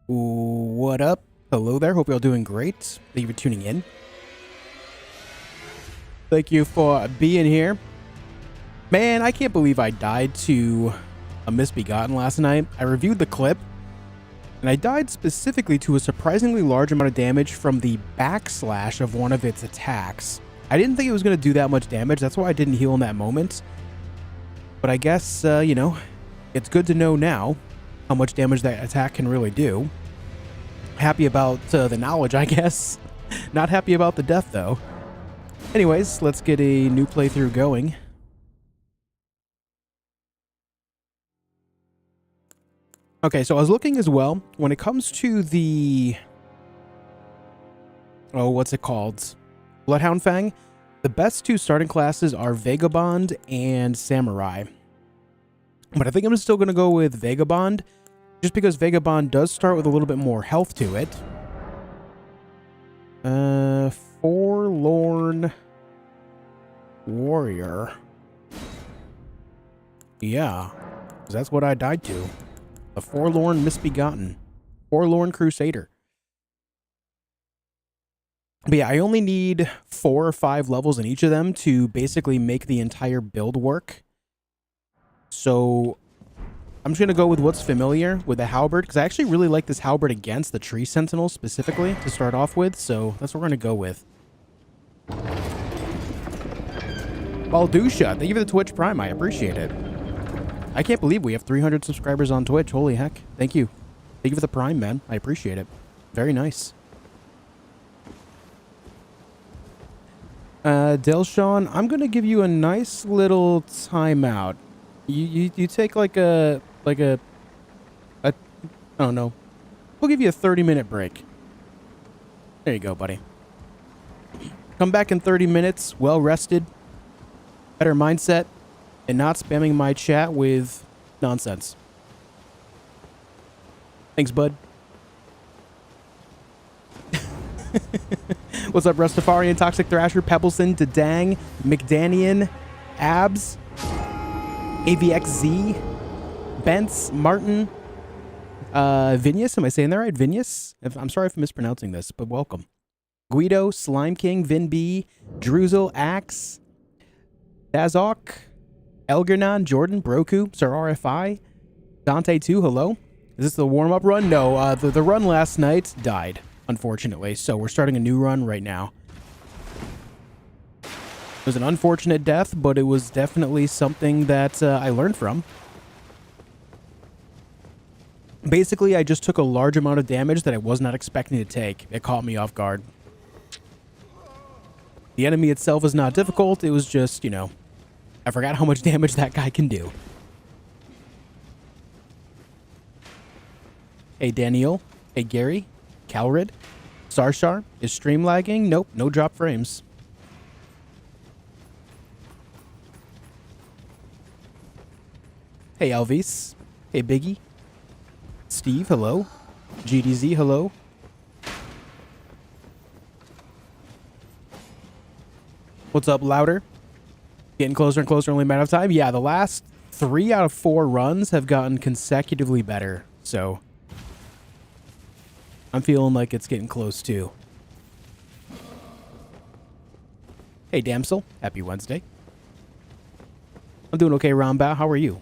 What up? Hello there. Hope you're all doing great. Thank you for tuning in. Thank you for being here. Man, I can't believe I died to a Misbegotten last night. I reviewed the clip, and I died specifically to a surprisingly large amount of damage from the backslash of one of its attacks. I didn't think it was going to do that much damage. That's why I didn't heal in that moment. But I guess, it's good to know now how much damage that attack can really do. Happy about the knowledge, I guess. Not happy about the death, though. Anyways, let's get a new playthrough going. Okay, so I was looking as well. When it comes to the... Oh, what's it called? Bloodhound Fang. The best two starting classes are Vagabond and Samurai. But I think I'm still going to go with Vagabond, just because Vagabond does start with a little bit more health to it. Forlorn Warrior. Yeah, that's what I died to. The Forlorn Misbegotten. Forlorn Crusader. But yeah, I only need 4 or 5 levels in each of them to basically make the entire build work. So I'm just going to go with what's familiar with the halberd, because I actually really like this halberd against the tree sentinel specifically to start off with, so that's what we're going to go with. Baldusha, thank you for the Twitch Prime. I appreciate it. I can't believe we have 300 subscribers on Twitch. Holy heck. Thank you. Thank you for the Prime, man. I appreciate it. Very nice. Delshawn, I'm going to give you a nice little timeout. You take like a I don't know. We'll give you a 30-minute break. There you go, buddy. Come back in 30 minutes, well rested, better mindset, and not spamming my chat with nonsense. Thanks, bud. What's up, Rastafarian, Toxic Thrasher, Pebbleson, Dedang, McDanian, Abs, AVXZ, Bence, Martin, Vinius, am I saying that right? Vinius? I'm sorry if I'm mispronouncing this, but welcome. Guido, Slime King, Vin B, Druzel, Axe, Dazok, Elgernon, Jordan, Broku, Sir RFI, Dante 2, hello. Is this the warm-up run? No, the run last night died, unfortunately, so we're starting a new run right now. It was an unfortunate death, but it was definitely something that I learned from. Basically, I just took a large amount of damage that I was not expecting to take. It caught me off guard. The enemy itself is not difficult. It was just, you know, I forgot how much damage that guy can do. Hey, Daniel. Hey, Gary. Caelid. Sarshar. Is stream lagging? Nope. No drop frames. Hey, Elvis. Hey, Biggie. Steve, hello. GDZ, hello. What's up, Louder? Getting closer and closer, only a matter of time. Yeah, the last 3 out of 4 runs have gotten consecutively better, so I'm feeling like it's getting close, too. Hey, Damsel. Happy Wednesday. I'm doing okay, Roundbow. How are you?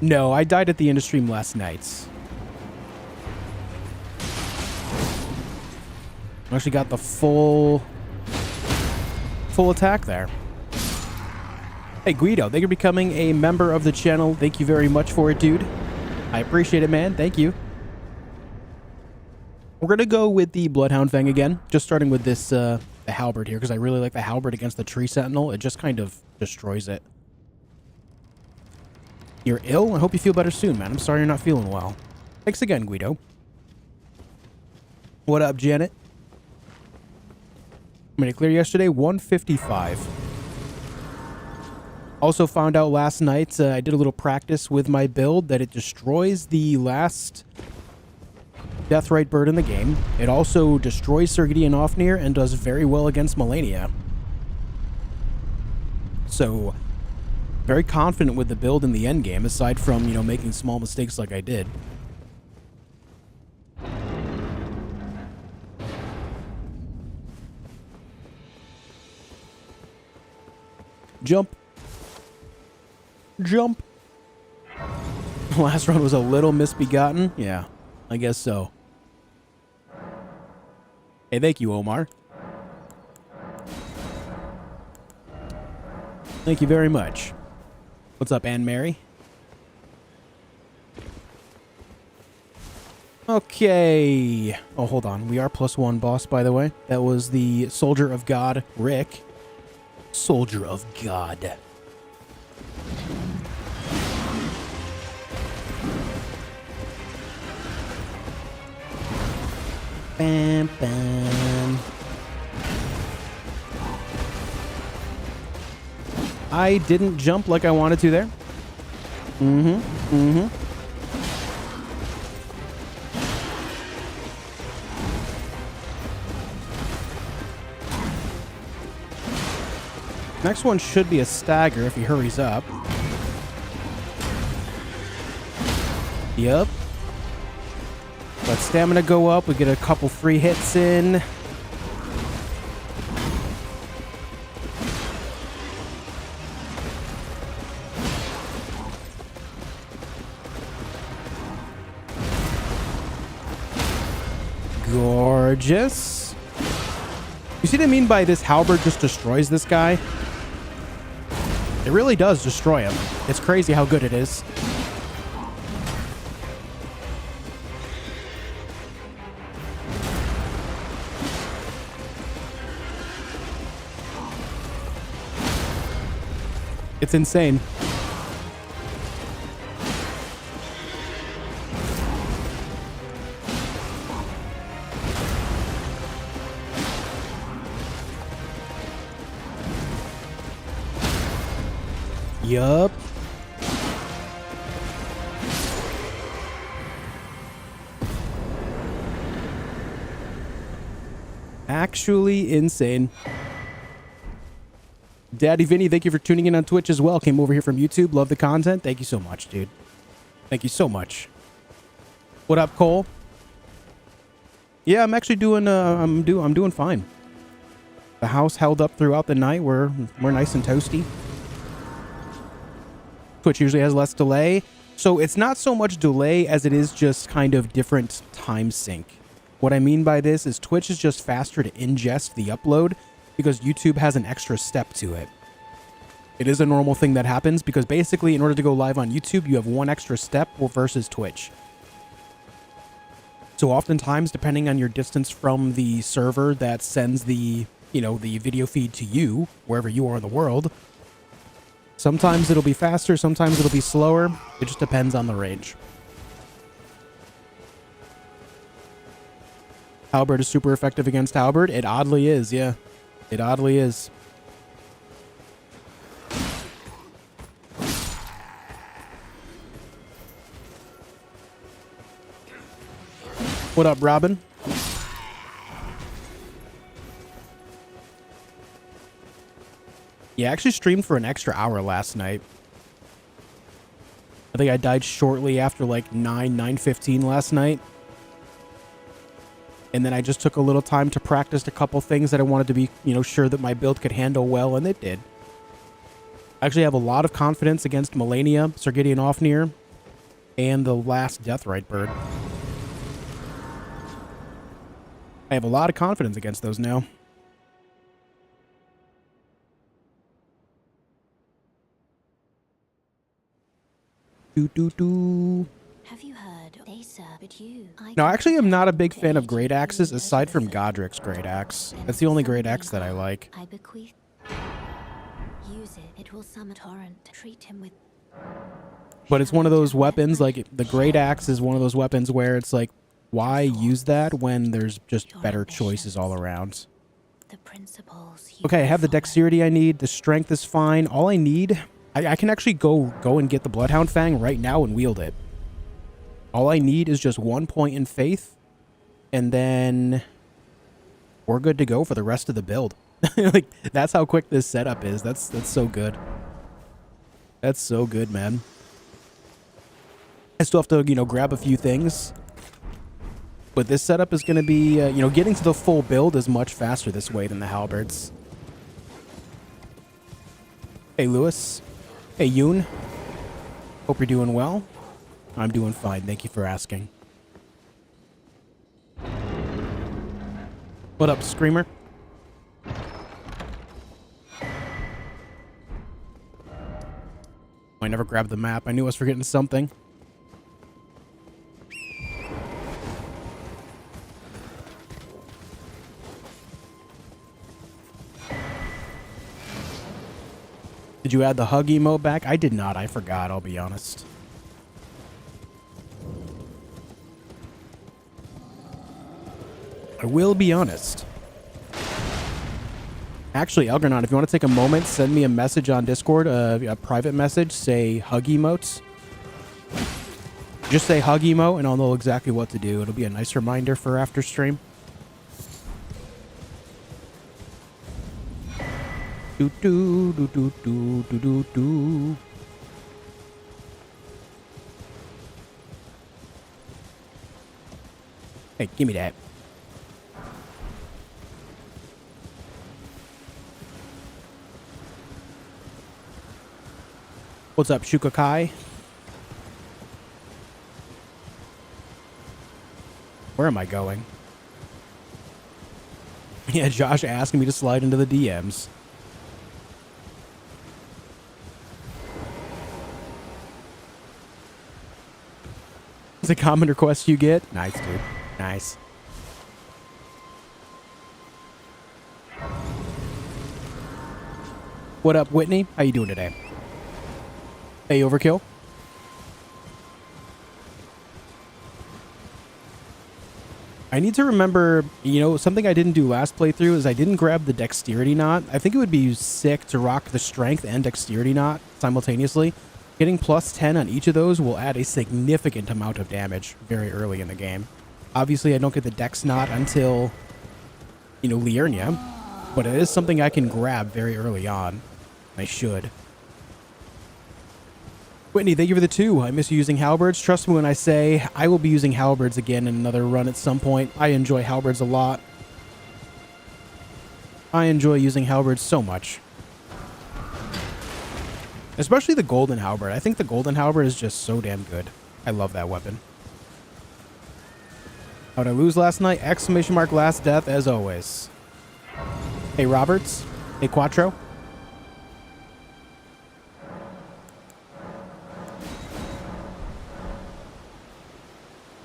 No, I died at the end of stream last night. I actually got the full attack there. Hey, Guido, thank you for becoming a member of the channel. Thank you very much for it, dude. I appreciate it, man. Thank you. We're going to go with the Bloodhound Fang again, just starting with this the halberd here, because I really like the halberd against the tree sentinel. It just kind of destroys it. You're ill? I hope you feel better soon, man. I'm sorry you're not feeling well. Thanks again, Guido. What up, Janet? I made it clear yesterday, 155. Also found out last night, I did a little practice with my build, that it destroys the last Deathrite bird in the game. It also destroys Sergedy and Ofnir and does very well against Melania. So Very confident with the build in the end game, aside from, you know, making small mistakes like I did. Jump. Jump. Last run was a little misbegotten. Yeah, I guess so. Hey, thank you, Omar. Thank you very much. What's up, Anne Mary? Okay. Oh, hold on. We are +1 boss, by the way. That was the Soldier of God, Rick. Soldier of God. Bam, bam. I didn't jump like I wanted to there. Next one should be a stagger if he hurries up. Yep. Let stamina go up. We get a couple free hits in. Gorgeous. You see what I mean by this halberd just destroys this guy? It really does destroy him. It's crazy how good it is. It's insane. Yup. Actually insane. Daddy Vinny, thank you for tuning in on Twitch as well. Came over here from YouTube. Love the content. Thank you so much, dude. Thank you so much. What up, Cole? Yeah, I'm actually doing I'm doing fine. The house held up throughout the night. We're nice and toasty. Twitch usually has less delay. So it's not so much delay as it is just kind of different time sync. What I mean by this is Twitch is just faster to ingest the upload because YouTube has an extra step to it. It is a normal thing that happens because basically in order to go live on YouTube, you have one extra step versus Twitch. So oftentimes, depending on your distance from the server that sends the, you know, the video feed to you, wherever you are in the world, sometimes it'll be faster, sometimes it'll be slower. It just depends on the range. Halberd is super effective against Halberd. It oddly is, yeah. It oddly is. What up, Robin? Yeah, I actually streamed for an extra hour last night. I think I died shortly after like 9:15 last night. And then I just took a little time to practice a couple things that I wanted to be, you know, sure that my build could handle well, and it did. I actually have a lot of confidence against Melania, Sergidian Ofnir, and the last Deathrite bird. I have a lot of confidence against those now. Have you heard they serve but you? No, actually, I'm not a big fan of great axes aside from Godric's great axe. That's the only great axe that I like. I bequeath. Use it. It will summon torrent. Treat him with. But it's one of those weapons, like the great axe is one of those weapons where it's like, why use that when there's just better choices all around? The principles. Okay, I have the dexterity I need. The strength is fine. All I need, I can actually go and get the Bloodhound Fang right now and wield it. All I need is just 1 point in faith, and then we're good to go for the rest of the build. Like, that's how quick this setup is. That's so good. That's so good, man. I still have to, grab a few things. But this setup is going to be, getting to the full build is much faster this way than the halberds. Hey, Lewis. Hey, Yoon. Hope you're doing well. I'm doing fine. Thank you for asking. What up, Screamer? I never grabbed the map. I knew I was forgetting something. Did you add the hug emote back? I did not. I forgot, I'll be honest. I will be honest. Actually, Algernon, if you want to take a moment, send me a message on Discord, a private message, say hug emotes. Just say hug emote and I'll know exactly what to do. It'll be a nice reminder for after stream. Do do do do do do do do. Hey, give me that. What's up, Shukakai? Where am I going? Yeah, Josh asking me to slide into the DMs. It's a common request you get. Nice, dude. Nice. What up, Whitney? How you doing today? Hey, Overkill. I need to remember, something I didn't do last playthrough is I didn't grab the dexterity knot. I think it would be sick to rock the strength and dexterity knot simultaneously. Getting plus 10 on each of those will add a significant amount of damage very early in the game. Obviously, I don't get the dex knot until, Liurnia, but it is something I can grab very early on. I should. Whitney, thank you for the 2. I miss using halberds. Trust me when I say I will be using halberds again in another run at some point. I enjoy halberds a lot. I enjoy using halberds so much. Especially the golden halberd. I think the golden halberd is just so damn good. I love that weapon. How'd I lose last night? Exclamation mark last death as always. Hey, Roberts. Hey, Quattro.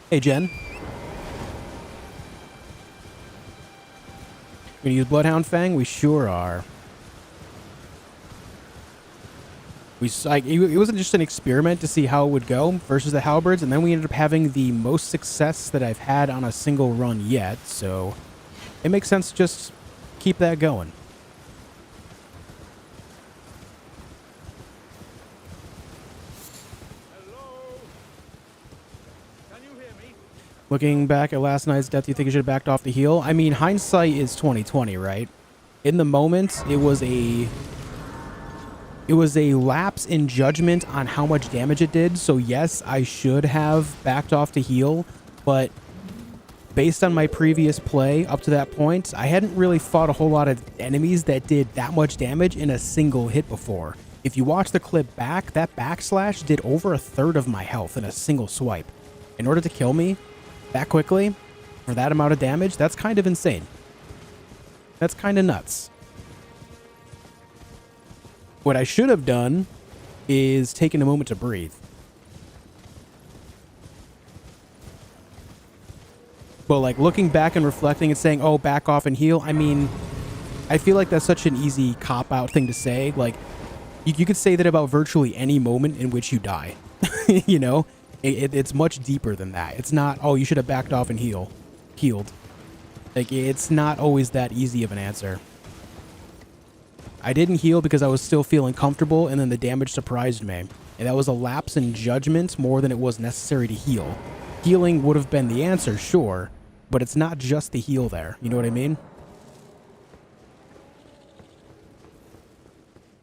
Hey, Jen. Gonna use Bloodhound Fang? We sure are. It wasn't just an experiment to see how it would go versus the halberds, and then we ended up having the most success that I've had on a single run yet, so it makes sense to just keep that going. Looking back at last night's death, you think you should have backed off the heal? I mean, hindsight is 20/20, right? In the moment, it was a lapse in judgment on how much damage it did. So yes, I should have backed off to heal, but based on my previous play up to that point, I hadn't really fought a whole lot of enemies that did that much damage in a single hit before. If you watch the clip back, that backslash did over a third of my health in a single swipe. In order to kill me that quickly, for that amount of damage, that's kind of insane. That's kind of nuts. What I should have done is taken a moment to breathe. But like looking back and reflecting and saying, oh, back off and heal, I mean, I feel like that's such an easy cop-out thing to say. Like, you could say that about virtually any moment in which you die. You know? It's much deeper than that. It's not, oh, you should have backed off and healed. Like, it's not always that easy of an answer. I didn't heal because I was still feeling comfortable, and then the damage surprised me. And that was a lapse in judgment more than it was necessary to heal. Healing would have been the answer, sure, but it's not just the heal there. You know what I mean?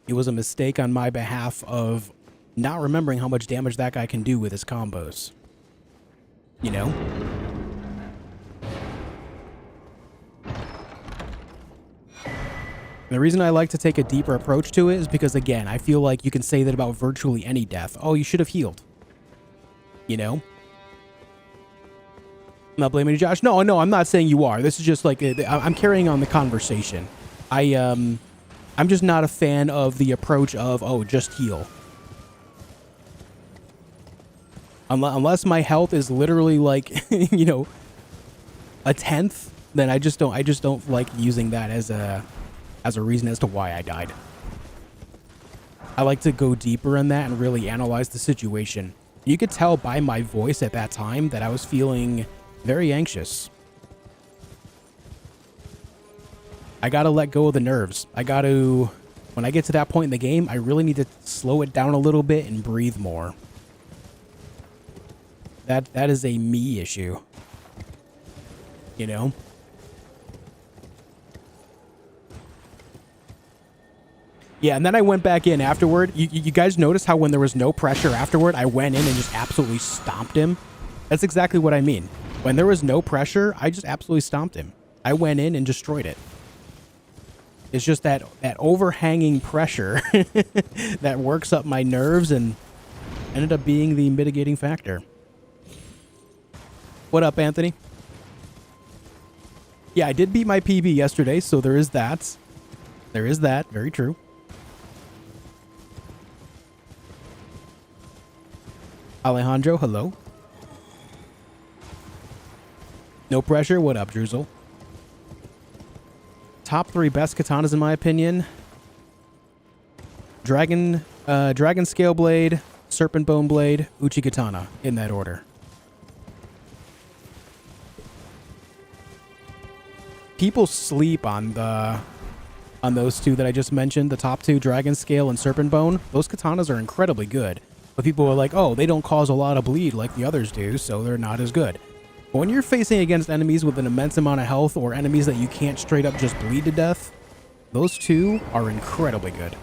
It was a mistake on my behalf of not remembering how much damage that guy can do with his combos. You know? The reason I like to take a deeper approach to it is because, again, I feel like you can say that about virtually any death. Oh, you should have healed. You know? I'm not blaming you, Josh. No, I'm not saying you are. This is just like, I'm carrying on the conversation. I'm just not a fan of the approach of, oh, just heal. Unless my health is literally like, you know, a tenth, then I just don't like using that as a reason as to why I died. I like to go deeper in that and really analyze the situation. You could tell by my voice at that time that I was feeling very anxious. I gotta let go of the nerves. When I get to that point in the game, I really need to slow it down a little bit and breathe more. That is a me issue. You know? Yeah, and then I went back in afterward. You guys notice how when there was no pressure afterward, I went in and just absolutely stomped him? That's exactly what I mean. When there was no pressure, I just absolutely stomped him. I went in and destroyed it. It's just that overhanging pressure that works up my nerves and ended up being the mitigating factor. What up, Anthony? Yeah, I did beat my PB yesterday, so there is that. There is that. Very true. Alejandro, hello. No pressure. What up, Druzel? Top 3 best katanas in my opinion. Dragon Scale Blade, Serpent Bone Blade, Uchi Katana, in that order. People sleep on those two that I just mentioned, the top 2, Dragon Scale and Serpent Bone. Those katanas are incredibly good. But people are like, oh, they don't cause a lot of bleed like the others do, so they're not as good. But when you're facing against enemies with an immense amount of health or enemies that you can't straight up just bleed to death, those two are incredibly good.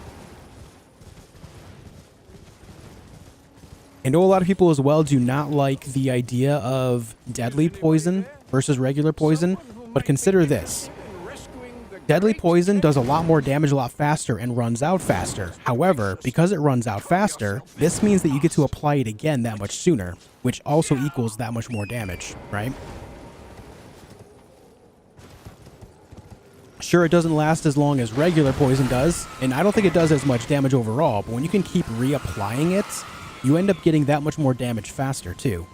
I know a lot of people as well do not like the idea of deadly poison versus regular poison, but consider this. Deadly poison does a lot more damage a lot faster and runs out faster. However, because it runs out faster, this means that you get to apply it again that much sooner, which also equals that much more damage, right? Sure, it doesn't last as long as regular poison does, and I don't think it does as much damage overall, but when you can keep reapplying it, you end up getting that much more damage faster too.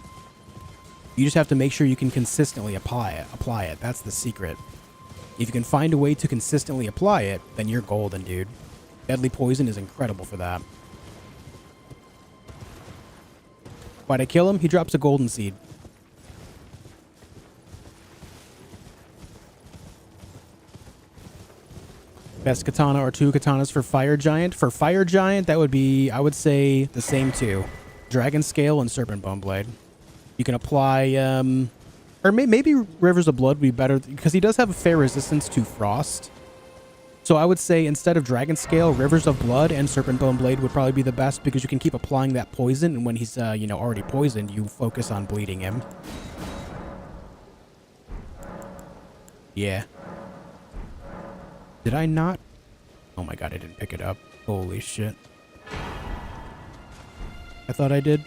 You just have to make sure you can consistently apply it. That's the secret. If you can find a way to consistently apply it, then you're golden, dude. Deadly poison is incredible for that. Why'd I kill him? He drops a golden seed. Best katana or 2 katanas for Fire Giant. For Fire Giant, that would be, I would say, the same 2. Dragon Scale and Serpent Bone Blade. You can apply, or maybe Rivers of Blood would be better, because he does have a fair resistance to Frost. So I would say instead of Dragon Scale, Rivers of Blood and Serpent Bone Blade would probably be the best, because you can keep applying that poison, and when he's, you know, already poisoned, you focus on bleeding him. Yeah. Did I not? Oh my god, I didn't pick it up. Holy shit. I thought I did.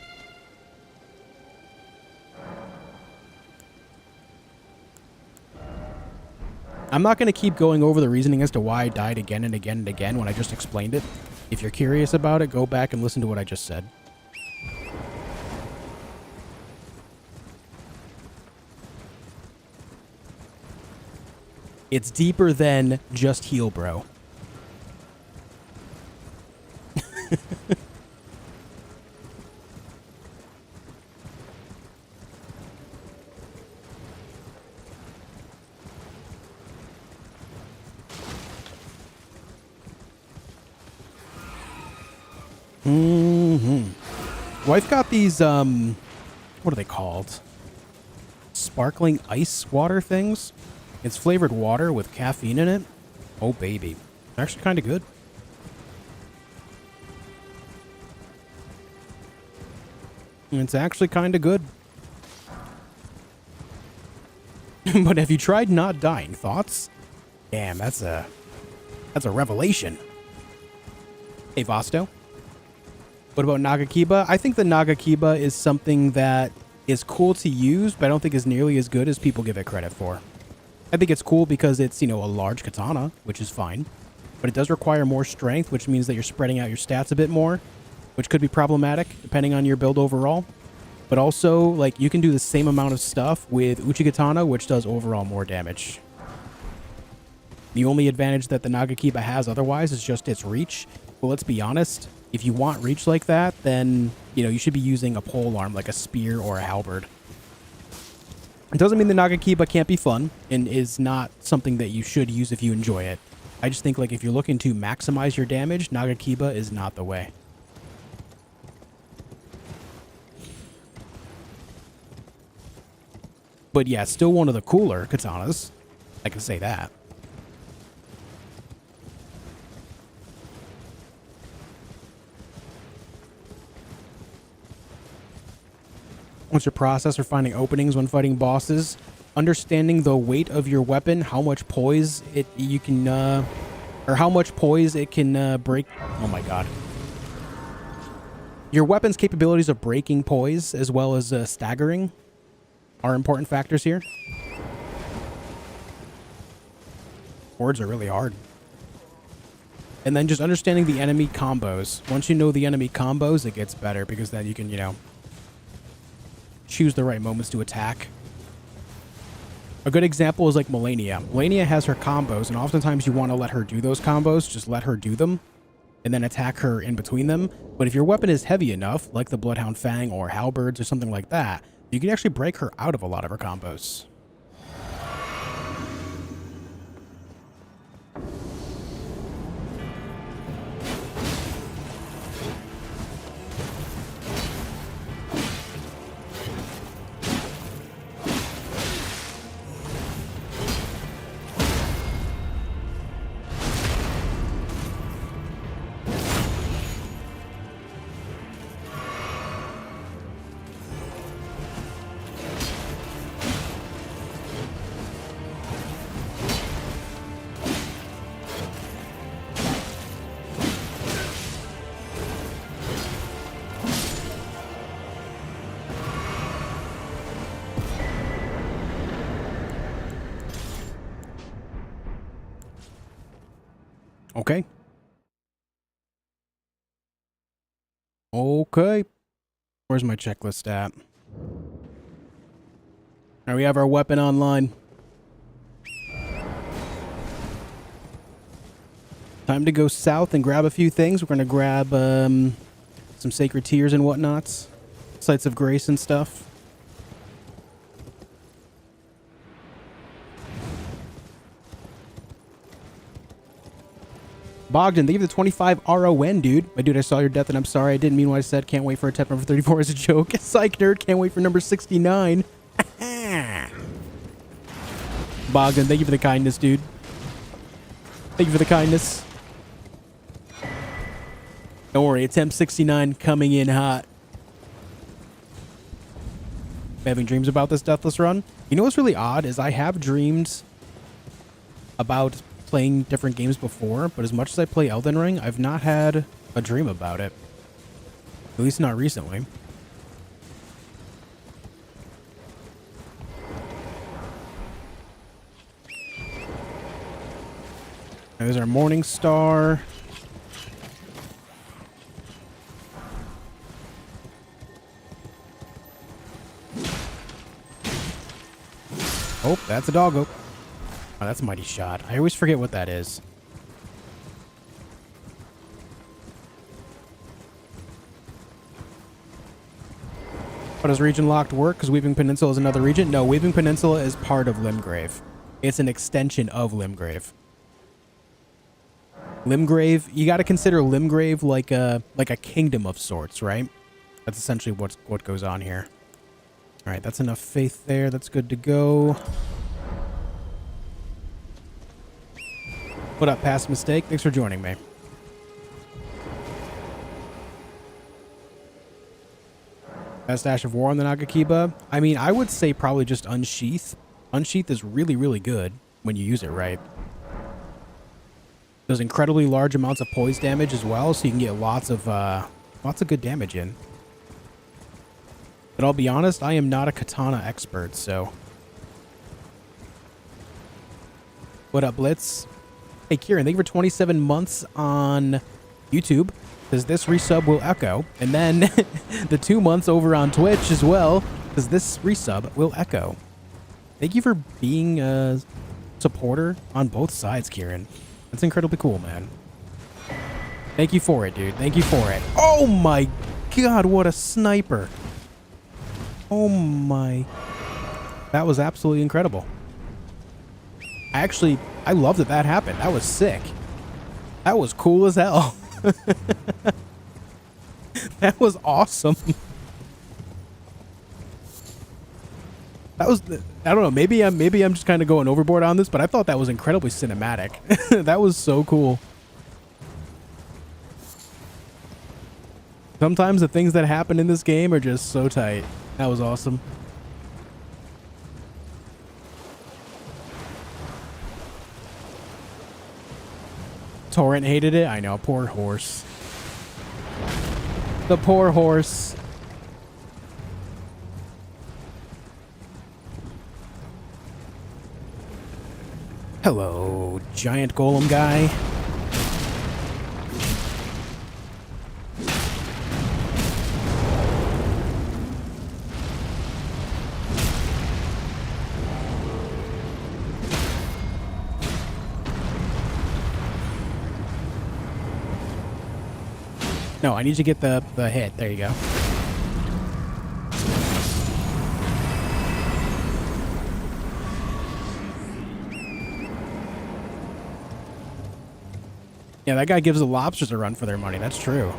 I'm not going to keep going over the reasoning as to why I died again and again and again when I just explained it. If you're curious about it, go back and listen to what I just said. It's deeper than just heal, bro. Well, I've got these, what are they called? Sparkling ice water things. It's flavored water with caffeine in it. Oh, baby. They're actually kind of good. It's actually kind of good. But have you tried not dying? Thoughts? Damn, that's a revelation. Hey, Vasto. What about Nagakiba? I think the Nagakiba is something that is cool to use, but I don't think is nearly as good as people give it credit for. I think it's cool because it's, you know, a large katana, which is fine. But it does require more strength, which means that you're spreading out your stats a bit more, which could be problematic depending on your build overall. But also, like, you can do the same amount of stuff with Uchigatana, which does overall more damage. The only advantage that the Nagakiba has otherwise is just its reach. Well, let's be honest. If you want reach like that, then, you know, you should be using a pole arm like a spear or a halberd. It doesn't mean the Nagakiba can't be fun and is not something that you should use if you enjoy it. I just think, like, if you're looking to maximize your damage, Nagakiba is not the way. But yeah, still one of the cooler katanas. I can say that. What's your process for finding openings when fighting bosses? Understanding the weight of your weapon, how much poise it can break. Oh my god. Your weapon's capabilities of breaking poise as well as staggering are important factors here. Words are really hard. And then just understanding the enemy combos. Once you know the enemy combos, it gets better because then you can, you know, choose the right moments to attack. A good example is like Malenia. Malenia has her combos, and oftentimes you want to let her do those combos. Just let her do them, and then attack her in between them. But if your weapon is heavy enough, like the Bloodhound Fang or Halberds or something like that, you can actually break her out of a lot of her combos. Okay. Okay. Where's my checklist at? Now we have our weapon online. Time to go south and grab a few things. We're going to grab some sacred tears and whatnots. Sites of grace and stuff. Bogdan, thank you for the 25 RON, dude. My dude, I saw your death and I'm sorry. I didn't mean what I said. Can't wait for attempt number 34 as a joke. Psych nerd, can't wait for number 69. Bogdan, thank you for the kindness, dude. Thank you for the kindness. Don't worry, attempt 69 coming in hot. Having dreams about this Deathless run? You know what's really odd is I have dreamed about playing different games before, but as much as I play Elden Ring, I've not had a dream about it. At least not recently. There's our Morning Star. Oh, that's a doggo. Oh, that's a mighty shot. I always forget what that is. How does Regionlock work? Because Weeping Peninsula is another region? No, Weeping Peninsula is part of Limgrave. It's an extension of Limgrave. Limgrave, you got to consider Limgrave like a kingdom of sorts, right? That's essentially what goes on here. All right, that's enough faith there. That's good to go. What up, past mistake? Thanks for joining me. Best Ash of War on the Nagakiba? I mean, I would say probably just Unsheath. Unsheath is really, really good when you use it right. Does incredibly large amounts of poise damage as well, so you can get lots of good damage in. But I'll be honest, I am not a katana expert, so. What up, Blitz? Hey, Kieran, thank you for 27 months on YouTube. Because this resub will echo. And then the 2 months over on Twitch as well. Because this resub will echo. Thank you for being a supporter on both sides, Kieran. That's incredibly cool, man. Thank you for it, dude. Thank you for it. Oh my god, what a sniper. Oh my. That was absolutely incredible. I love that happened. That was sick. That was cool as hell. That was awesome. That was, I don't know, maybe I'm just kind of going overboard on this, but I thought that was incredibly cinematic. That was so cool. Sometimes the things that happen in this game are just so tight. That was awesome. Torrent hated it. I know, poor horse. The poor horse. Hello, giant golem guy. No, I need to get the hit. There you go. Yeah, that guy gives the lobsters a run for their money. That's true.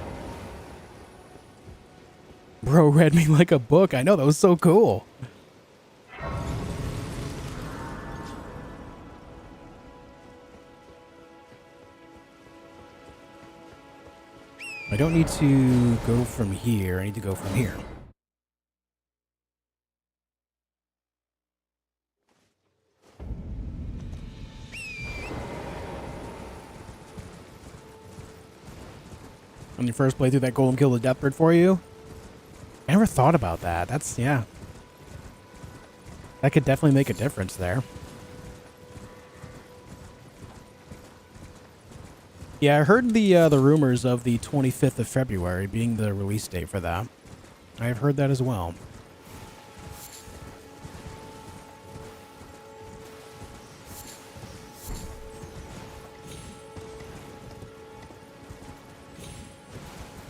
Bro read me like a book. I know, that was so cool. I don't need to go from here. I need to go from here. On your first playthrough, that golem killed a deathbird for you? I never thought about that. That's, yeah. That could definitely make a difference there. Yeah, I heard the rumors of the 25th of February being the release date for that. I've heard that as well.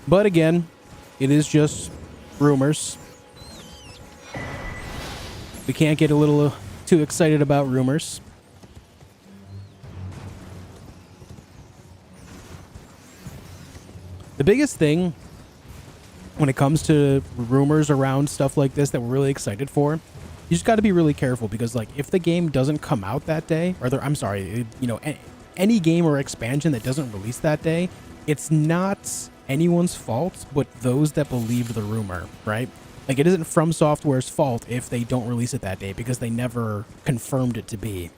But again, it is just rumors. We can't get a little too excited about rumors. The biggest thing when it comes to rumors around stuff like this that we're really excited for, you just got to be really careful because, like, if the game doesn't come out that day, or I'm sorry, you know, any game or expansion that doesn't release that day, it's not anyone's fault but those that believed the rumor, right? Like, it isn't From Software's fault if they don't release it that day because they never confirmed it to be.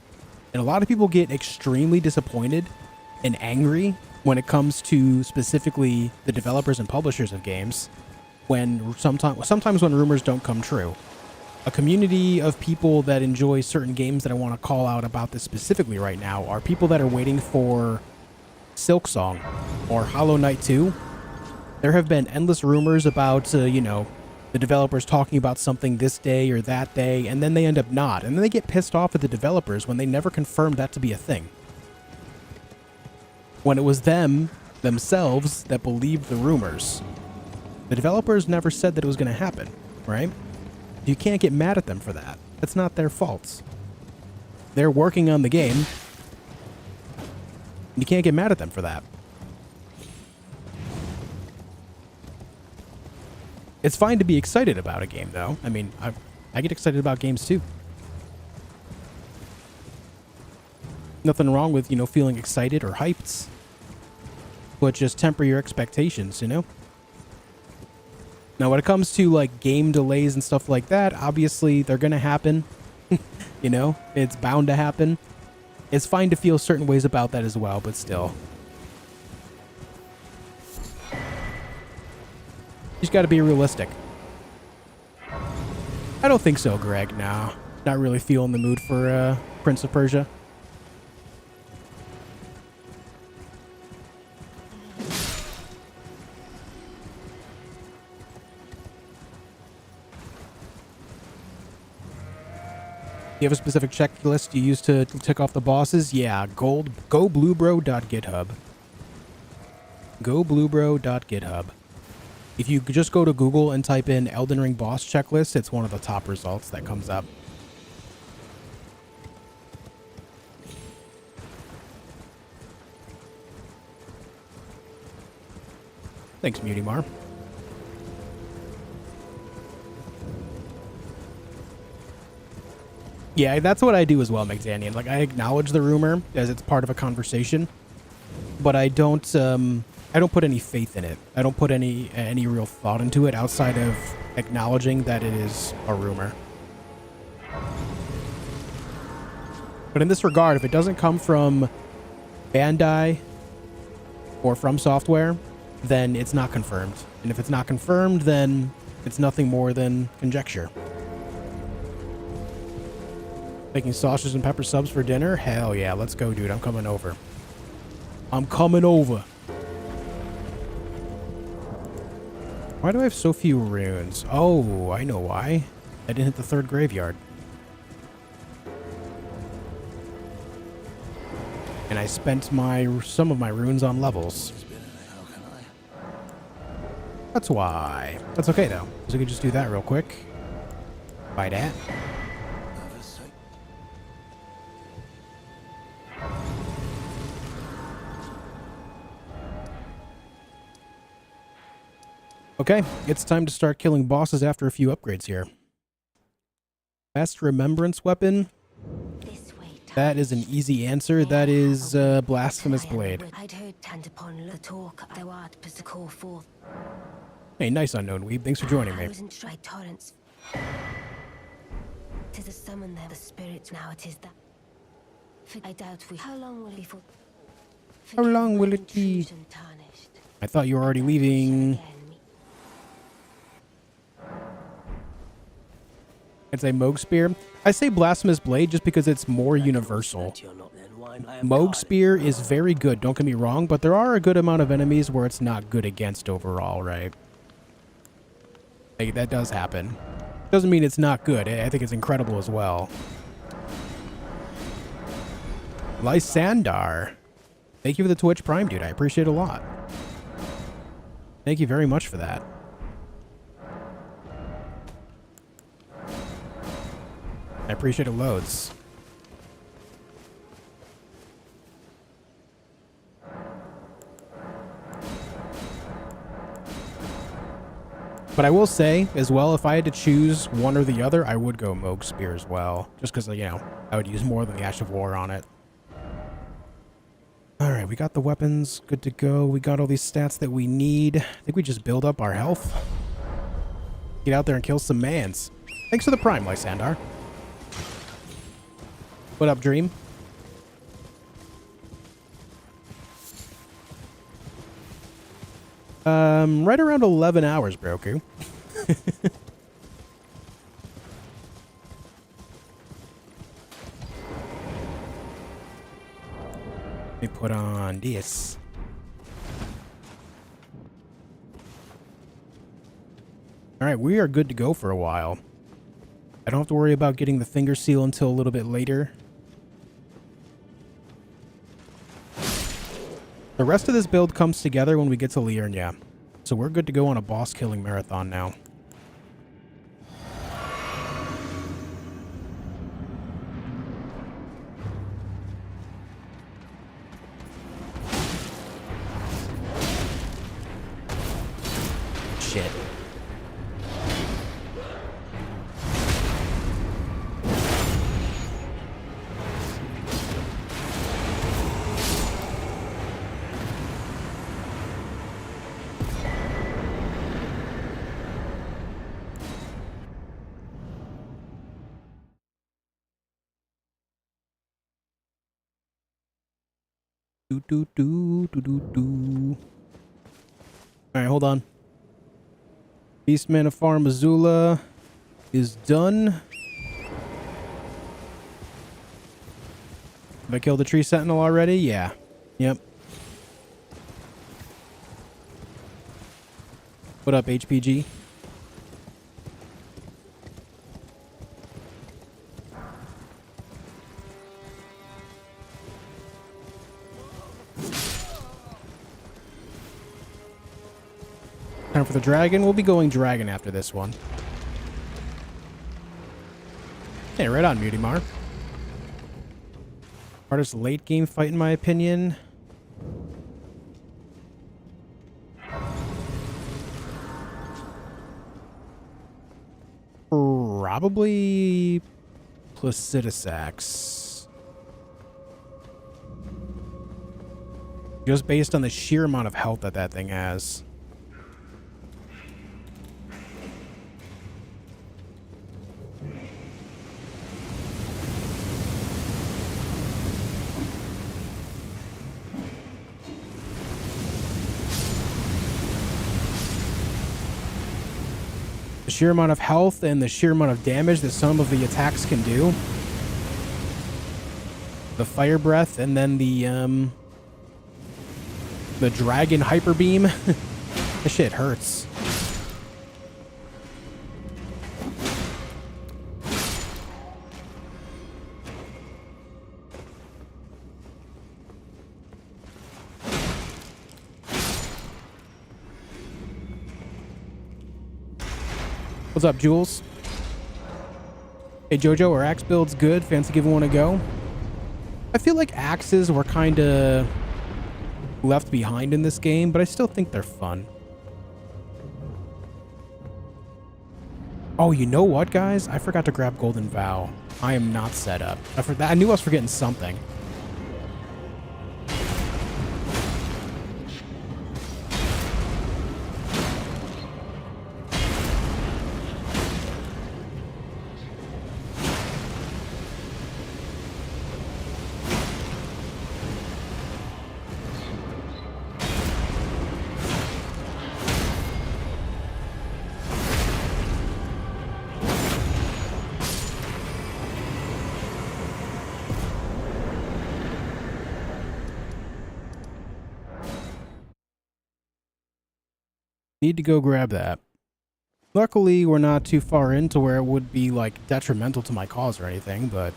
And a lot of people get extremely disappointed and angry when it comes to specifically the developers and publishers of games when sometimes when rumors don't come true. A community of people that enjoy certain games that I want to call out about this specifically right now are people that are waiting for Silksong or Hollow Knight 2. There have been endless rumors about, you know, the developers talking about something this day or that day, and then they end up not. And then they get pissed off at the developers when they never confirmed that to be a thing. When it was themselves that believed the rumors. The developers never said that it was going to happen, right? You can't get mad at them for that. That's not their fault. They're working on the game. You can't get mad at them for that. It's fine to be excited about a game, though. I mean, I get excited about games, too. Nothing wrong with, you know, feeling excited or hyped. But just temper your expectations, you know? Now, when it comes to like game delays and stuff like that, obviously they're going to happen. You know, it's bound to happen. It's fine to feel certain ways about that as well, but still. You just got to be realistic. I don't think so, Greg. No, not really feeling the mood for Prince of Persia. You have a specific checklist you use to tick off the bosses? Yeah, gobluebro.github. Gobluebro.github. If you could just go to Google and type in Elden Ring boss checklist, it's one of the top results that comes up. Thanks, Mutimar. Yeah, that's what I do as well, McDaniel. Like, I acknowledge the rumor as it's part of a conversation, but I don't put any faith in it. I don't put any real thought into it outside of acknowledging that it is a rumor. But in this regard, if it doesn't come from Bandai or From Software, then it's not confirmed. And if it's not confirmed, then it's nothing more than conjecture. Making sausage and pepper subs for dinner? Hell yeah, let's go, dude. I'm coming over. I'm coming over. Why do I have so few runes? Oh, I know why. I didn't hit the third graveyard. And I spent some of my runes on levels. That's why. That's okay, though. So we can just do that real quick. Buy that. Okay, it's time to start killing bosses after a few upgrades here. Best remembrance weapon? That is an easy answer. That is Blasphemous Blade. Hey, nice unknown weeb. Thanks for joining me. How long will it be? I thought you were already leaving. I'd say Moog Spear. I say Blasphemous Blade just because it's more universal. Moog Spear is very good, don't get me wrong, but there are a good amount of enemies where it's not good against overall, right? Like, that does happen. Doesn't mean it's not good. I think it's incredible as well. Lysandar. Thank you for the Twitch Prime, dude. I appreciate it a lot. Thank you very much for that. I appreciate it loads. But I will say, as well, if I had to choose one or the other, I would go Moog Spear as well. Just because, you know, I would use more than the Ash of War on it. Alright, we got the weapons. Good to go. We got all these stats that we need. I think we just build up our health. Get out there and kill some mans. Thanks for the Prime, Lysandar. What up, Dream? Right around 11 hours, Broku. Let me put on this. Alright, we are good to go for a while. I don't have to worry about getting the finger seal until a little bit later. The rest of this build comes together when we get to Liurnia. So we're good to go on a boss killing marathon now. Shit. Do do do do do do. All right, hold on. Beastman of Farm Azula is done. Have I killed the tree sentinel already? Yeah. Yep. What up, HPG? Time for the dragon. We'll be going dragon after this one. Hey, right on, Mutimar. Hardest late game fight, in my opinion. Probably Placidusax. Just based on the sheer amount of health that that thing has. The sheer amount of health and the sheer amount of damage that some of the attacks can do. The fire breath and then the dragon hyper beam. This shit hurts. What's up, Jules? Hey, Jojo, are axe builds good? Fancy giving one a go? I feel like axes were kind of left behind in this game, but I still think they're fun. Oh, you know what, guys? I forgot to grab Golden Vow. I am not set up. I knew I was forgetting something. Need to go grab that. Luckily, we're not too far into where it would be, like, detrimental to my cause or anything, but...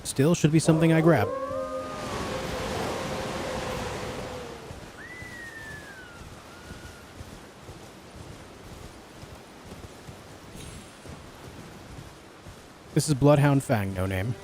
still should be something I grab. This is Bloodhound Fang, no name.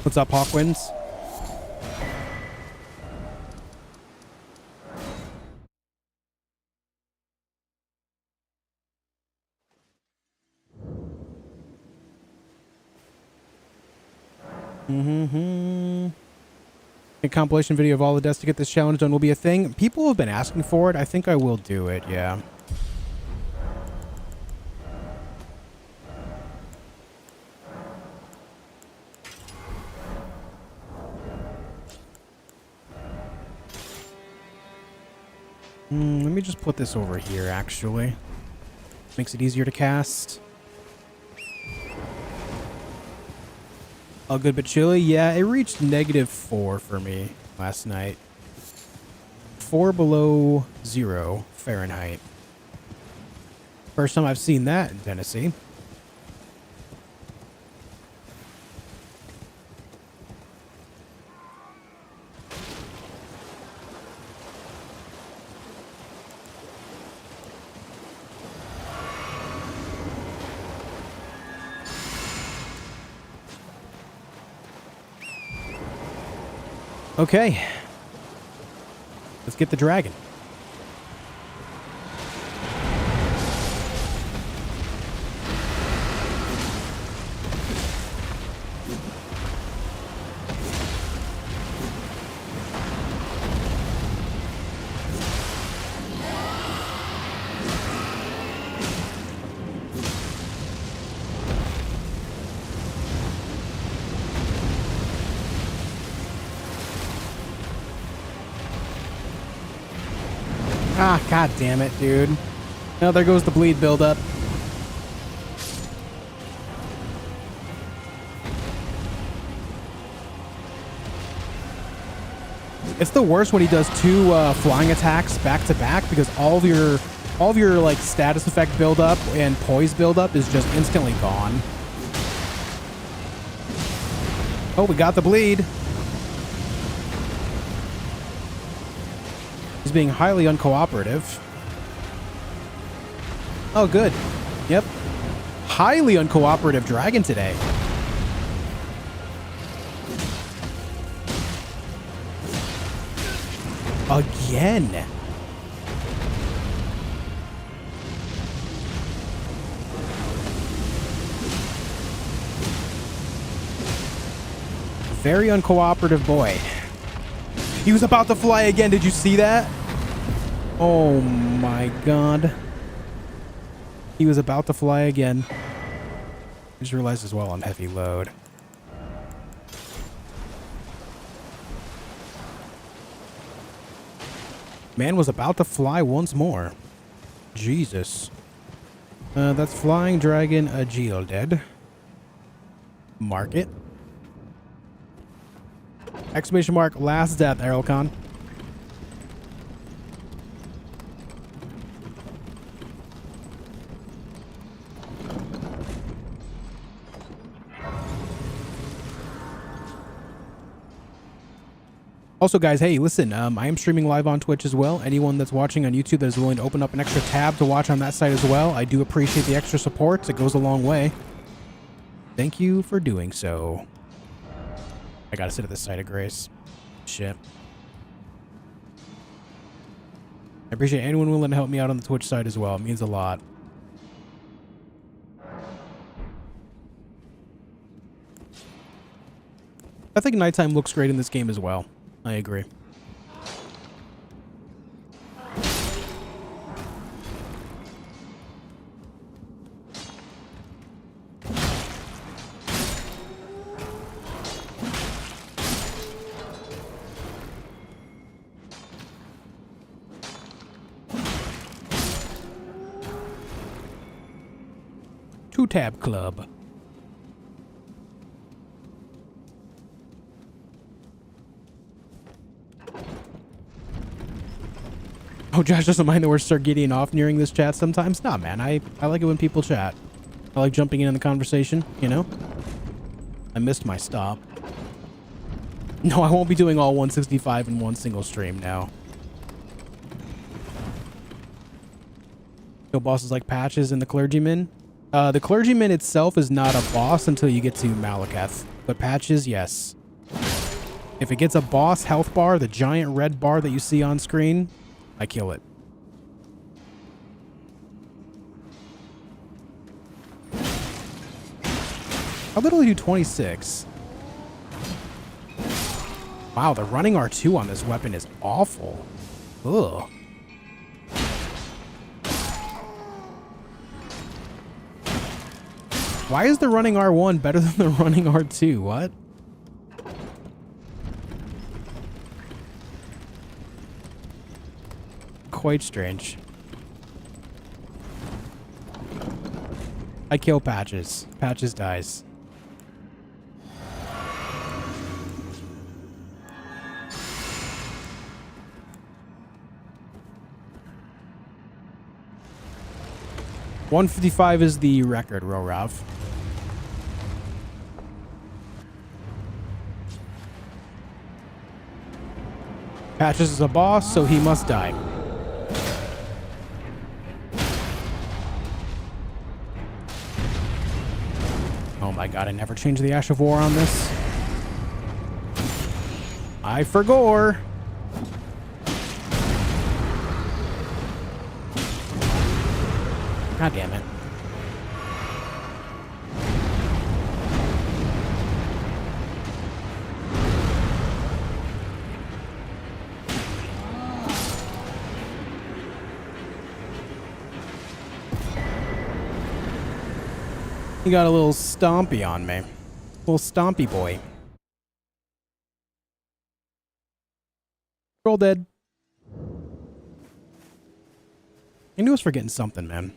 What's up, Hawkwinds? A compilation video of all the deaths to get this challenge done will be a thing. People have been asking for it. I think I will do it, yeah. Let me just put this over here, actually. Makes it easier to cast. All good but chilly? Yeah, it reached -4 for me last night. 4 below 0 Fahrenheit. First time I've seen that in Tennessee. Okay. Let's get the dragon. Ah, god damn it, dude. Now there goes the bleed buildup. It's the worst when he does two flying attacks back to back because all of your like status effect buildup and poise buildup is just instantly gone. Oh, we got the bleed. He's being highly uncooperative. Oh, good. Yep. Highly uncooperative dragon today. Again. Very uncooperative boy. He was about to fly again. Did you see that? Oh my god. He was about to fly again. I just realized as well on heavy load. Man was about to fly once more. Jesus. That's Flying Dragon Caelid. Mark it. Exclamation mark, last death, Errolcon. Also, guys, hey, listen, I am streaming live on Twitch as well. Anyone that's watching on YouTube that is willing to open up an extra tab to watch on that side as well, I do appreciate the extra support. It goes a long way. Thank you for doing so. I gotta sit at this side of grace. Shit. I appreciate anyone willing to help me out on the Twitch side as well. It means a lot. I think nighttime looks great in this game as well. I agree. Two-tab club. Oh, Josh doesn't mind that we're Sargidian off nearing this chat sometimes. Nah, man, I like it when people chat. I like jumping in the conversation, you know? I missed my stop. No, I won't be doing all 165 in one single stream now. No bosses like Patches and the Clergyman. The Clergyman itself is not a boss until you get to Malekith. But Patches, yes. If it gets a boss health bar, the giant red bar that you see on screen, I kill it. How little do you 26? Wow, the running R2 on this weapon is awful. Ugh. Why is the running R1 better than the running R2? What? Quite strange. I kill Patches. Patches dies. $155 is the record, Rorav. Patches is a boss, so he must die. Oh my god, I never changed the Ash of War on this. I forgore. God damn it. He got a little stompy on me. Little stompy boy. Roll dead. I knew I was forgetting something, man.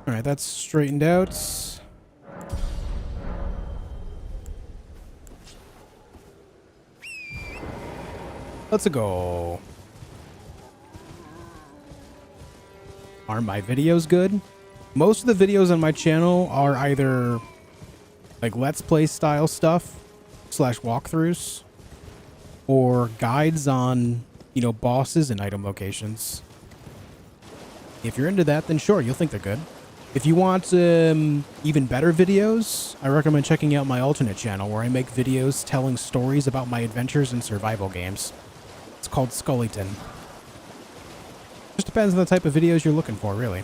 Alright, that's straightened out. Let's go. Are my videos good? Most of the videos on my channel are either like Let's Play style stuff / walkthroughs or guides on, you know, bosses and item locations. If you're into that, then sure, you'll think they're good. If you want even better videos, I recommend checking out my alternate channel where I make videos telling stories about my adventures in survival games. It's called Skullyton. Just depends on the type of videos you're looking for, really.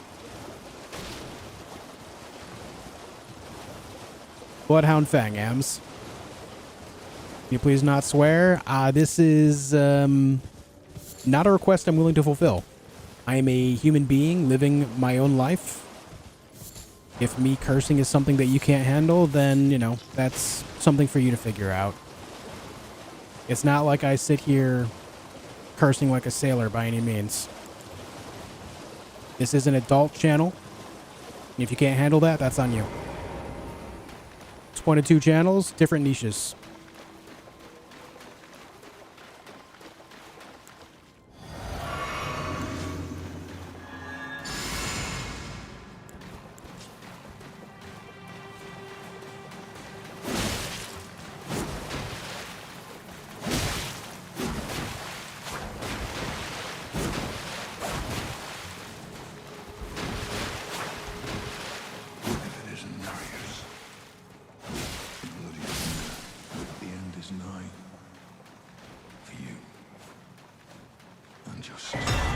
Bloodhound Fang, Ams. Can you please not swear? This is not a request I'm willing to fulfill. I am a human being living my own life. If me cursing is something that you can't handle, then, you know, that's something for you to figure out. It's not like I sit here cursing like a sailor by any means. This is an adult channel. If you can't handle that, that's on you. It's 1 to 2 channels, different niches.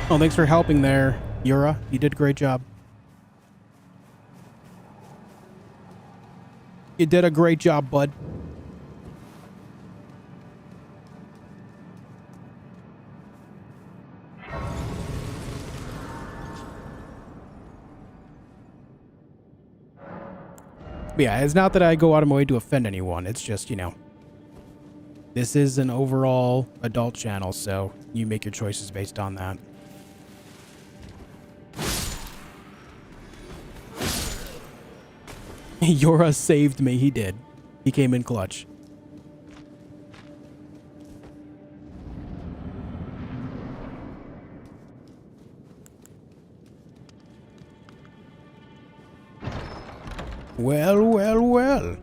Oh, thanks for helping there, Yura. You did a great job. You did a great job, bud. But yeah, it's not that I go out of my way to offend anyone. It's just, you know, this is an overall adult channel, so you make your choices based on that. Yora saved me. He did. He came in clutch. Well, well, well.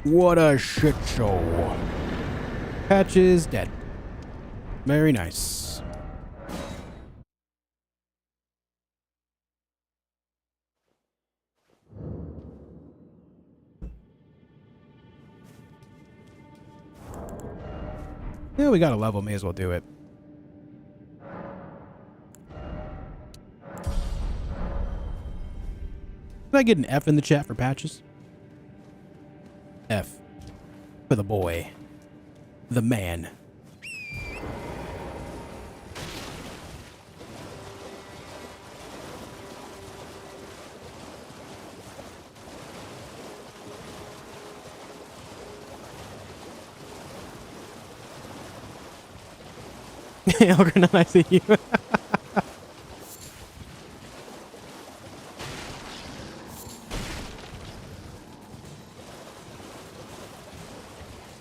What a shit show. Patch is dead. Very nice. Yeah, we got a level. May as well do it. Can I get an F in the chat for patches? F for the boy. The man. Algernon, I see you.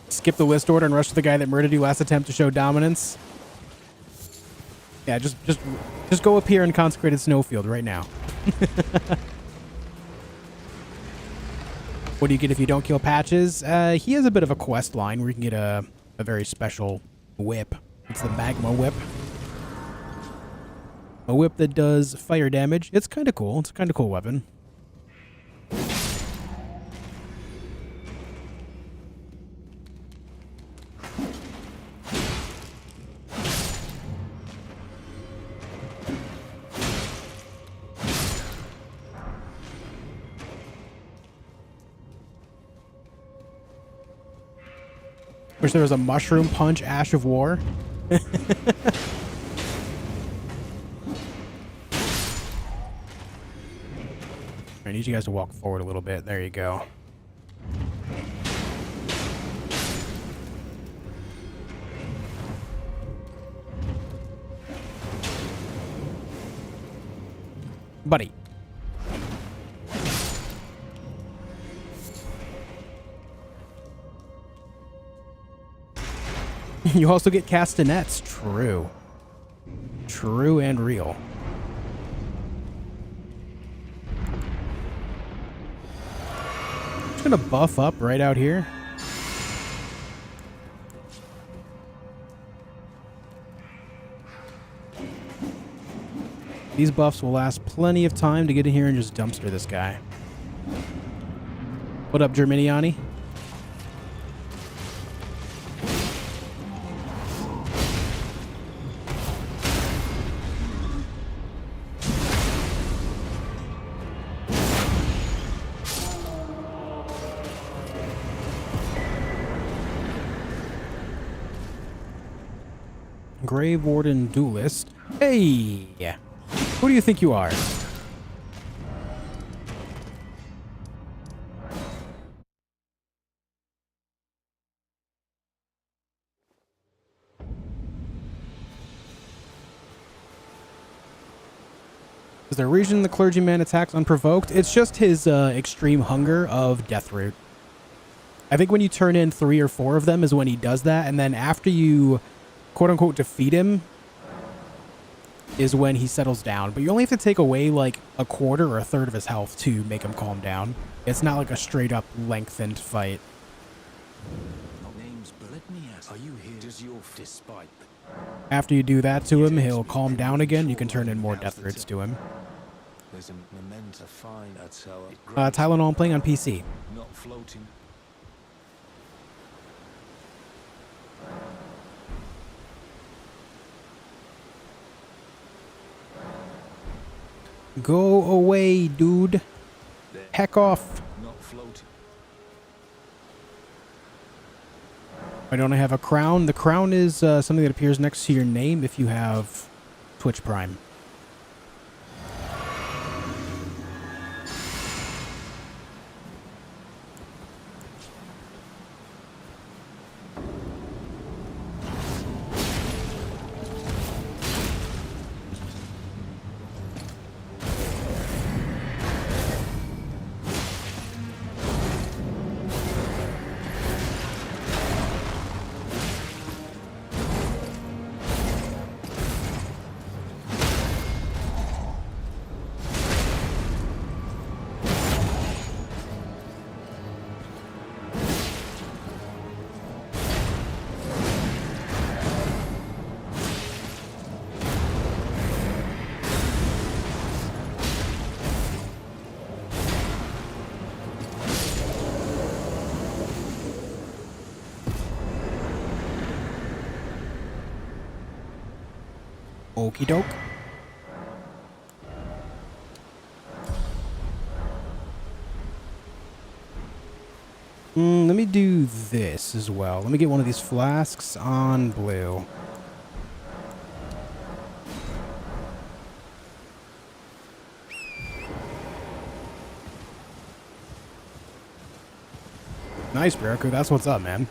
Skip the list order and rush to the guy that murdered you last attempt to show dominance. Yeah, just go up here in consecrated snowfield right now. What do you get if you don't kill Patches? He has a bit of a quest line where you can get a very special whip. It's the magma whip. A whip that does fire damage. It's kind of cool. It's a kind of cool weapon. Wish there was a mushroom punch Ash of War. I need you guys to walk forward a little bit. There you go. Buddy. You also get castanets. True. True and real. Just gonna buff up right out here. These buffs will last plenty of time to get in here and just dumpster this guy. What up, Germiniani? Grave Warden Duelist. Hey! Who do you think you are? Is there a reason the clergyman attacks unprovoked? It's just his extreme hunger of Deathroot. I think when you turn in 3 or 4 of them is when he does that, and then after you quote-unquote defeat him is when he settles down. But you only have to take away like a quarter or a third of his health to make him calm down. It's not like a straight up lengthened fight. After you do that to him, he'll calm down again. You can turn in more Deathroots to him. Tylenol I'm playing on PC. Not floating. Go away, dude. Heck off. Not floating. Why don't I have a crown? The crown is something that appears next to your name if you have Twitch Prime. Okie doke. Let me do this as well. Let me get one of these flasks on blue. Nice, Braku. That's what's up, man.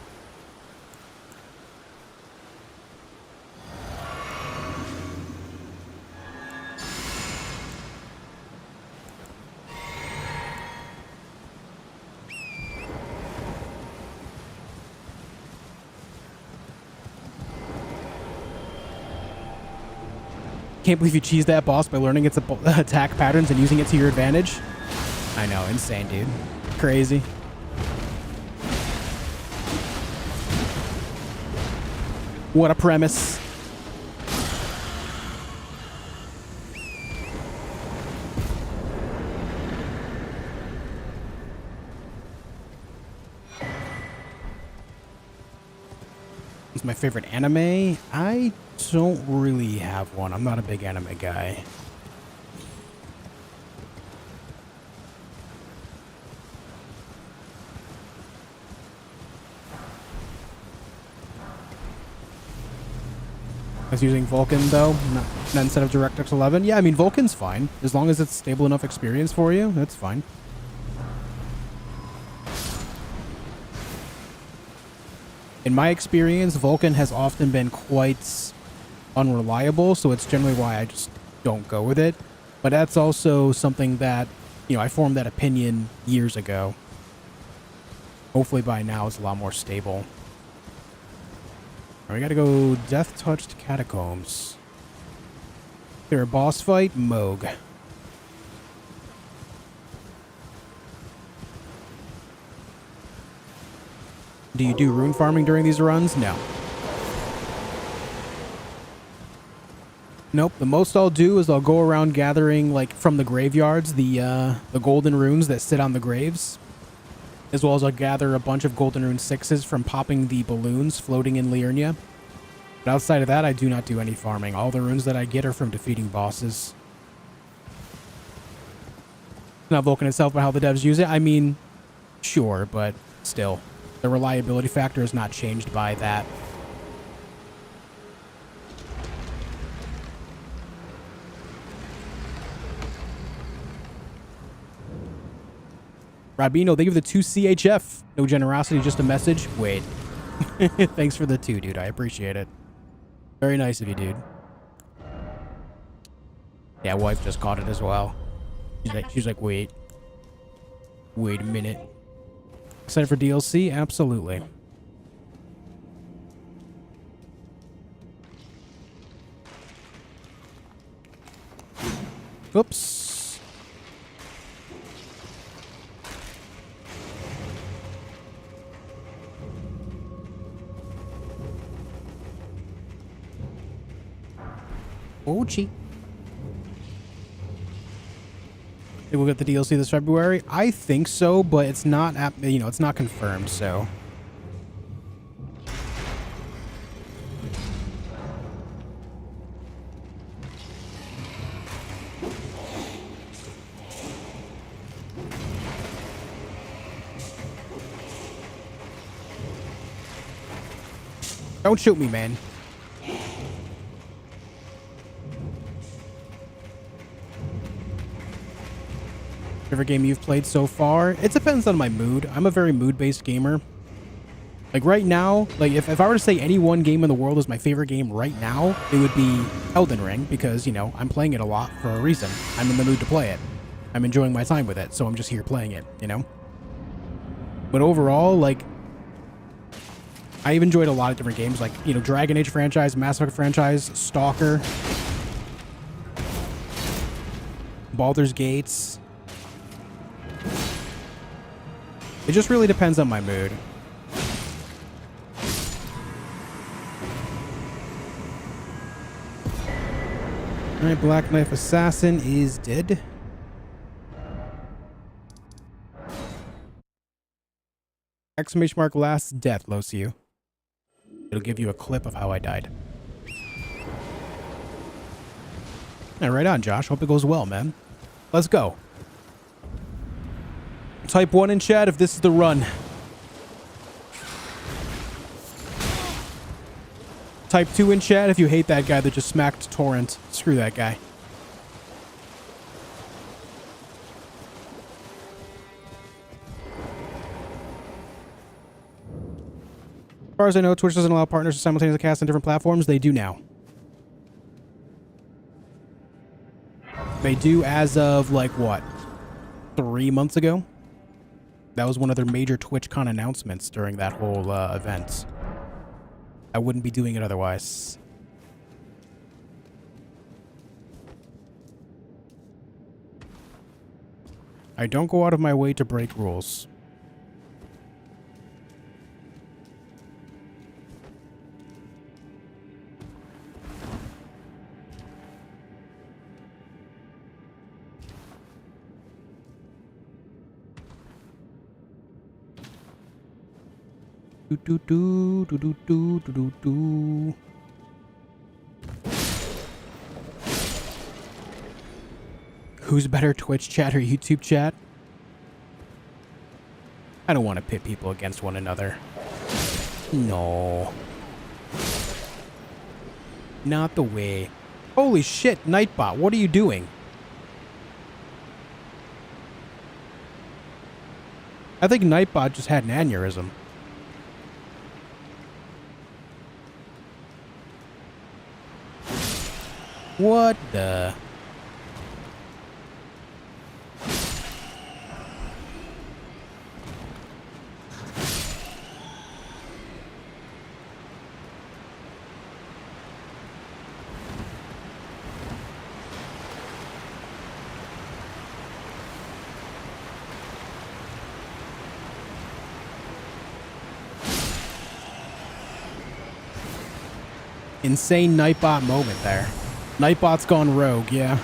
Can't believe you cheesed that boss by learning its attack patterns and using it to your advantage. I know, insane, dude. Crazy. What a premise. What's my favorite anime? I don't really have one. I'm not a big anime guy. I was using Vulcan though, not instead of DirectX 11. Yeah, I mean Vulcan's fine as long as it's stable enough experience for you. That's fine. In my experience, Vulcan has often been quite unreliable, so it's generally why I just don't go with it. But that's also something that, you know, I formed that opinion years ago. Hopefully by now it's a lot more stable. We gotta go Death-Touched Catacombs. There a boss fight? Moog. Do you do rune farming during these runs? No. Nope. The most I'll do is I'll go around gathering, like, from the graveyards, the golden runes that sit on the graves. As well as I'll gather a bunch of golden rune 6s from popping the balloons floating in Liurnia. But outside of that, I do not do any farming. All the runes that I get are from defeating bosses. Not Vulcan itself, but how the devs use it. I mean, sure, but still. The reliability factor is not changed by that. Rabino, they give the 2 CHF. No generosity, just a message. Wait. Thanks for the 2, dude. I appreciate it. Very nice of you, dude. Yeah, wife just caught it as well. She's like, wait a minute. Excited for DLC? Absolutely. Oops. Ochi. We'll get the DLC this February. I think so, but it's not, you know, it's not confirmed, so. Don't shoot me, man. Favorite game you've played so far? It depends on my mood. I'm a very mood-based gamer. Like right now, like if I were to say any one game in the world is my favorite game right now, it would be Elden Ring because, you know, I'm playing it a lot for a reason. I'm in the mood to play it. I'm enjoying my time with it, so I'm just here playing it, you know? But overall, like, I've enjoyed a lot of different games, like, you know, Dragon Age franchise, Mass Effect franchise, Stalker, Baldur's Gates. It just really depends on my mood. Alright, Black Knife Assassin is dead. Exclamation mark last death, Losiu. It'll give you a clip of how I died. Alright, right on, Josh. Hope it goes well, man. Let's go. Type 1 in chat if this is the run. Type 2 in chat if you hate that guy that just smacked Torrent. Screw that guy. As far as I know, Twitch doesn't allow partners to simultaneously cast on different platforms. They do now. They do as of, like, what? 3 months ago? That was one of their major TwitchCon announcements during that whole event. I wouldn't be doing it otherwise. I don't go out of my way to break rules. Do do do do do do do do. Who's better, Twitch chat or YouTube chat? I don't want to pit people against one another. No. Not the way. Holy shit, Nightbot, what are you doing? I think Nightbot just had an aneurysm. What the? Insane Nightbot moment there. Nightbot's gone rogue, yeah.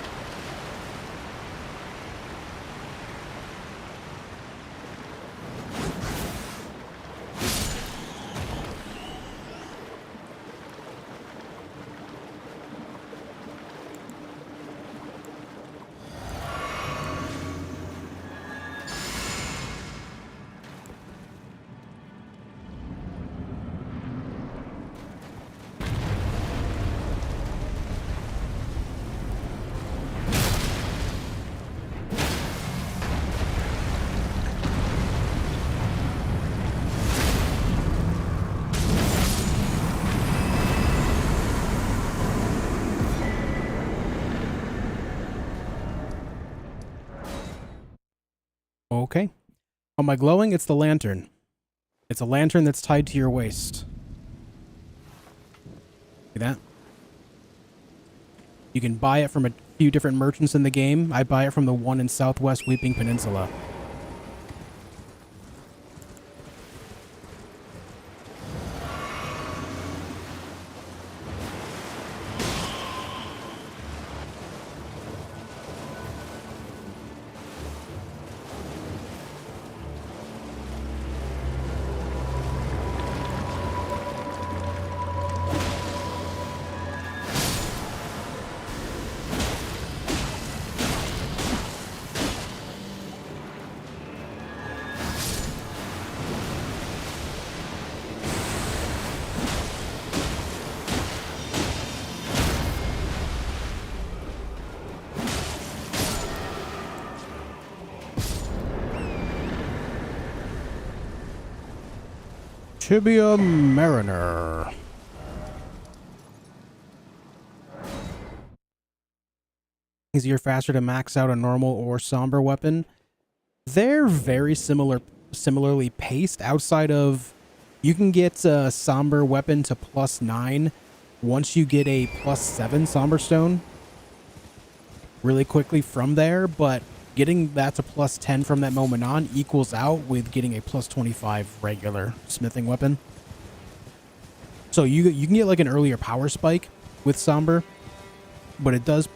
Okay. Am I glowing? It's the lantern. It's a lantern that's tied to your waist. See that? You can buy it from a few different merchants in the game. I buy it from the one in Southwest Weeping Peninsula. Tibia Mariner. Easier, faster to max out a normal or somber weapon. They're very similarly paced outside of you can get a somber weapon to +9 once you get a +7 somber stone really quickly from there, but getting that to +10 from that moment on equals out with getting a +25 regular smithing weapon. So you can get like an earlier power spike with somber, but it does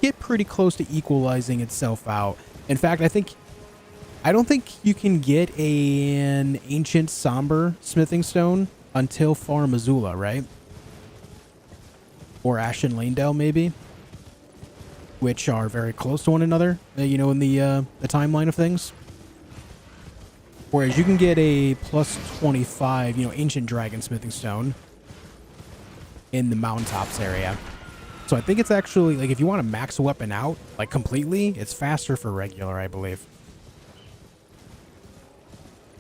get pretty close to equalizing itself out. In fact, I don't think you can get an ancient somber smithing stone until Far Missoula, right? Or Ashen Lanedale, maybe, which are very close to one another, you know, in the timeline of things. Whereas you can get a +25, you know, ancient dragon smithing stone in the mountaintops area. So I think it's actually, like, if you want to max a weapon out, like, completely, it's faster for regular, I believe.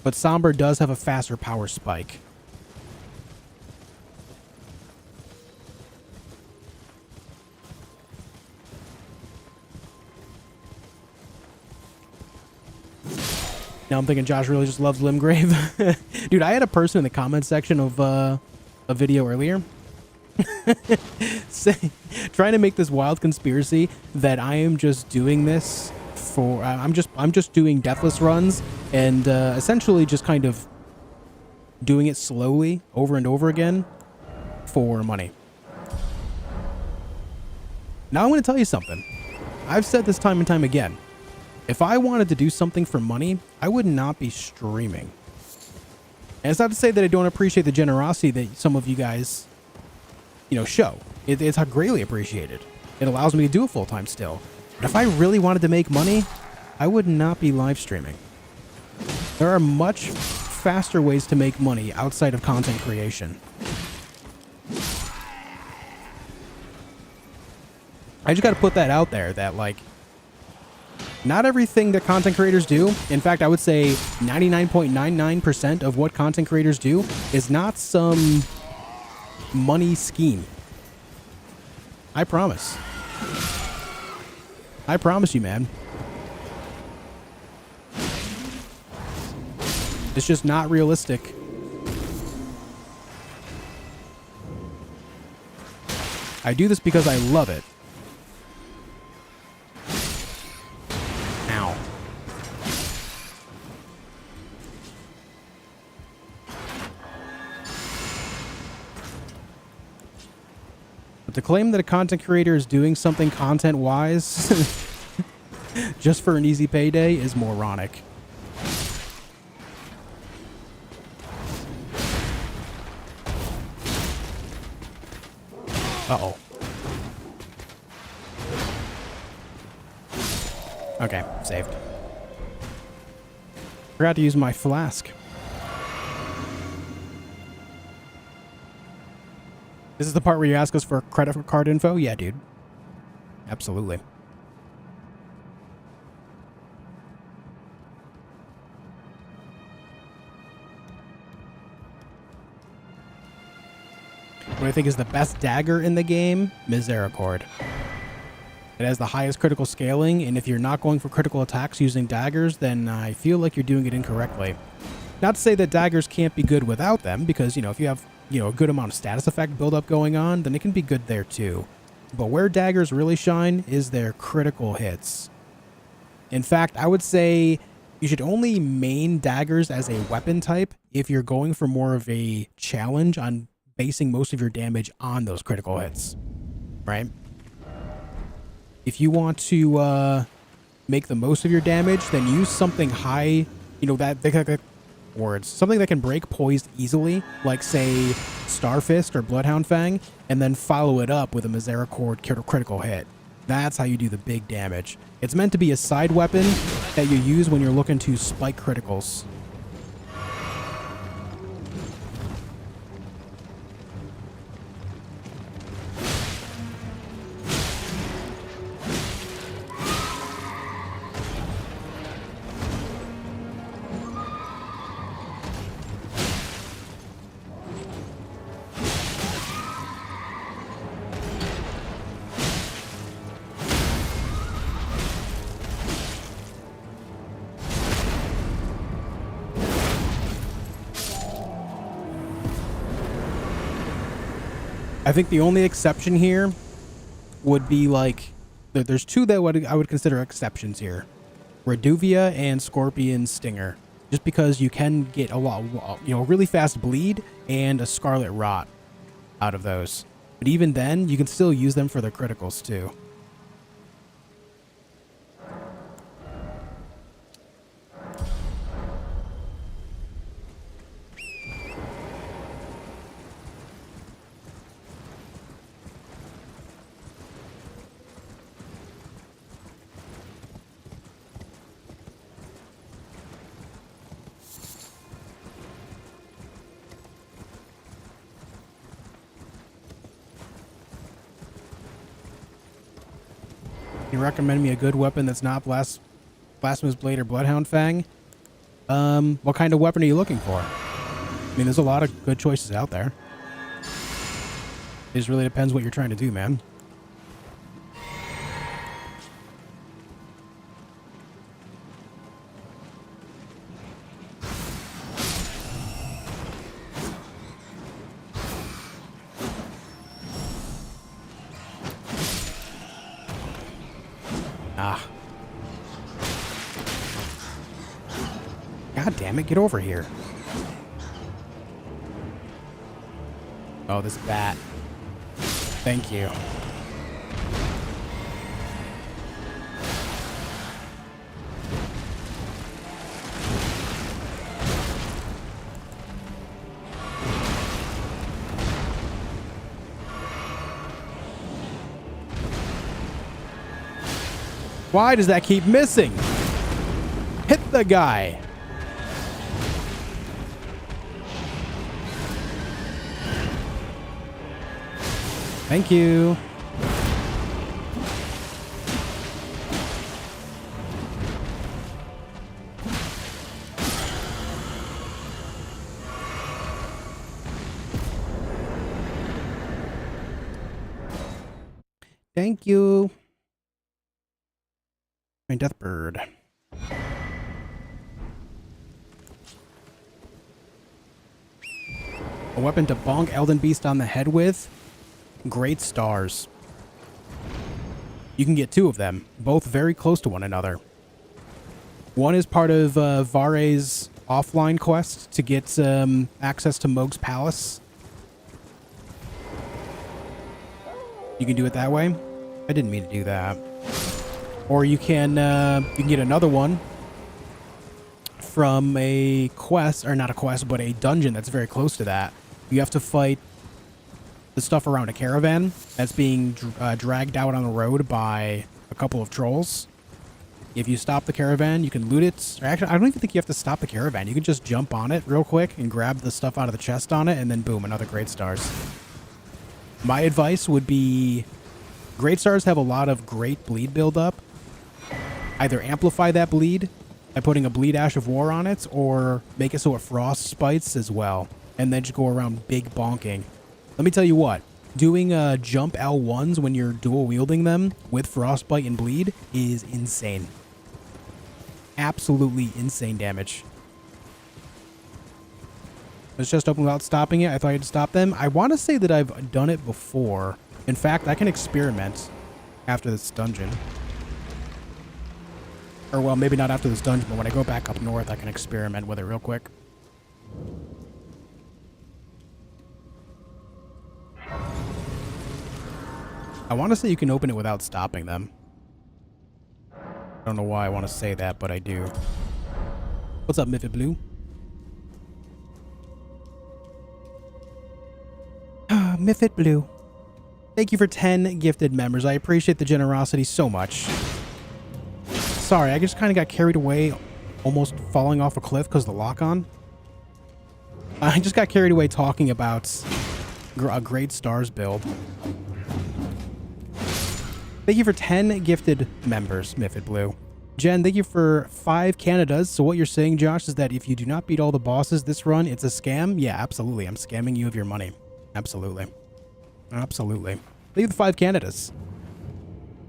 But Somber does have a faster power spike. Now I'm thinking Josh really just loves Limgrave. Dude, I had a person in the comment section of a video earlier trying to make this wild conspiracy that I am just doing this for I'm just doing deathless runs and essentially just kind of doing it slowly over and over again for money. Now I'm going to tell you something. I've said this time and time again. If I wanted to do something for money, I would not be streaming. And it's not to say that I don't appreciate the generosity that some of you guys, you know, show. It's greatly appreciated. It allows me to do it full time still. But if I really wanted to make money, I would not be live streaming. There are much faster ways to make money outside of content creation. I just got to put that out there that, like, not everything that content creators do, in fact, I would say 99.99% of what content creators do is not some money scheme. I promise. I promise you, man. It's just not realistic. I do this because I love it. Ow. But to claim that a content creator is doing something content-wise just for an easy payday is moronic. Uh-oh. Okay, saved. Forgot to use my flask. This is the part where you ask us for credit card info? Yeah, dude. Absolutely. What I think is the best dagger in the game, Misericord. It has the highest critical scaling, and if you're not going for critical attacks using daggers, then I feel like you're doing it incorrectly. Not to say that daggers can't be good without them, because, you know, if you have, you know, a good amount of status effect buildup going on, then it can be good there too. But where daggers really shine is their critical hits. In fact, I would say you should only main daggers as a weapon type if you're going for more of a challenge on basing most of your damage on those critical hits, right? If you want to make the most of your damage, then use something high, you know, something that can break poised easily, like say Starfist or Bloodhound Fang, and then follow it up with a Misericord critical hit. That's how you do the big damage. It's meant to be a side weapon that you use when you're looking to spike criticals. I think the only exception here would be like, there's two that I would consider exceptions here. Reduvia and Scorpion Stinger. Just because you can get a lot, you know, really fast bleed and a Scarlet Rot out of those. But even then, you can still use them for their criticals too. You recommend me a good weapon that's not Blasphemous Blade or Bloodhound Fang? What kind of weapon are you looking for? I mean, there's a lot of good choices out there. It just really depends what you're trying to do, man. Ah. God damn it, get over here. Oh, this bat. Thank you. Why does that keep missing? Hit the guy. Thank you. Thank you. My death bird. A weapon to bonk Elden Beast on the head with. Great stars. You can get 2 of them, both very close to one another. One is part of Vare's offline quest to get access to Mohg's palace. You can do it that way. I didn't mean to do that. Or you can get another one from a quest, or not a quest, but a dungeon that's very close to that. You have to fight the stuff around a caravan that's being dragged out on the road by a couple of trolls. If you stop the caravan, you can loot it. Or actually, I don't even think you have to stop the caravan. You can just jump on it real quick and grab the stuff out of the chest on it, and then boom, another great stars. My advice would be, great stars have a lot of great bleed buildup. Either amplify that bleed by putting a bleed ash of war on it, or make it so it frost spites as well, and then just go around big bonking. Let me tell you what, doing jump L1s when you're dual wielding them with frostbite and bleed is insane. Absolutely insane damage. It's just open without stopping it. I thought I had to stop them. I want to say that I've done it before. In fact, I can experiment after this dungeon. Or, well, maybe not after this dungeon, but when I go back up north, I can experiment with it real quick. I want to say you can open it without stopping them. I don't know why I want to say that, but I do. What's up, Miffy Blue? Miffit Blue. Thank you for 10 gifted members. I appreciate the generosity so much. Sorry, I just kind of got carried away, almost falling off a cliff because of the lock-on. I just got carried away talking about a great stars build. Thank you for 10 gifted members, Miffit Blue. Jen, thank you for 5 Canadas. So what you're saying, Josh, is that if you do not beat all the bosses this run, it's a scam? Yeah, absolutely. I'm scamming you of your money. Absolutely. Absolutely. Thank you for 5 Canadas.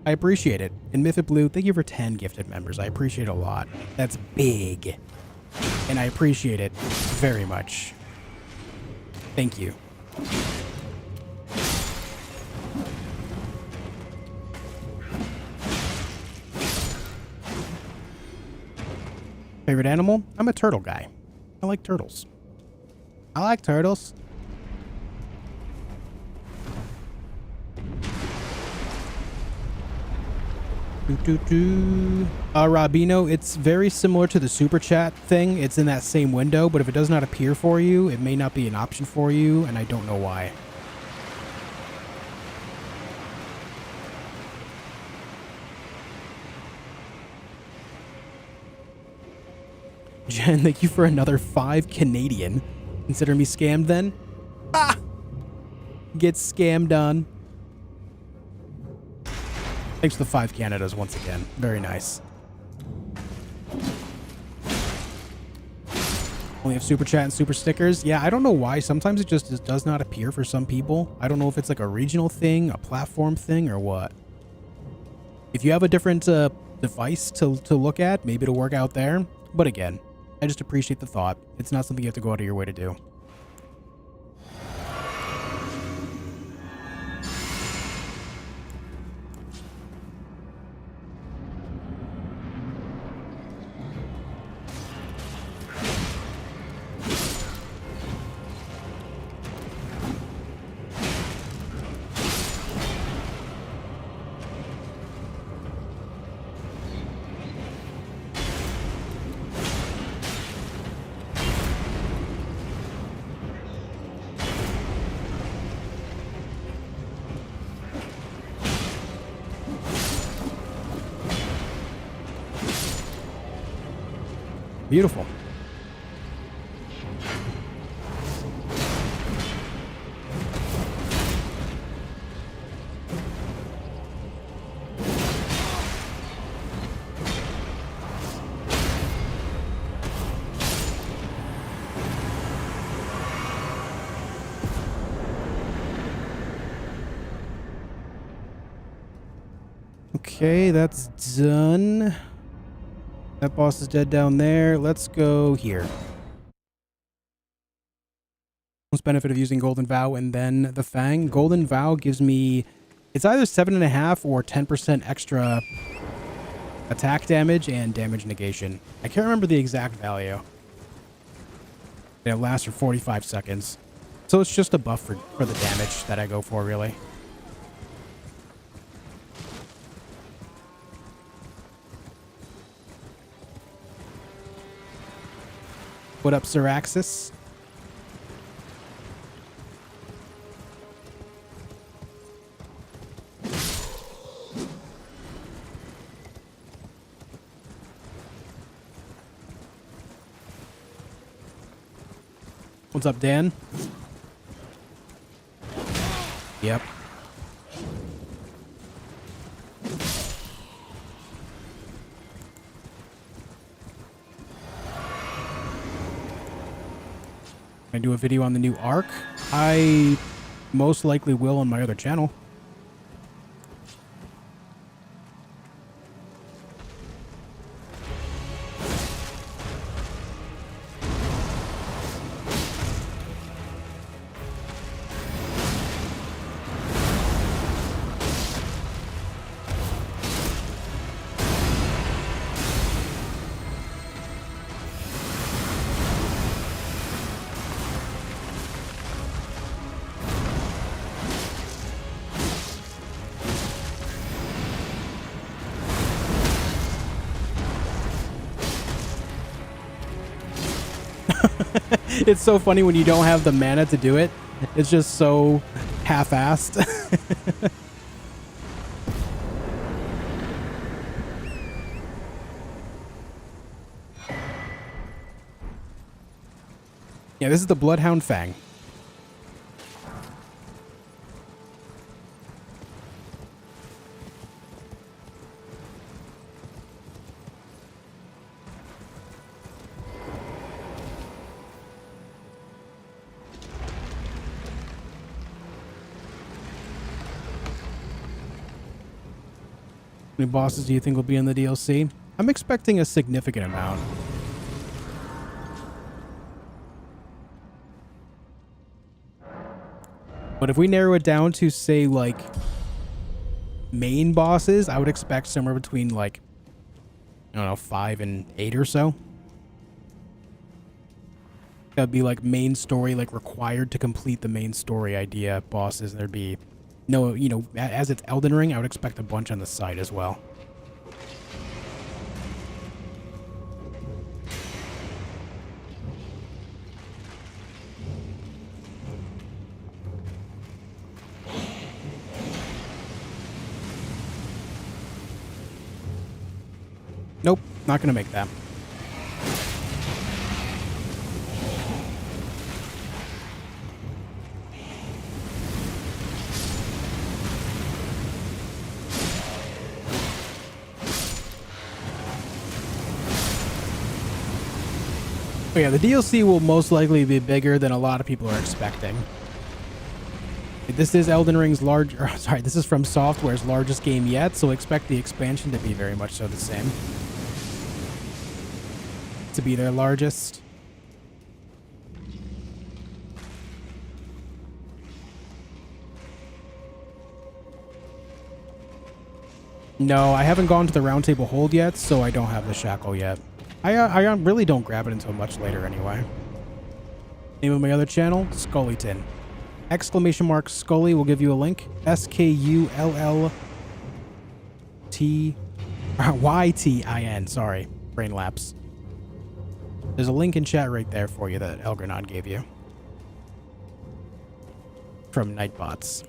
I appreciate it. And Miffit Blue, thank you for 10 gifted members. I appreciate it a lot. That's big. And I appreciate it very much. Thank you. Favorite animal? I'm a turtle guy. I like turtles. I like turtles. Robino, it's very similar to the super chat thing. It's in that same window, but if it does not appear for you, it may not be an option for you, and I don't know why. Jen, thank you for another 5 Canadian. Consider me scammed then? Ah! Get scammed on. Thanks for the 5 Canadas once again. Very nice. Only have super chat and super stickers. Yeah, I don't know why. Sometimes it just does not appear for some people. I don't know if it's like a regional thing, a platform thing, or what. If you have a different device to look at, maybe it'll work out there. But again, I just appreciate the thought. It's not something you have to go out of your way to do. Beautiful. Okay, that's done. That boss is dead down there. Let's go here. Most benefit of using Golden Vow and then the Fang. Golden Vow gives me, it's either 7.5 or 10% extra attack damage and damage negation. I can't remember the exact value. It lasts for 45 seconds. So it's just a buff for the damage that I go for, really. What up, Sir Axis? What's up, Dan? Yep. I do a video on the new arc. I most likely will on my other channel. It's so funny when you don't have the mana to do it. It's just so half-assed. Yeah, this is the Bloodhound Fang. How many bosses do you think will be in the DLC? I'm expecting a significant amount. But if we narrow it down to, say, like, main bosses, I would expect somewhere between, like, I don't know, 5 and 8 or so. That'd be, like, main story, like, required to complete the main story idea bosses. There'd be no, you know, as it's Elden Ring, I would expect a bunch on the side as well. Nope, not gonna make that. But yeah, the DLC will most likely be bigger than a lot of people are expecting. This is Elden Ring's this is From Software's largest game yet, so expect the expansion to be very much so the same. To be their largest. No, I haven't gone to the round table hold yet, so I don't have the shackle yet. I really don't grab it until much later anyway. Name of my other channel, Scullyton. Exclamation mark Scully will give you a link. SKULLTYTIN. Sorry, brain lapse. There's a link in chat right there for you that Elgrenod gave you. From Nightbots.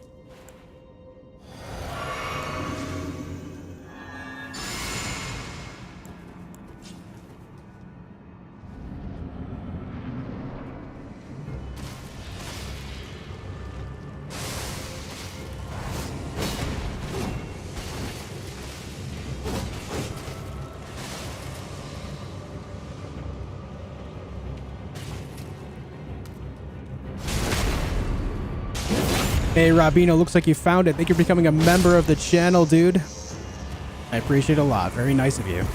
Hey, Robino, looks like you found it. Thank you for becoming a member of the channel, dude. I appreciate it a lot. Very nice of you.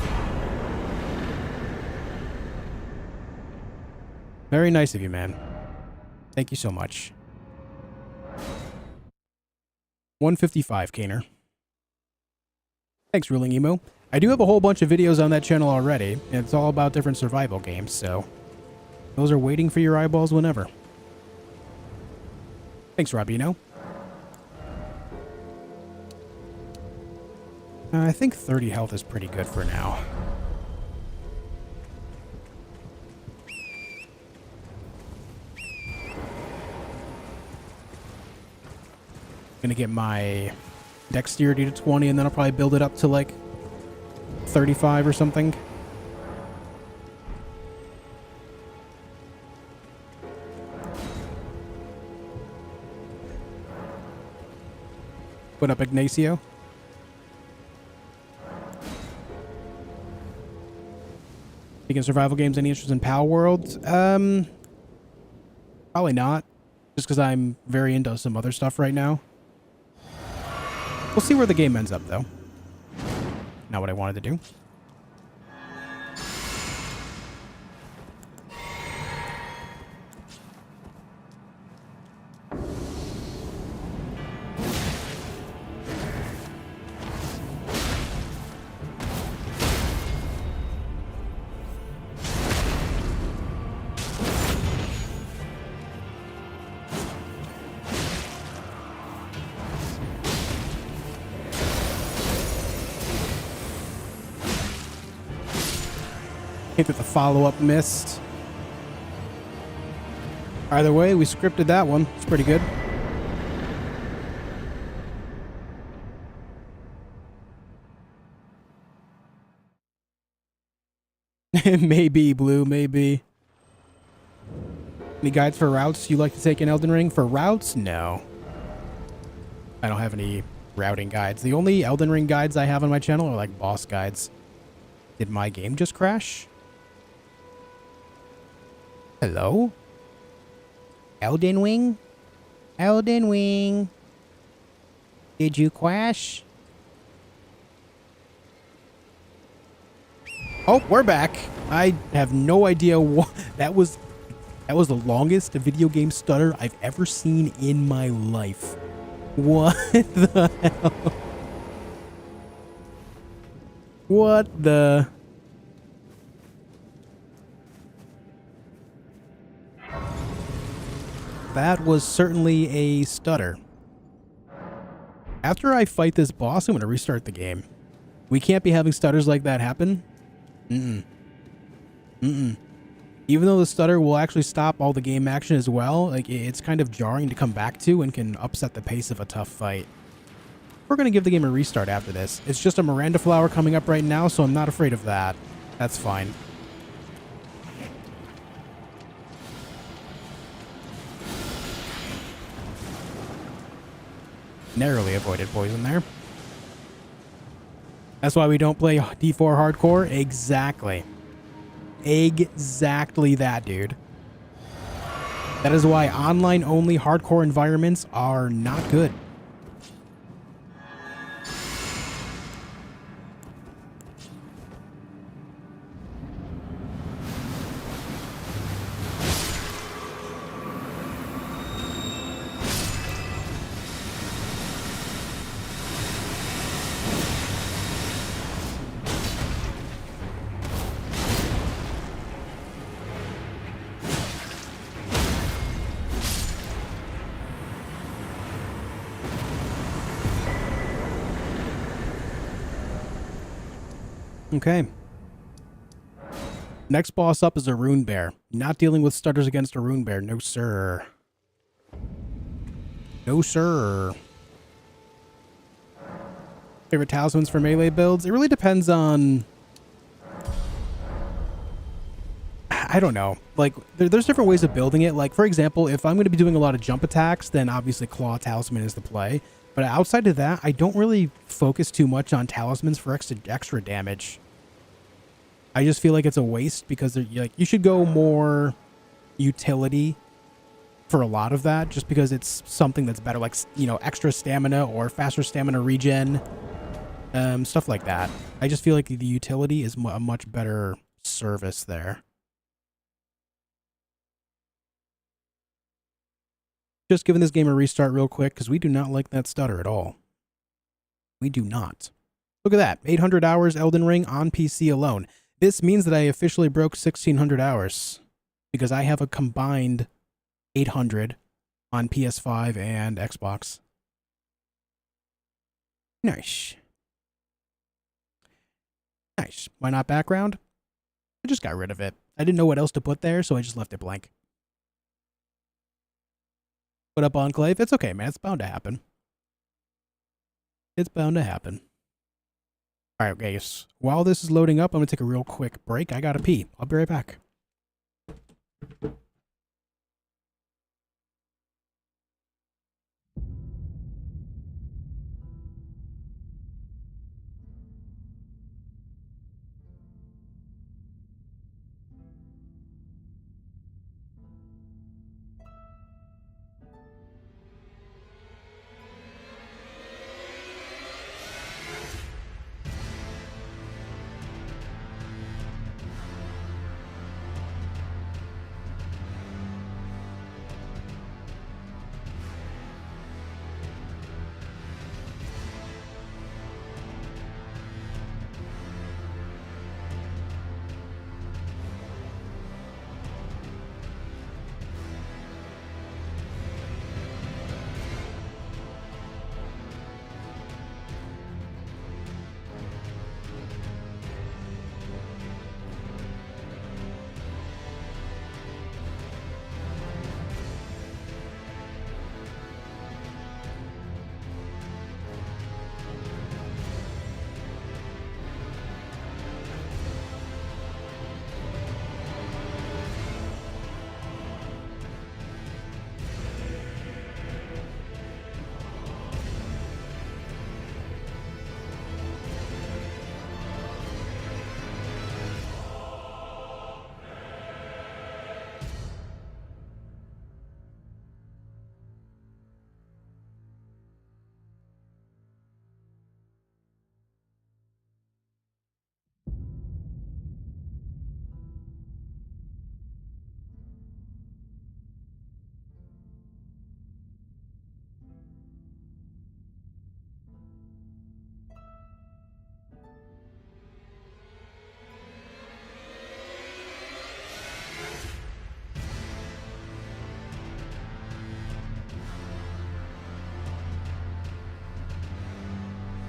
Very nice of you, man. Thank you so much. 155, Kaner. Thanks, Ruling Emo. I do have a whole bunch of videos on that channel already, and it's all about different survival games, so those are waiting for your eyeballs whenever. Thanks, Robino. I think 30 health is pretty good for now. Gonna get my dexterity to 20, and then I'll probably build it up to like 35 or something. Put up Ignacio. Speaking of survival games, any interest in Pal World? Probably not. Just because I'm very into some other stuff right now. We'll see where the game ends up, though. Not what I wanted to do. Hate that the follow-up missed. Either way, we scripted that one. It's pretty good. Maybe, Blue, maybe. Any guides for routes you like to take in Elden Ring? For routes? No. I don't have any routing guides. The only Elden Ring guides I have on my channel are like boss guides. Did my game just crash? Hello? Elden Ring? Elden Ring? Did you crash? Oh, we're back. I have no idea what that was. That was the longest video game stutter I've ever seen in my life. What the hell? What the... That was certainly a stutter. After I fight this boss, I'm going to restart the game. We can't be having stutters like that happen. Mm-mm. Mm-mm. Even though the stutter will actually stop all the game action as well, like it's kind of jarring to come back to and can upset the pace of a tough fight. We're going to give the game a restart after this. It's just a Miranda flower coming up right now, so I'm not afraid of that. That's fine. Narrowly avoided poison there. That's why we don't play D4 hardcore. Exactly. Exactly that, dude. That is why online-only hardcore environments are not good. Okay. Next boss up is a rune bear. Not dealing with stutters against a rune bear. No, sir. No, sir. Favorite talismans for melee builds? It really depends on... I don't know. Like, there's different ways of building it. Like, for example, if I'm going to be doing a lot of jump attacks, then obviously Claw Talisman is the play. But outside of that, I don't really focus too much on talismans for extra damage. I just feel like it's a waste because like you should go more utility for a lot of that, just because it's something that's better, like, you know, extra stamina or faster stamina regen. Stuff like that. I just feel like the utility is a much better service there. Just giving this game a restart real quick because we do not like that stutter at all. We do not. Look at that. 800 hours Elden Ring on PC alone. This means that I officially broke 1,600 hours because I have a combined 800 on PS5 and Xbox. Nice. Nice. Why not background? I just got rid of it. I didn't know what else to put there, so I just left it blank. Put up Enclave. It's okay, man. It's bound to happen. It's bound to happen. All right, guys. While this is loading up, I'm going to take a real quick break. I got to pee. I'll be right back.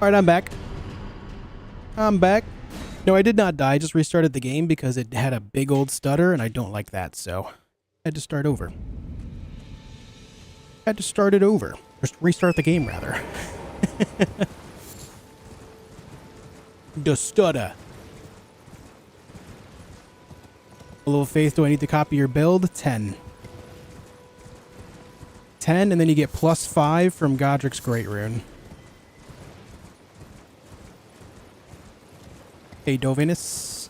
All right, I'm back. I'm back. No, I did not die. I just restarted the game because it had a big old stutter, and I don't like that, so I had to start over. Had to start it over. Just restart the game, rather. The stutter. A little faith, do I need to copy your build? 10. 10, and then you get +5 from Godric's Great Rune. Hey, Dovinus. Is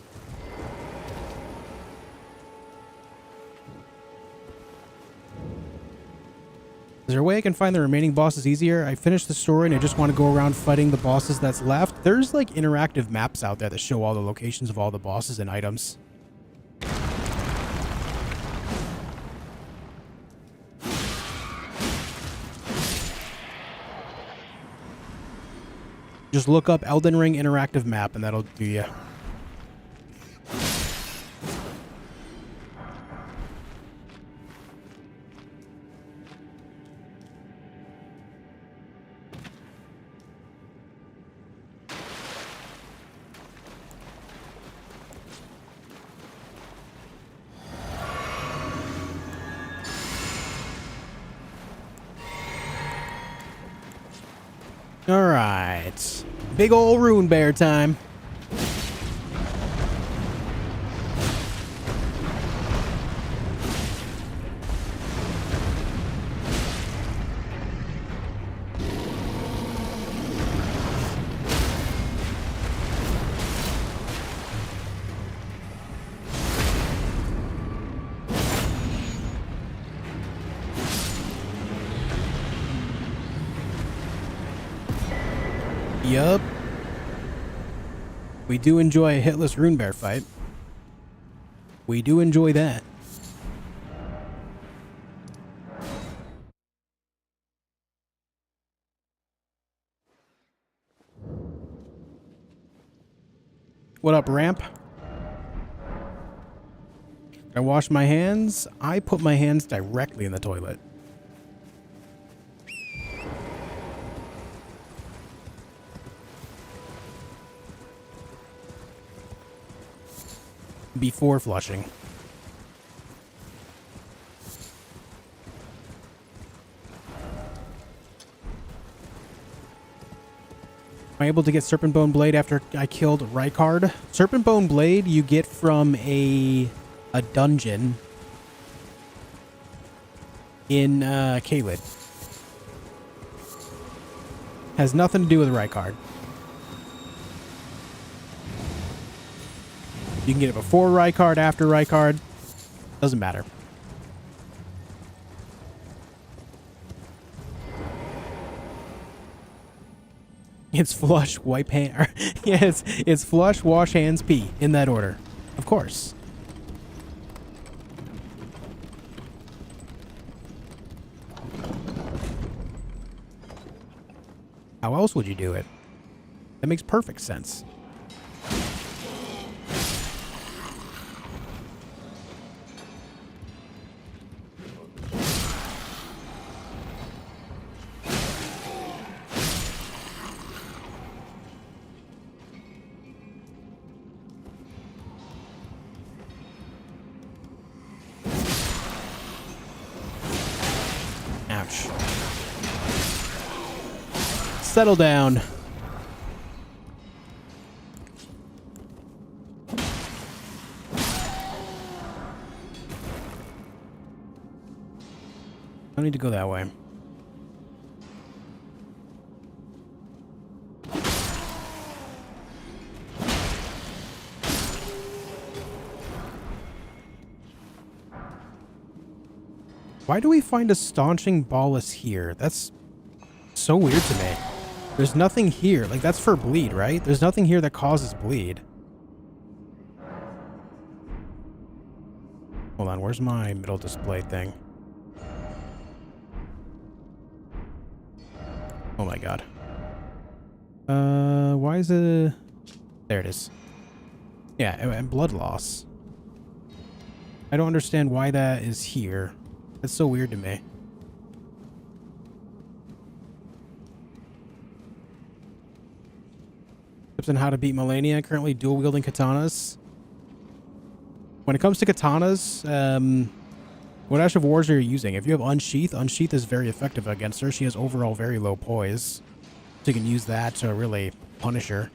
there a way I can find the remaining bosses easier? I finished the story and I just want to go around fighting the bosses that's left. There's like interactive maps out there that show all the locations of all the bosses and items. Just look up Elden Ring interactive map and that'll do you. All right. Big ol' rune bear time. Yup. We do enjoy a hitless rune bear fight. We do enjoy that. What up, Ramp? I wash my hands. I put my hands directly in the toilet. Before flushing. Am I able to get Serpent Bone Blade after I killed Rykard? Serpent Bone Blade you get from a dungeon in Caelid. Has nothing to do with Rykard. You can get it before Rykard, after Rykard. Doesn't matter. It's flush, wipe hand. Yeah, it's flush, wash hands, pee. In that order. Of course. How else would you do it? That makes perfect sense. Ouch. Settle down. I need to go that way. Why do we find a staunching ballast here? That's so weird to me. There's nothing here. Like, that's for bleed, right? There's nothing here that causes bleed. Hold on, where's my middle display thing? Oh my god. Why is it... There it is. Yeah, and blood loss. I don't understand why that is here. That's so weird to me. Tips on how to beat Liurnia. Currently dual wielding katanas. When it comes to katanas, what Ash of Wars are you using? If you have Unsheath, Unsheath is very effective against her. She has overall very low poise. So you can use that to really punish her.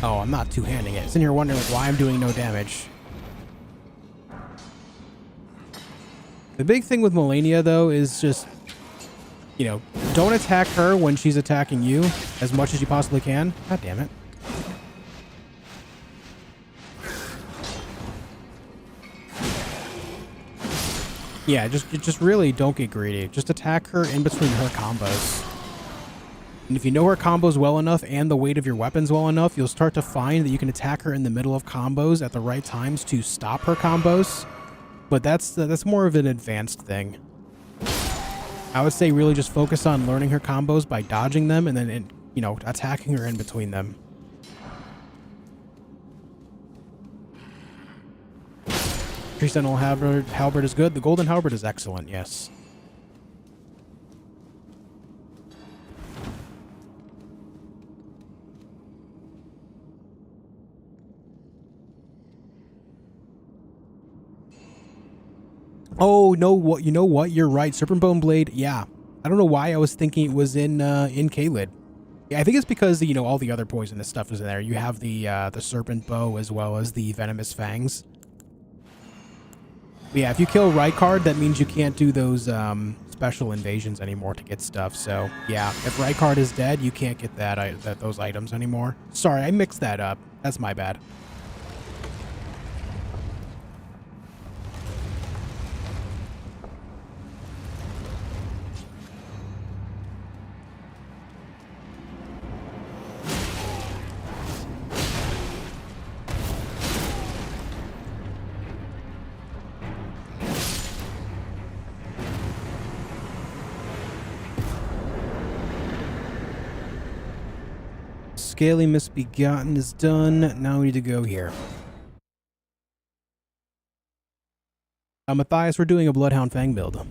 Oh, I'm not two-handing it. Sitting here wondering why I'm doing no damage. The big thing with Liurnia, though, is just, you know, don't attack her when she's attacking you as much as you possibly can. God damn it. Yeah, just really don't get greedy. Just attack her in between her combos. And if you know her combos well enough and the weight of your weapons well enough, you'll start to find that you can attack her in the middle of combos at the right times to stop her combos. But that's more of an advanced thing. I would say really just focus on learning her combos by dodging them and then, you know, attacking her in between them. Tree Sentinel Halberd is good. The Golden Halberd is excellent, yes. Oh, no, what? You know what? You're right. Serpent Bone Blade, yeah. I don't know why I was thinking it was in Caelid. Yeah, I think it's because, you know, all the other poisonous stuff is in there. You have the Serpent Bow as well as the Venomous Fangs. But yeah, if you kill Rykard, that means you can't do those special invasions anymore to get stuff. So, yeah, if Rykard is dead, you can't get those items anymore. Sorry, I mixed that up. That's my bad. Scaly Misbegotten is done. Now we need to go here. Matthias, we're doing a Bloodhound Fang build.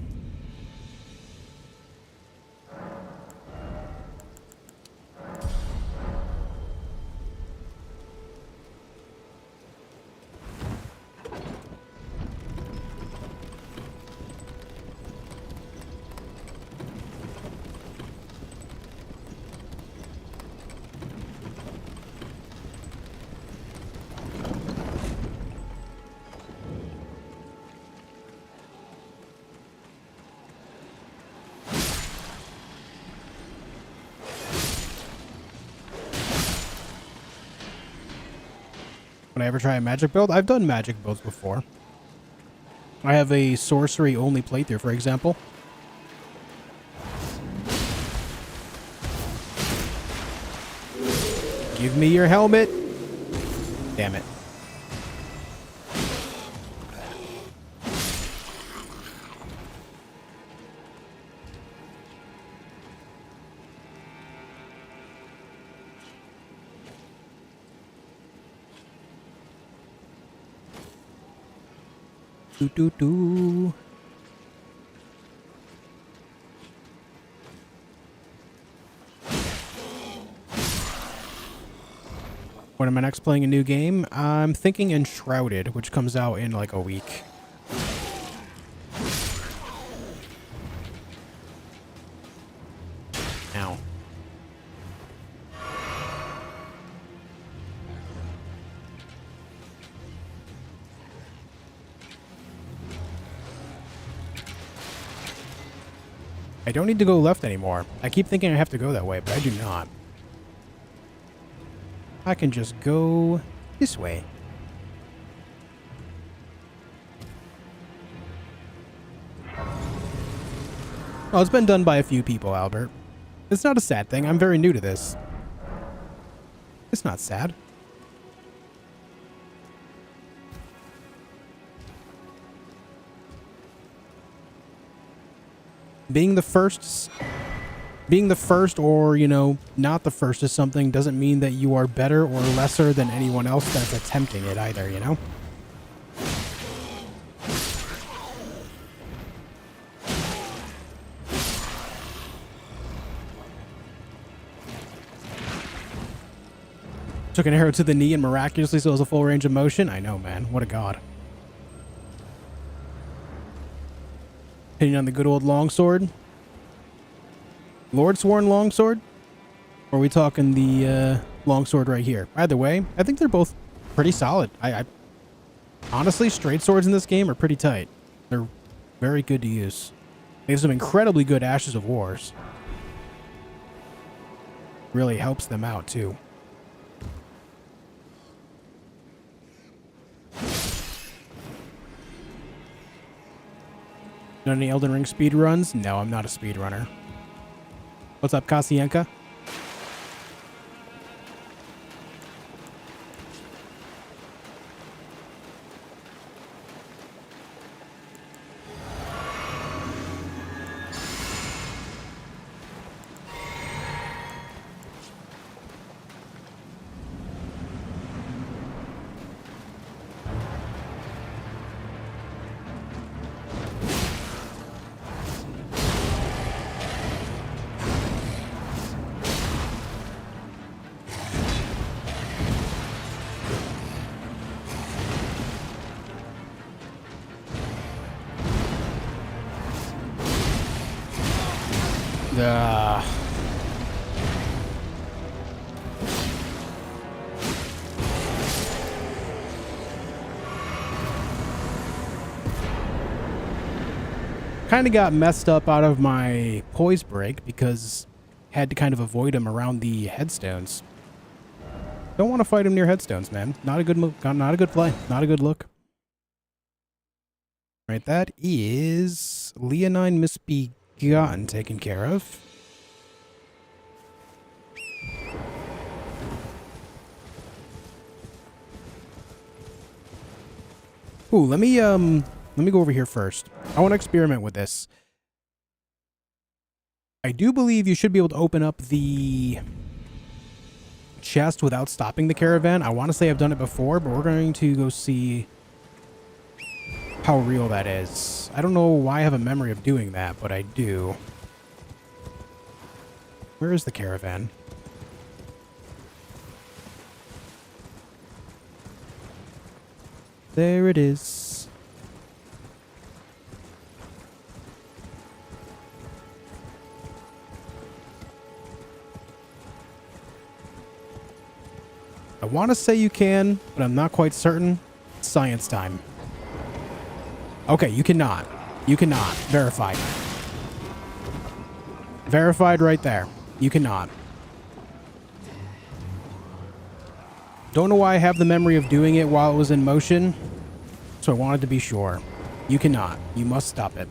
Would I ever try a magic build? I've done magic builds before. I have a sorcery only playthrough, for example. Give me your helmet. Damn it. Do do do. When am I next playing a new game? I'm thinking Enshrouded, which comes out in like a week. Ow. I don't need to go left anymore. I keep thinking I have to go that way, but I do not. I can just go this way. Well, it's been done by a few people, Albert. It's not a sad thing. I'm very new to this. It's not sad. Being the first or, you know, not the first is something doesn't mean that you are better or lesser than anyone else that's attempting it either, you know? Took an arrow to the knee and miraculously still has a full range of motion. I know, man. What a god. Hitting on the good old longsword. Lordsworn longsword? Or are we talking the longsword right here? Either way, I think they're both pretty solid. I honestly, straight swords in this game are pretty tight. They're very good to use. They have some incredibly good Ashes of Wars. Really helps them out too. Done any Elden Ring speed runs? No, I'm not a speedrunner. What's up, Kasienka? Kind of got messed up out of my poise break because I had to kind of avoid him around the headstones. Don't want to fight him near headstones, man. Not a good move. Not a good play. Not a good look. Right, that is Leonine Misbegotten taken care of. Ooh, let me go over here first. I want to experiment with this. I do believe you should be able to open up the chest without stopping the caravan. I want to say I've done it before, but we're going to go see how real that is. I don't know why I have a memory of doing that, but I do. Where is the caravan? There it is. I want to say you can, but I'm not quite certain. Science time. Okay, you cannot. You cannot. Verified. Verified right there. You cannot. Don't know why I have the memory of doing it while it was in motion, so I wanted to be sure. You cannot. You must stop it.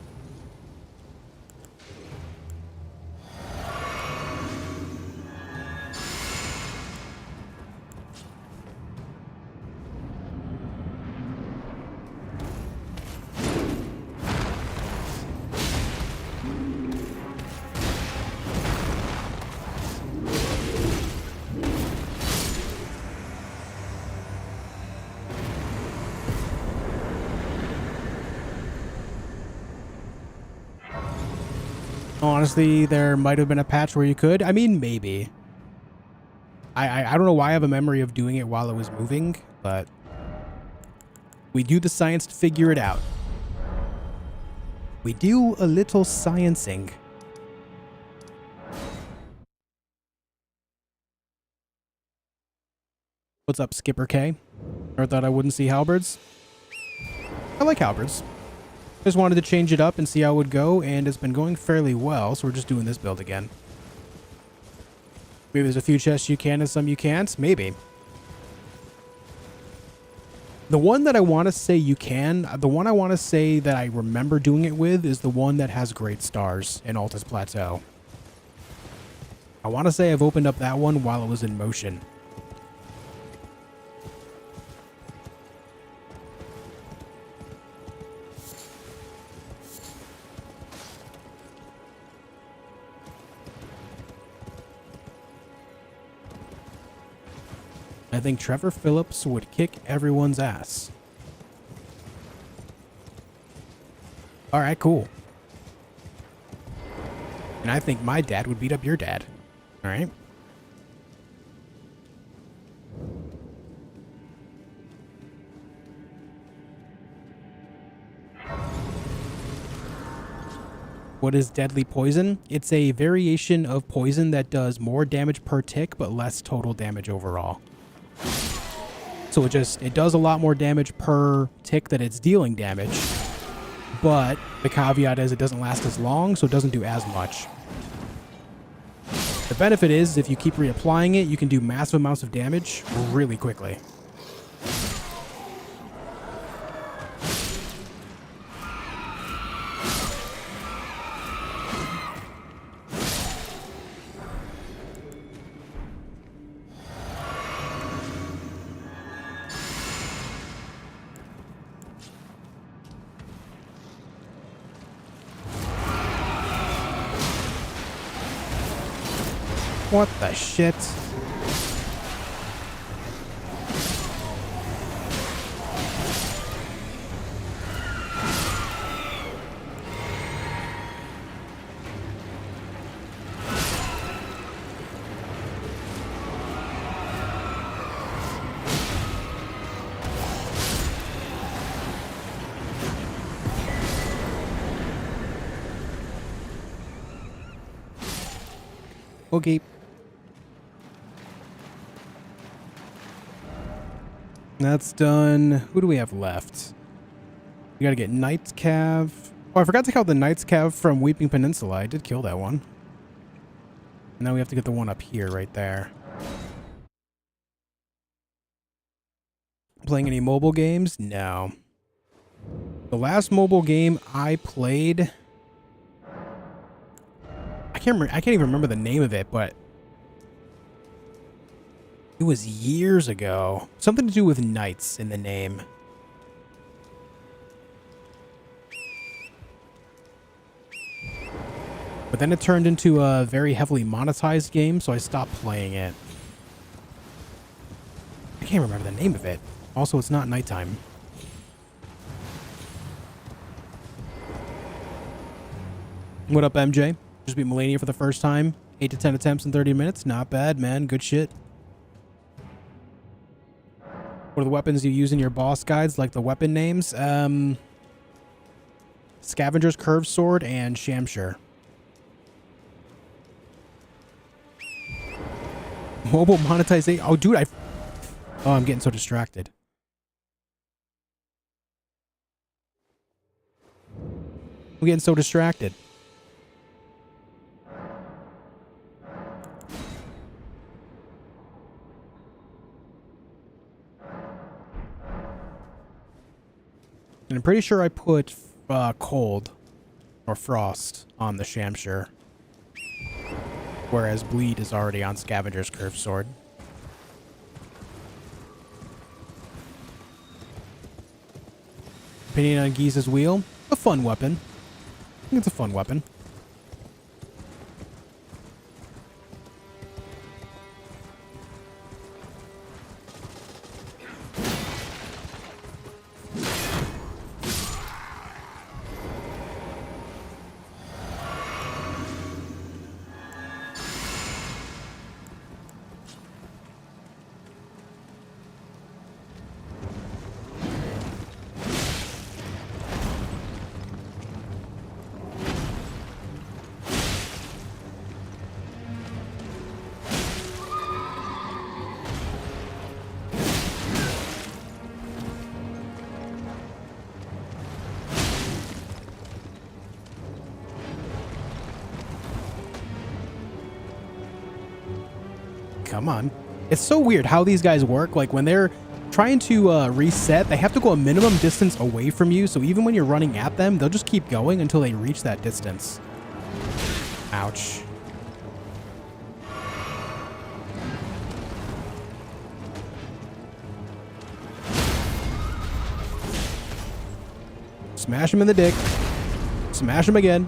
Honestly, there might have been a patch where you could. I mean, maybe. I don't know why I have a memory of doing it while it was moving, but we do the science to figure it out. We do a little sciencing. What's up, Skipper K? Never thought I wouldn't see halberds. I like halberds. Just wanted to change it up and see how it would go, and it's been going fairly well, so we're just doing this build again. Maybe there's a few chests you can and some you can't. Maybe. The one that I want to say you can, the one I want to say that I remember doing it with is the one that has great stars in Altus Plateau. I want to say I've opened up that one while it was in motion. I think Trevor Phillips would kick everyone's ass. All right, cool. And I think my dad would beat up your dad. All right. What is deadly poison? It's a variation of poison that does more damage per tick, but less total damage overall. So it does a lot more damage per tick that it's dealing damage, but the caveat is it doesn't last as long, so it doesn't do as much. The benefit is if you keep reapplying it, you can do massive amounts of damage really quickly. What the shit? Okay. That's done. Who do we have left? We gotta get Knight's Cav. Oh, I forgot to kill the Knight's Cav from Weeping Peninsula. I did kill that one. Now we have to get the one up here, right there. Playing any mobile games? No. The last mobile game I played, I can't even remember the name of it, but it was years ago. Something to do with knights in the name. But then it turned into a very heavily monetized game, so I stopped playing it. I can't remember the name of it. Also, it's not nighttime. What up, MJ? Just beat Melania for the first time. 8 to 10 attempts in 30 minutes. Not bad, man. Good shit. What are the weapons you use in your boss guides, like the weapon names? Scavenger's Curved Sword and Shamshire. Mobile monetization. Oh, dude, oh, I'm getting so distracted. I'm getting so distracted. And I'm pretty sure I put cold or frost on the Shamshire, whereas bleed is already on Scavenger's Curved Sword. Opinion on Giza's wheel? A fun weapon. I think it's a fun weapon. Come on. It's so weird how these guys work. Like when they're trying to reset, they have to go a minimum distance away from you. So even when you're running at them, they'll just keep going until they reach that distance. Ouch. Smash him in the dick. Smash him again.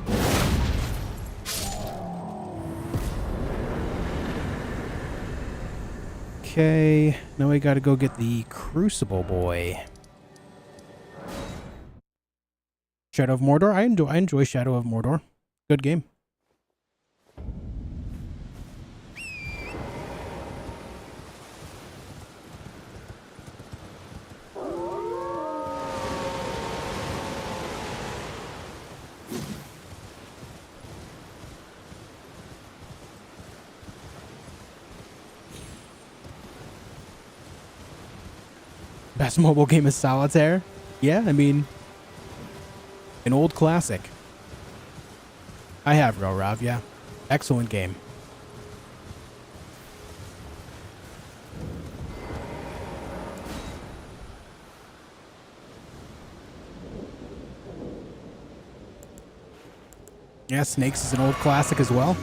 Okay, now we gotta go get the Crucible Boy. Shadow of Mordor. I enjoy Shadow of Mordor. Good game. Best mobile game is Solitaire. Yeah, I mean, an old classic. I have Real Rav, yeah. Excellent game. Yeah, Snakes is an old classic as well.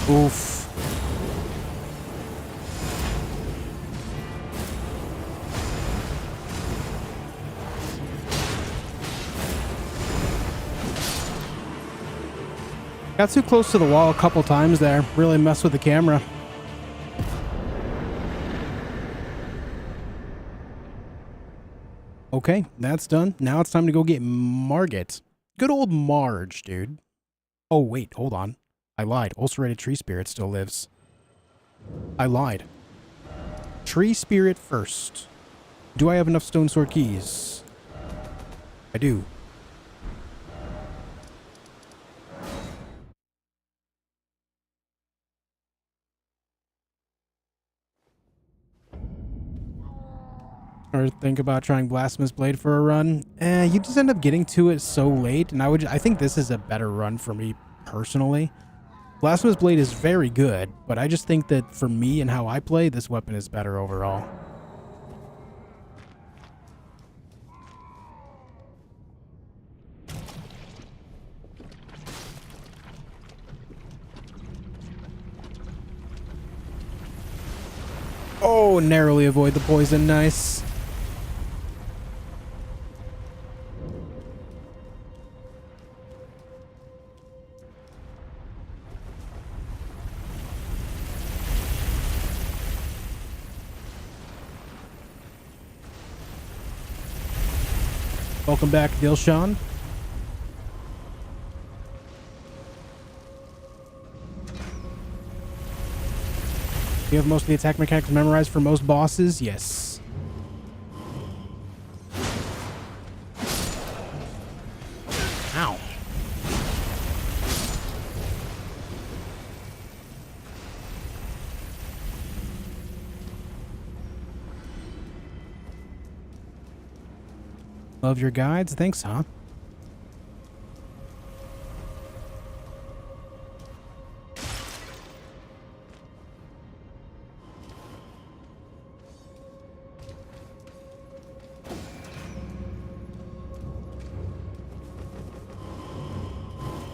Oof. Got too close to the wall a couple times there. Really messed with the camera. Okay, that's done. Now it's time to go get Margit. Good old Marge, dude. Oh, wait, hold on. I lied. Ulcerated tree spirit still lives. I lied. Tree spirit first. Do I have enough stone sword keys? I do. Or think about trying Blasphemous Blade for a run. You just end up getting to it so late, and I think this is a better run for me personally. Blasphemous Blade is very good, but I just think that for me and how I play, this weapon is better overall. Oh, narrowly avoid the poison. Nice. Welcome back, Dilshan. You have most of the attack mechanics memorized for most bosses? Yes. Ow. Love your guides. Thanks, huh?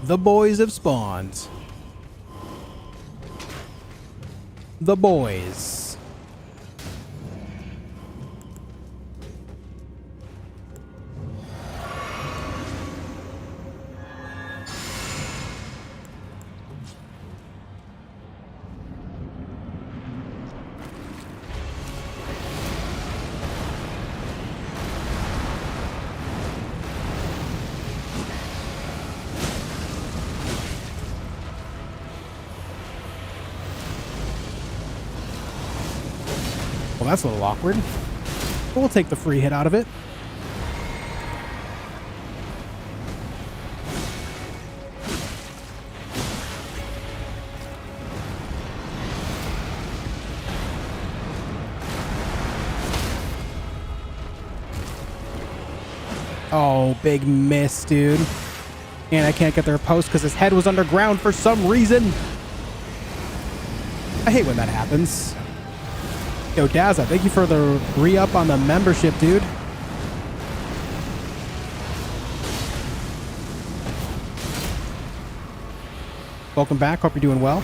The boys have spawned. The boys. Well, that's a little awkward. But we'll take the free hit out of it. Oh, big miss, dude. And I can't get their post because his head was underground for some reason. I hate when that happens. Yo, Dazza, thank you for the re-up on the membership, dude. Welcome back. Hope you're doing well.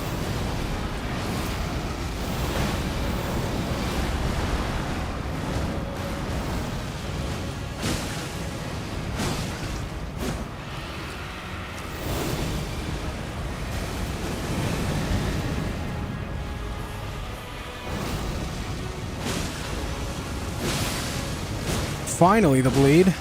Finally, the bleed.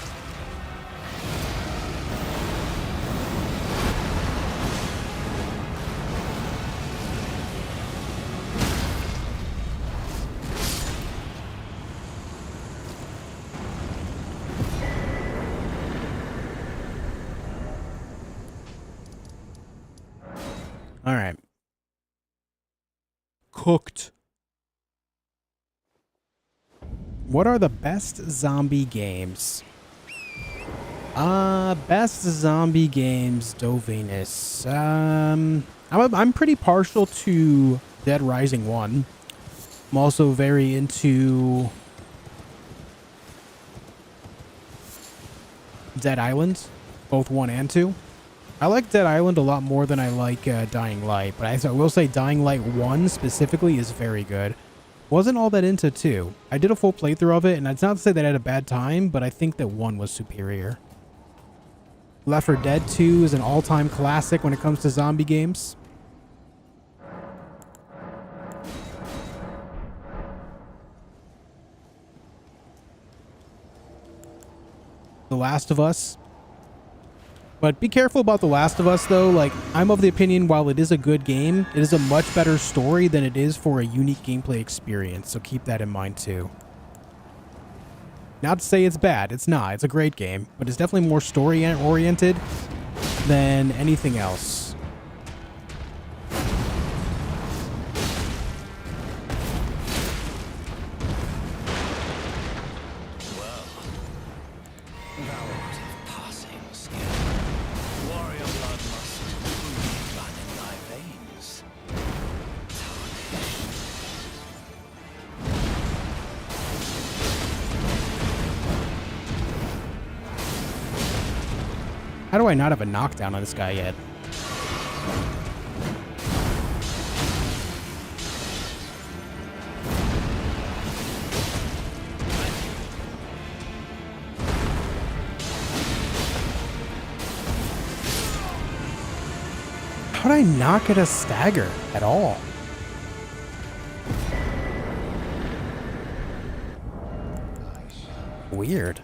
All right. Cooked. What are the best zombie games? Best zombie games, Dovenus. I'm pretty partial to Dead Rising 1. I'm also very into Dead Island, both 1 and 2. I like Dead Island a lot more than I like Dying Light, but I will say Dying Light 1 specifically is very good. Wasn't all that into 2. I did a full playthrough of it, and it's not to say that I had a bad time, but I think that 1 was superior. Left 4 Dead 2 is an all-time classic when it comes to zombie games. The Last of Us. But be careful about The Last of Us, though. Like, I'm of the opinion, while it is a good game, it is a much better story than it is for a unique gameplay experience. So keep that in mind, too. Not to say it's bad. It's not. It's a great game. But it's definitely more story-oriented than anything else. How do I not have a knockdown on this guy yet? How did I not get a stagger at all? Weird.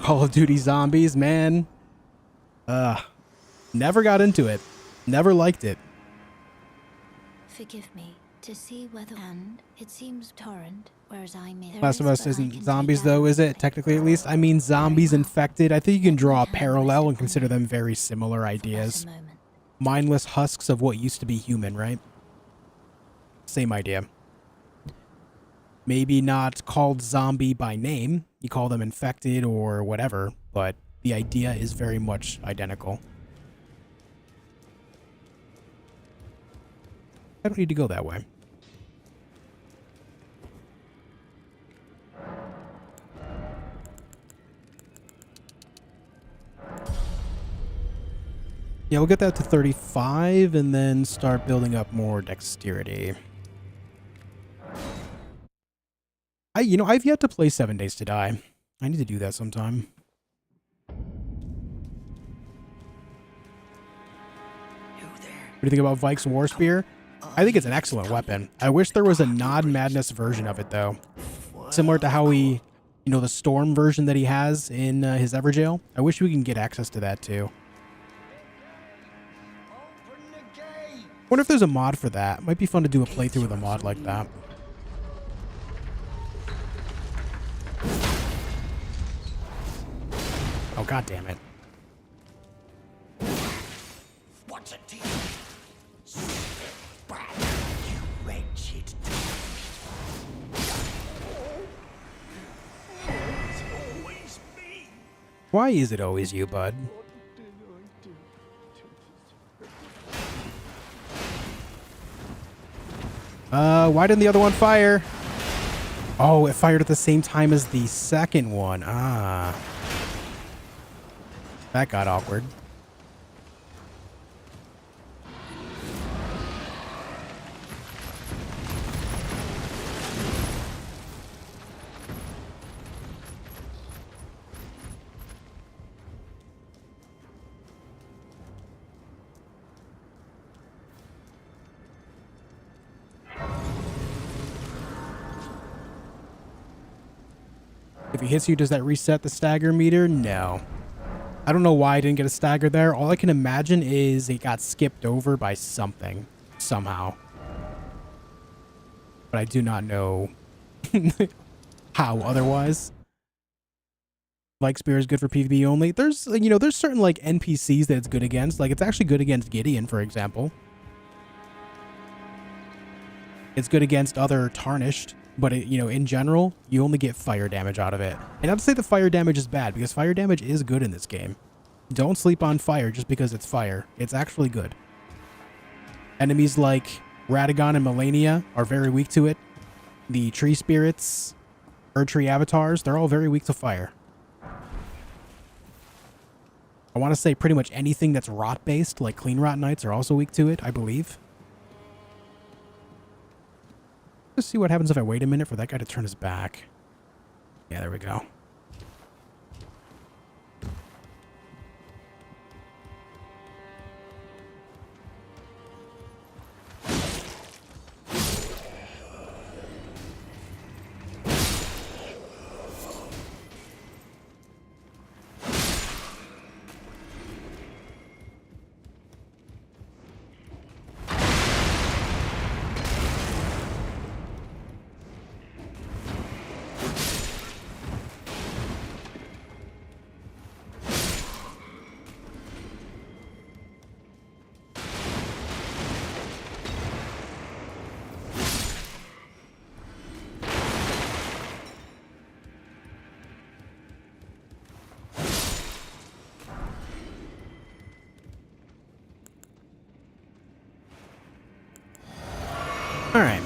Call of Duty Zombies, man. Never got into it. Never liked it. Forgive me. To see whether and it seems torrent, whereas I may. Last of Us isn't zombies though, is it? Technically, at least. I mean, zombies infected. I think you can draw a parallel and consider them very similar ideas. Mindless husks of what used to be human, right? Same idea. Maybe not called zombie by name. You call them infected or whatever, but the idea is very much identical. I don't need to go that way. Yeah, we'll get that to 35 and then start building up more dexterity. I've yet to play 7 Days to Die. I need to do that sometime. What do you think about Vike's War Spear? I think it's an excellent weapon. I wish there was a Nod Madness version of it, though. Similar to how the Storm version that he has in his Everjail. I wish we can get access to that, too. Wonder if there's a mod for that. Might be fun to do a playthrough with a mod like that. Oh, god damn it. What's a deal? Back, you wretched It's always me. Why is it always you, bud? Why didn't the other one fire? Oh, it fired at the same time as the second one. Ah. That got awkward. If he hits you, does that reset the stagger meter? No. I don't know why I didn't get a stagger there. All I can imagine is it got skipped over by something. Somehow. But I do not know how otherwise. Like Spear is good for PvP only. There's certain like NPCs that it's good against. Like it's actually good against Gideon, for example. It's good against other Tarnished. But, in general, you only get fire damage out of it. And not to say the fire damage is bad, because fire damage is good in this game. Don't sleep on fire just because it's fire. It's actually good. Enemies like Radagon and Melania are very weak to it. The tree spirits, Earth tree avatars, they're all very weak to fire. I want to say pretty much anything that's rot based, like clean rot knights, are also weak to it, I believe. Let's see what happens if I wait a minute for that guy to turn his back. Yeah, there we go. Alright.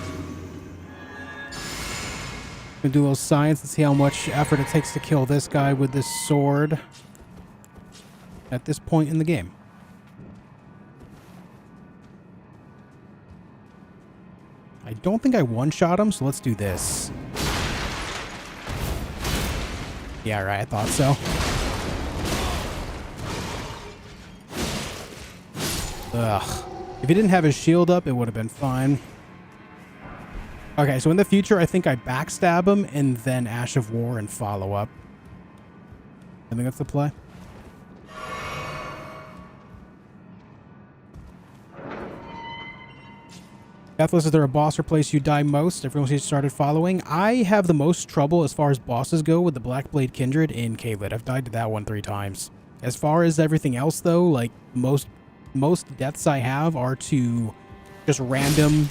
Gonna do a little science and see how much effort it takes to kill this guy with this sword at this point in the game. I don't think I one-shot him, so let's do this. Yeah, right, I thought so. Ugh. If he didn't have his shield up, it would have been fine. Okay, so in the future, I think I backstab him and then Ash of War and follow up. I think that's the play. Deathless, is there a boss or place you die most? Everyone who started following. I have the most trouble as far as bosses go with the Blackblade Kindred in Caelid. I've died to that one 3 times. As far as everything else, though, like most deaths I have are to just random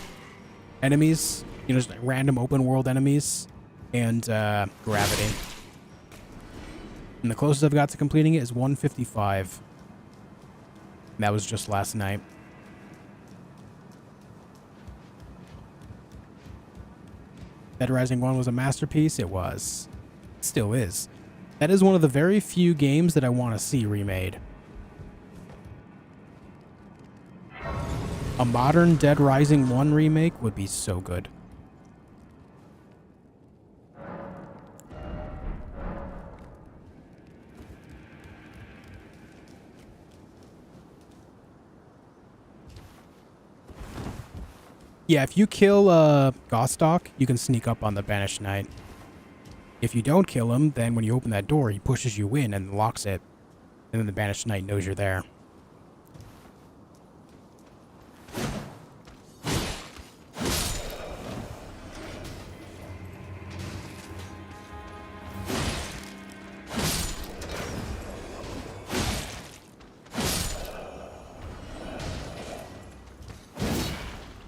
enemies. You know, just random open world enemies and gravity. And the closest I've got to completing it is 155. And that was just last night. Dead Rising 1 was a masterpiece. It was. It still is. That is one of the very few games that I want to see remade. A modern Dead Rising 1 remake would be so good. Yeah, if you kill Gostock, you can sneak up on the Banished Knight. If you don't kill him, then when you open that door, he pushes you in and locks it. And then the Banished Knight knows you're there.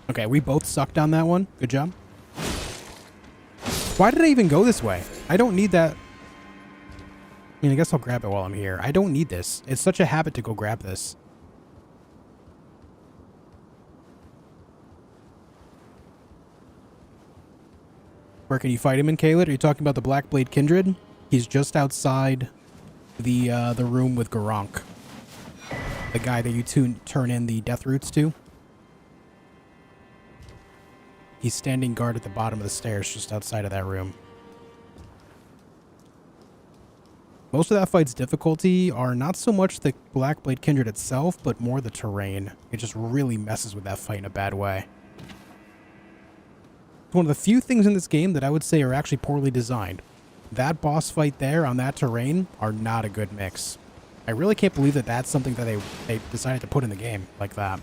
Okay, we both sucked on that one. Good job. Why did I even go this way? I don't need that. I mean, I guess I'll grab it while I'm here. I don't need this. It's such a habit to go grab this. Where can you fight him in, Caelid? Are you talking about the Blackblade Kindred? He's just outside the room with Garank. The guy that you turn in the death roots to. He's standing guard at the bottom of the stairs just outside of that room. Most of that fight's difficulty are not so much the Blackblade Kindred itself, but more the terrain. It just really messes with that fight in a bad way. It's one of the few things in this game that I would say are actually poorly designed. That boss fight there on that terrain are not a good mix. I really can't believe that that's something that they decided to put in the game like that.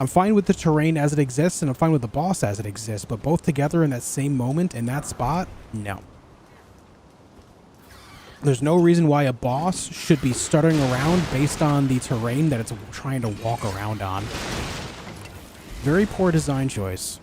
I'm fine with the terrain as it exists, and I'm fine with the boss as it exists, but both together in that same moment, in that spot, no. There's no reason why a boss should be stuttering around based on the terrain that it's trying to walk around on. Very poor design choice.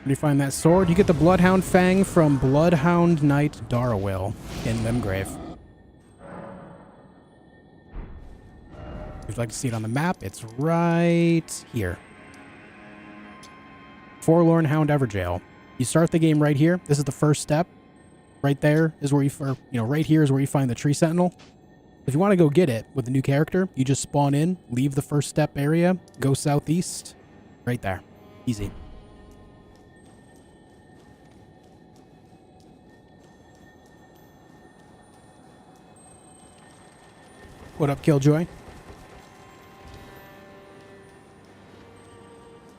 When you find that sword, you get the Bloodhound Fang from Bloodhound Knight Darwill in Limgrave. If you'd like to see it on the map, it's right here. Forlorn Hound Everjail. You start the game right here. This is the first step. Right there is where right here is where you find the Tree Sentinel. If you want to go get it with a new character, you just spawn in, leave the first step area, go southeast. Right there. Easy. What up, Killjoy?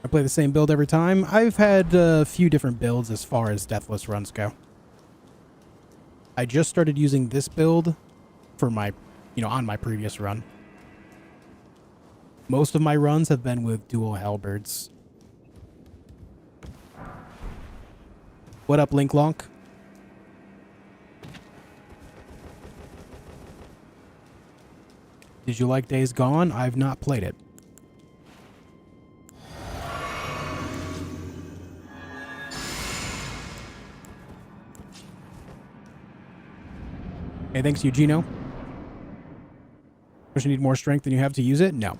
I play the same build every time. I've had a few different builds as far as Deathless runs go. I just started using this build for my, on my previous run. Most of my runs have been with dual halberds. What up, Linklock? Did you like Days Gone? I've not played it. Hey, thanks, Eugenio. Don't you need more strength than you have to use it? No.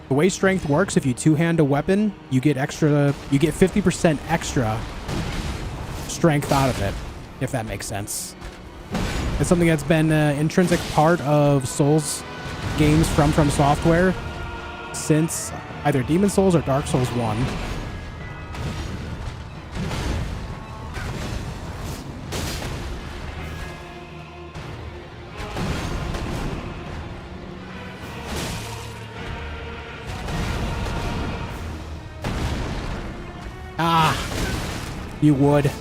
The way strength works, if you two-hand a weapon, you get 50% extra strength out of it, if that makes sense. It's something that's been an intrinsic part of Souls games from Software since either Demon Souls or Dark Souls 1. Ah, you would.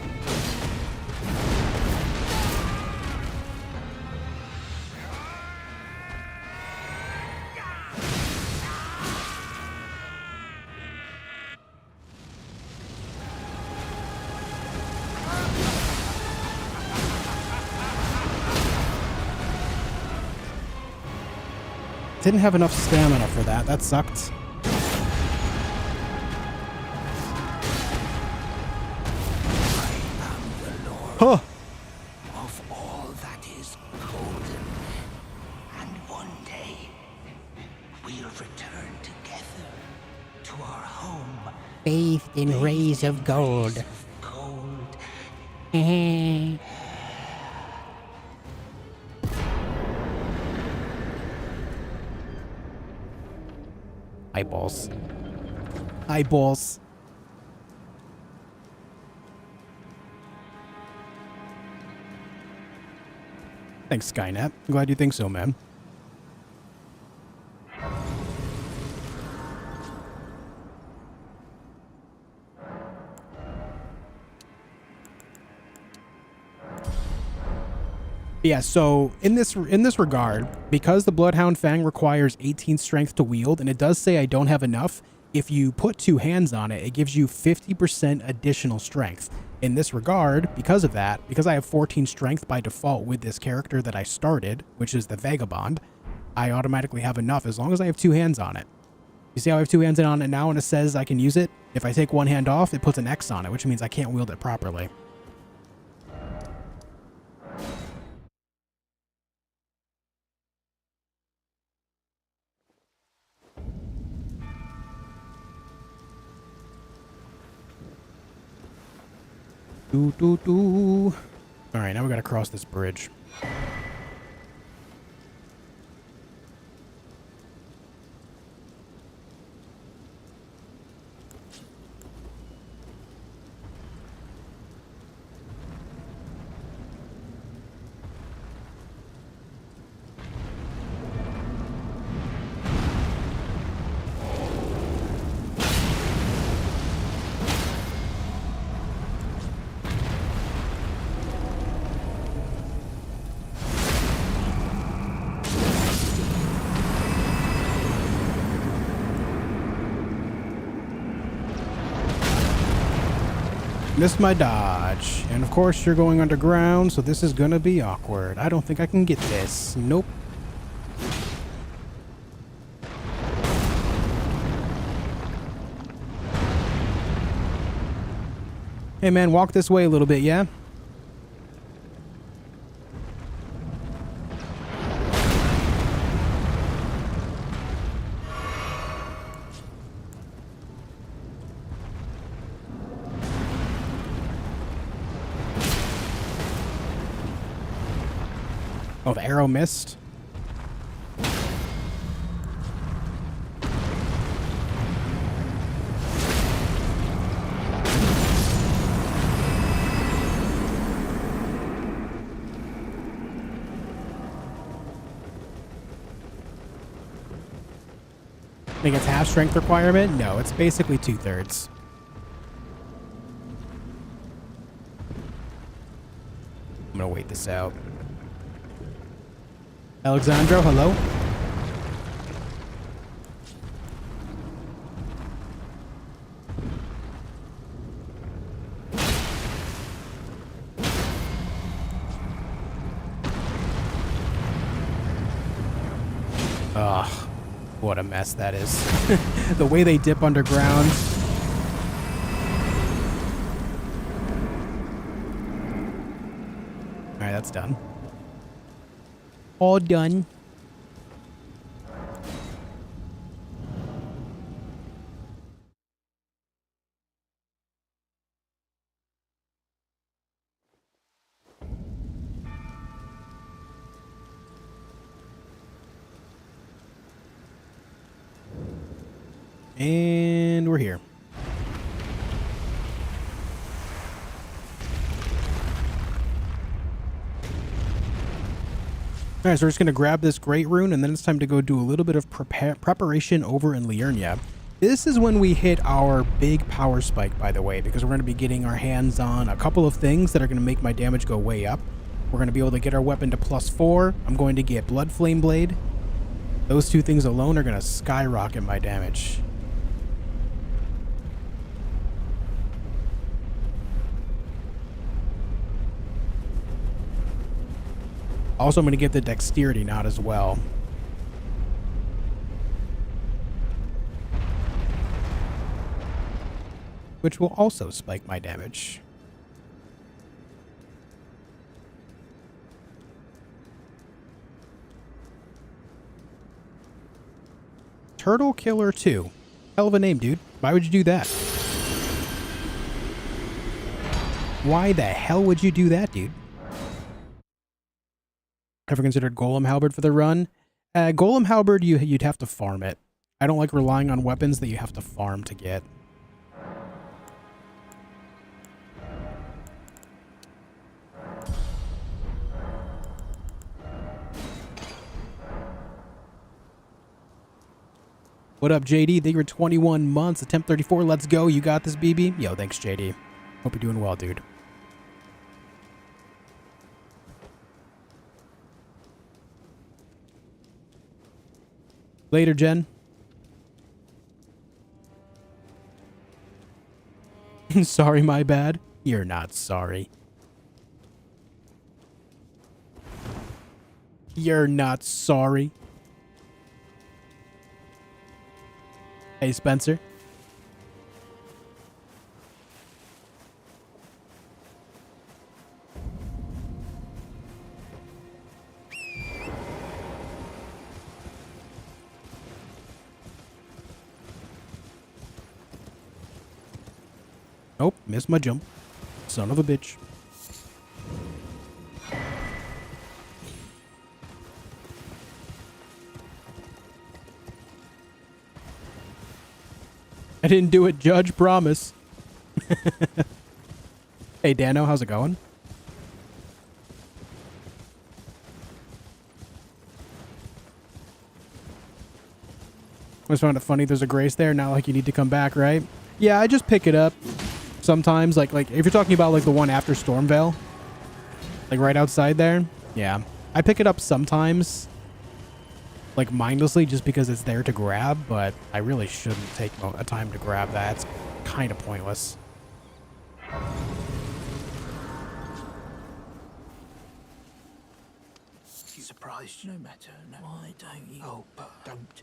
Didn't have enough stamina for that. That sucked. Huh. Of all that is golden, and one day we'll return together to our home. Bathed in rays of gold. Gold. Eyeballs. Eyeballs. Thanks, Skynet. I'm glad you think so, man. Yeah, so in this regard, because the Bloodhound Fang requires 18 strength to wield, and it does say I don't have enough, if you put two hands on it, it gives you 50% additional strength. In this regard, because of that, because I have 14 strength by default with this character that I started, which is the Vagabond, I automatically have enough as long as I have two hands on it. You see how I have two hands on it now and it says I can use it? If I take one hand off, it puts an X on it, which means I can't wield it properly. All right, now we gotta cross this bridge. Missed my dodge. And of course you're going underground, so this is gonna be awkward. I don't think I can get this. Nope. Hey man, walk this way a little bit, yeah? Oh, the arrow missed. I think it's half strength requirement? No, it's basically 2/3. I'm gonna wait this out. Alexandro, hello? Ugh, what a mess that is. The way they dip underground. Alright, that's done. All done. And we're here. Alright, so we're just going to grab this Great Rune, and then it's time to go do a little bit of preparation over in Liurnia. This is when we hit our big power spike, by the way, because we're going to be getting our hands on a couple of things that are going to make my damage go way up. We're going to be able to get our weapon to +4. I'm going to get Blood Flame Blade. Those two things alone are going to skyrocket my damage. Also, I'm going to get the Dexterity Knot as well. Which will also spike my damage. Turtle Killer 2. Hell of a name, dude. Why would you do that? Why the hell would you do that, dude? Ever considered Golem Halberd for the run? Golem Halberd, you'd have to farm it. I don't like relying on weapons that you have to farm to get. What up, JD? Thank you for 21 months. Attempt 34. Let's go. You got this, BB? Yo, thanks, JD. Hope you're doing well, dude. Later, Jen. Sorry, my bad. You're not sorry. You're not sorry. Hey, Spencer. Nope, missed my jump. Son of a bitch. I didn't do it, Judge, promise. Hey, Dano, how's it going? I just found it funny there's a grace there, not like you need to come back, right? Yeah, I just pick it up. Sometimes, like if you're talking about like the one after Stormveil, like right outside there, yeah, I pick it up sometimes, like mindlessly, just because it's there to grab. But I really shouldn't take a time to grab that. It's kind of pointless. You surprised? No matter. No. Why don't you? Oh, but don't.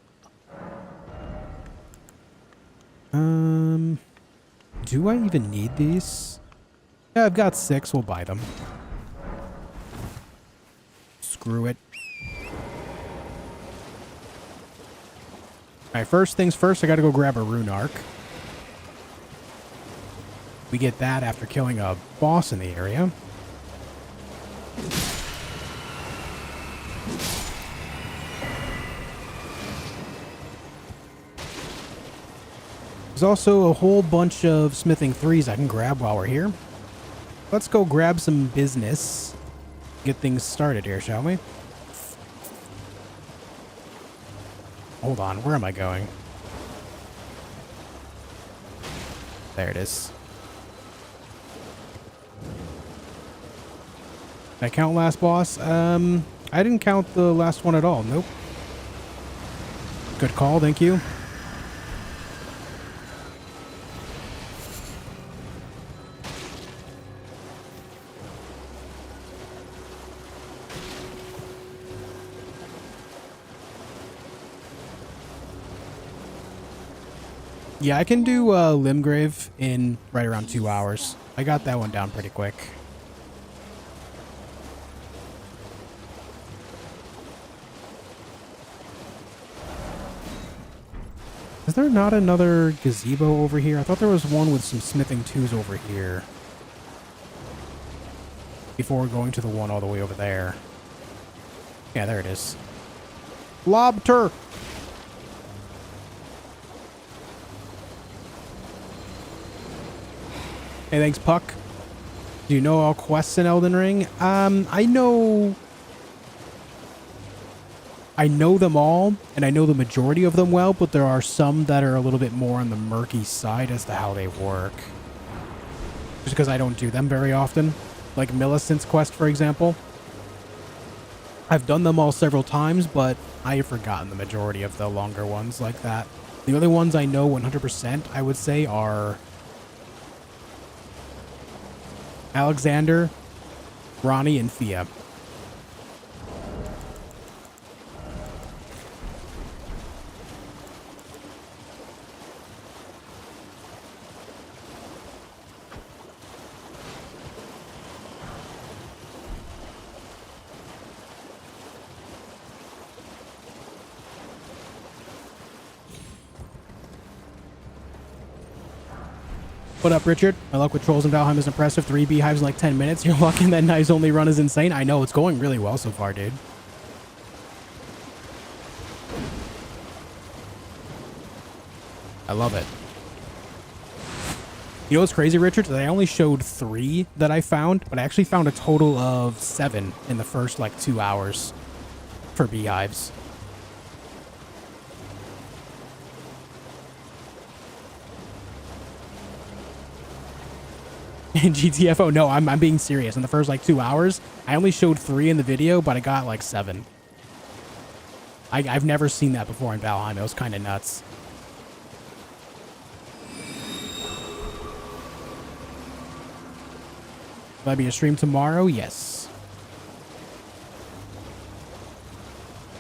Do I even need these? Yeah, I've got 6. We'll buy them. Screw it. Alright, first things first, I gotta go grab a rune arc. We get that after killing a boss in the area. There's also a whole bunch of smithing 3s I can grab while we're here. Let's go grab some business. Get things started here, shall we? Hold on, where am I going? There it is. Did I count last boss? I didn't count the last one at all. Nope. Good call, thank you. Yeah, I can do Limgrave in right around 2 hours. I got that one down pretty quick. Is there not another gazebo over here? I thought there was one with some smithing 2s over here. Before going to the one all the way over there. Yeah, there it is. Lobster! Hey, thanks, Puck. Do you know all quests in Elden Ring? I know them all, and I know the majority of them well, but there are some that are a little bit more on the murky side as to how they work. Just because I don't do them very often. Like Millicent's quest, for example. I've done them all several times, but I have forgotten the majority of the longer ones like that. The only ones I know 100%, I would say, are Alexander, Ronnie, and Thea. What up, Richard? My luck with Trolls and Valheim is impressive. 3 beehives in like 10 minutes. You're lucky that Knife's only run is insane. I know, it's going really well so far, dude. I love it. You know what's crazy, Richard? That I only showed 3 that I found, but I actually found a total of 7 in the first, like, 2 hours for beehives. GTFO, no, I'm being serious. In the first like 2 hours, I only showed 3 in the video, but I got like 7. I've never seen that before in Valheim. It was kind of nuts. Will I be a stream tomorrow? Yes.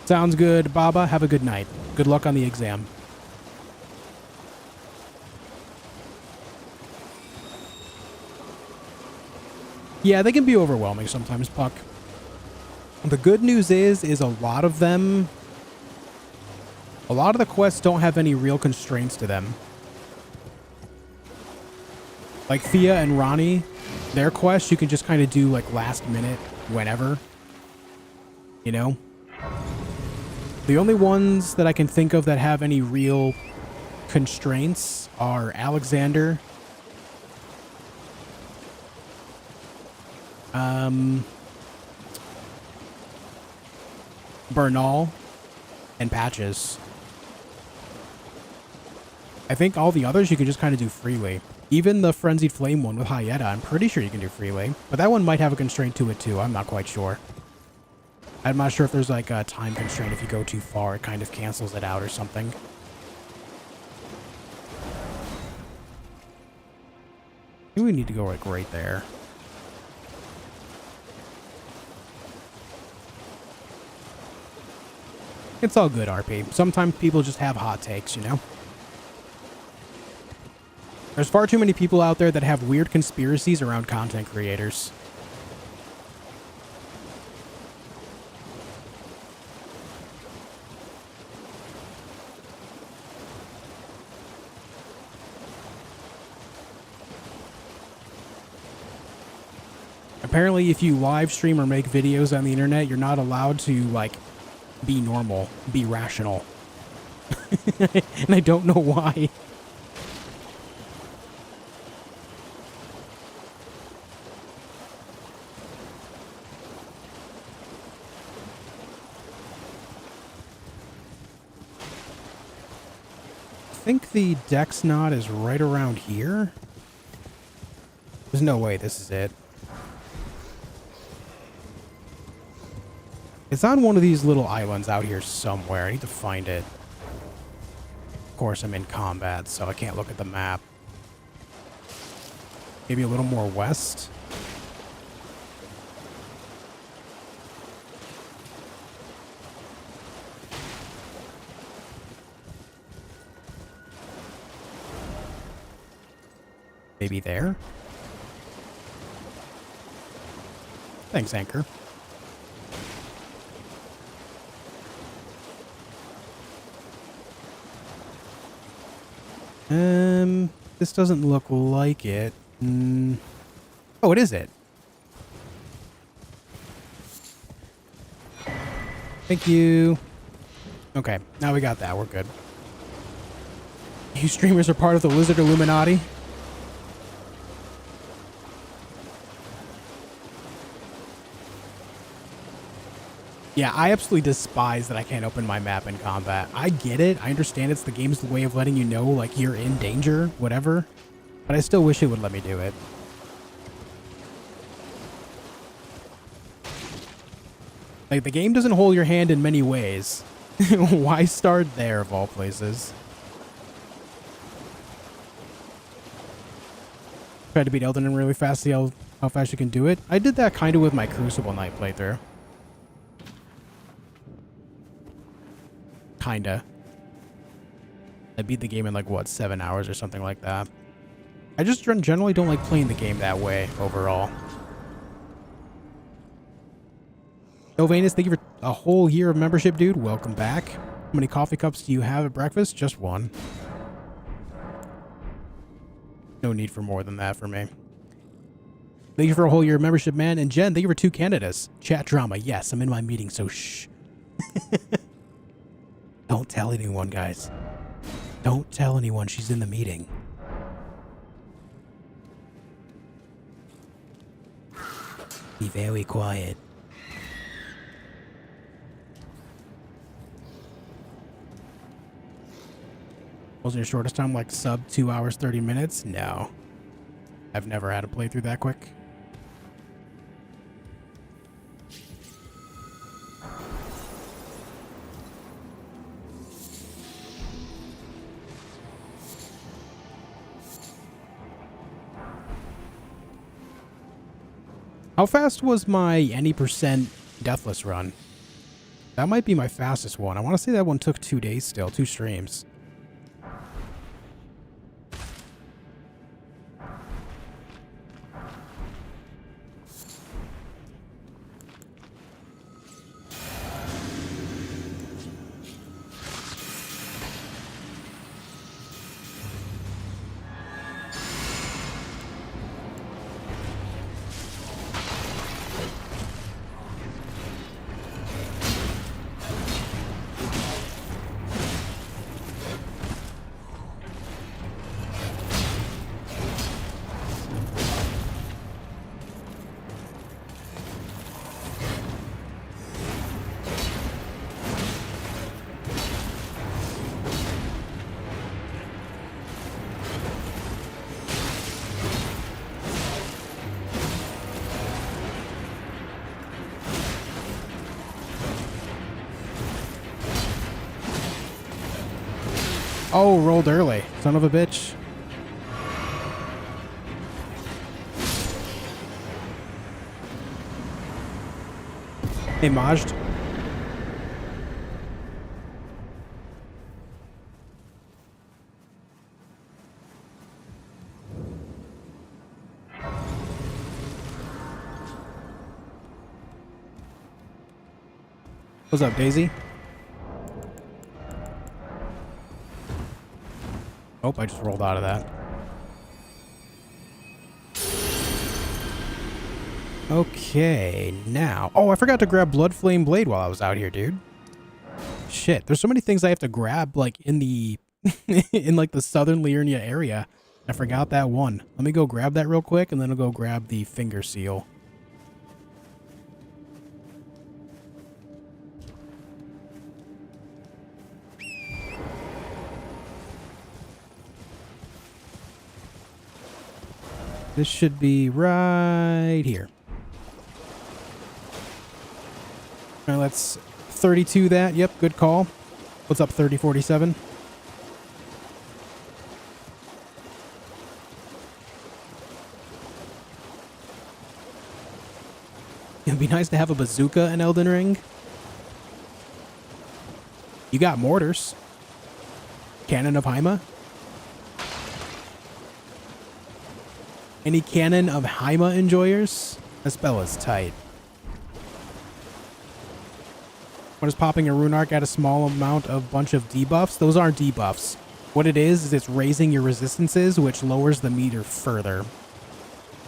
Sounds good, Baba. Have a good night. Good luck on the exam. Yeah, they can be overwhelming sometimes, Puck. The good news is a lot of the quests don't have any real constraints to them. Like Thea and Ronnie, their quests you can just kind of do like last minute, whenever. You know? The only ones that I can think of that have any real constraints are Alexander, Bernal, and Patches. I think all the others you can just kind of do freely. Even the Frenzied Flame one with Hyetta, I'm pretty sure you can do freely. But that one might have a constraint to it too. I'm not quite sure. I'm not sure if there's like a time constraint. If you go too far, it kind of cancels it out or something. I think we need to go like right there. It's all good, RP. Sometimes people just have hot takes, you know? There's far too many people out there that have weird conspiracies around content creators. Apparently, if you live stream or make videos on the internet, you're not allowed to, like, be normal, be rational. And I don't know why. I think the Dex knot is right around here. There's no way this is it. It's on one of these little islands out here somewhere. I need to find it. Of course, I'm in combat, so I can't look at the map. Maybe a little more west. Maybe there? Thanks, Anchor. This doesn't look like it. Oh, it is it. Thank you. Okay, now we got that. We're good. You streamers are part of the Lizard Illuminati. Yeah, I absolutely despise that I can't open my map in combat. I get it. I understand it's the game's way of letting you know, like, you're in danger, whatever. But I still wish it would let me do it. Like, the game doesn't hold your hand in many ways. Why start there, of all places? Tried to beat Elden Ring really fast, see how fast you can do it. I did that kind of with my Crucible Knight playthrough. Kinda. I beat the game in like, what, 7 hours or something like that. I just generally don't like playing the game that way overall. Novanus, thank you for a whole year of membership, dude. Welcome back. How many coffee cups do you have at breakfast? Just one. No need for more than that for me. Thank you for a whole year of membership, man. And Jen, thank you for 2 candidates. Chat drama. Yes, I'm in my meeting, so shh. Don't tell anyone, guys. Don't tell anyone she's in the meeting. Be very quiet. Wasn't your shortest time like sub 2 hours, 30 minutes? No. I've never had a playthrough that quick. How fast was my any percent Deathless run? That might be my fastest one. I want to say that one took 2 days still, 2 streams. Oh, rolled early. Son of a bitch. Hey, Majd. What's up, Daisy? Oh, I just rolled out of that. Okay, now... Oh, I forgot to grab Blood Flame Blade while I was out here, dude. Shit, there's so many things I have to grab, like, in the... in, like, the southern Liurnia area. I forgot that one. Let me go grab that real quick, and then I'll go grab the Finger Seal. This should be right here. All right, let's 32 that. Yep, good call. What's up, 3047? It'd be nice to have a bazooka in Elden Ring. You got mortars. Cannon of Haima. Any Cannon of Haima enjoyers? That spell is tight. What is popping a rune arc at a small amount of bunch of debuffs? Those aren't debuffs. What it is it's raising your resistances, which lowers the meter further.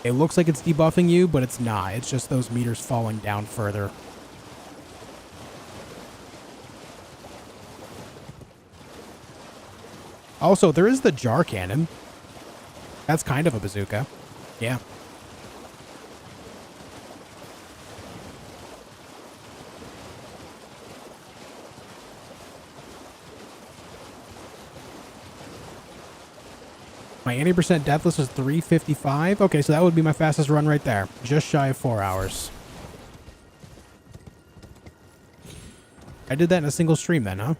It looks like it's debuffing you, but it's not. It's just those meters falling down further. Also, there is the jar cannon. That's kind of a bazooka. Yeah. My 80% deathless is 355. Okay, so that would be my fastest run right there. Just shy of 4 hours. I did that in a single stream then, huh?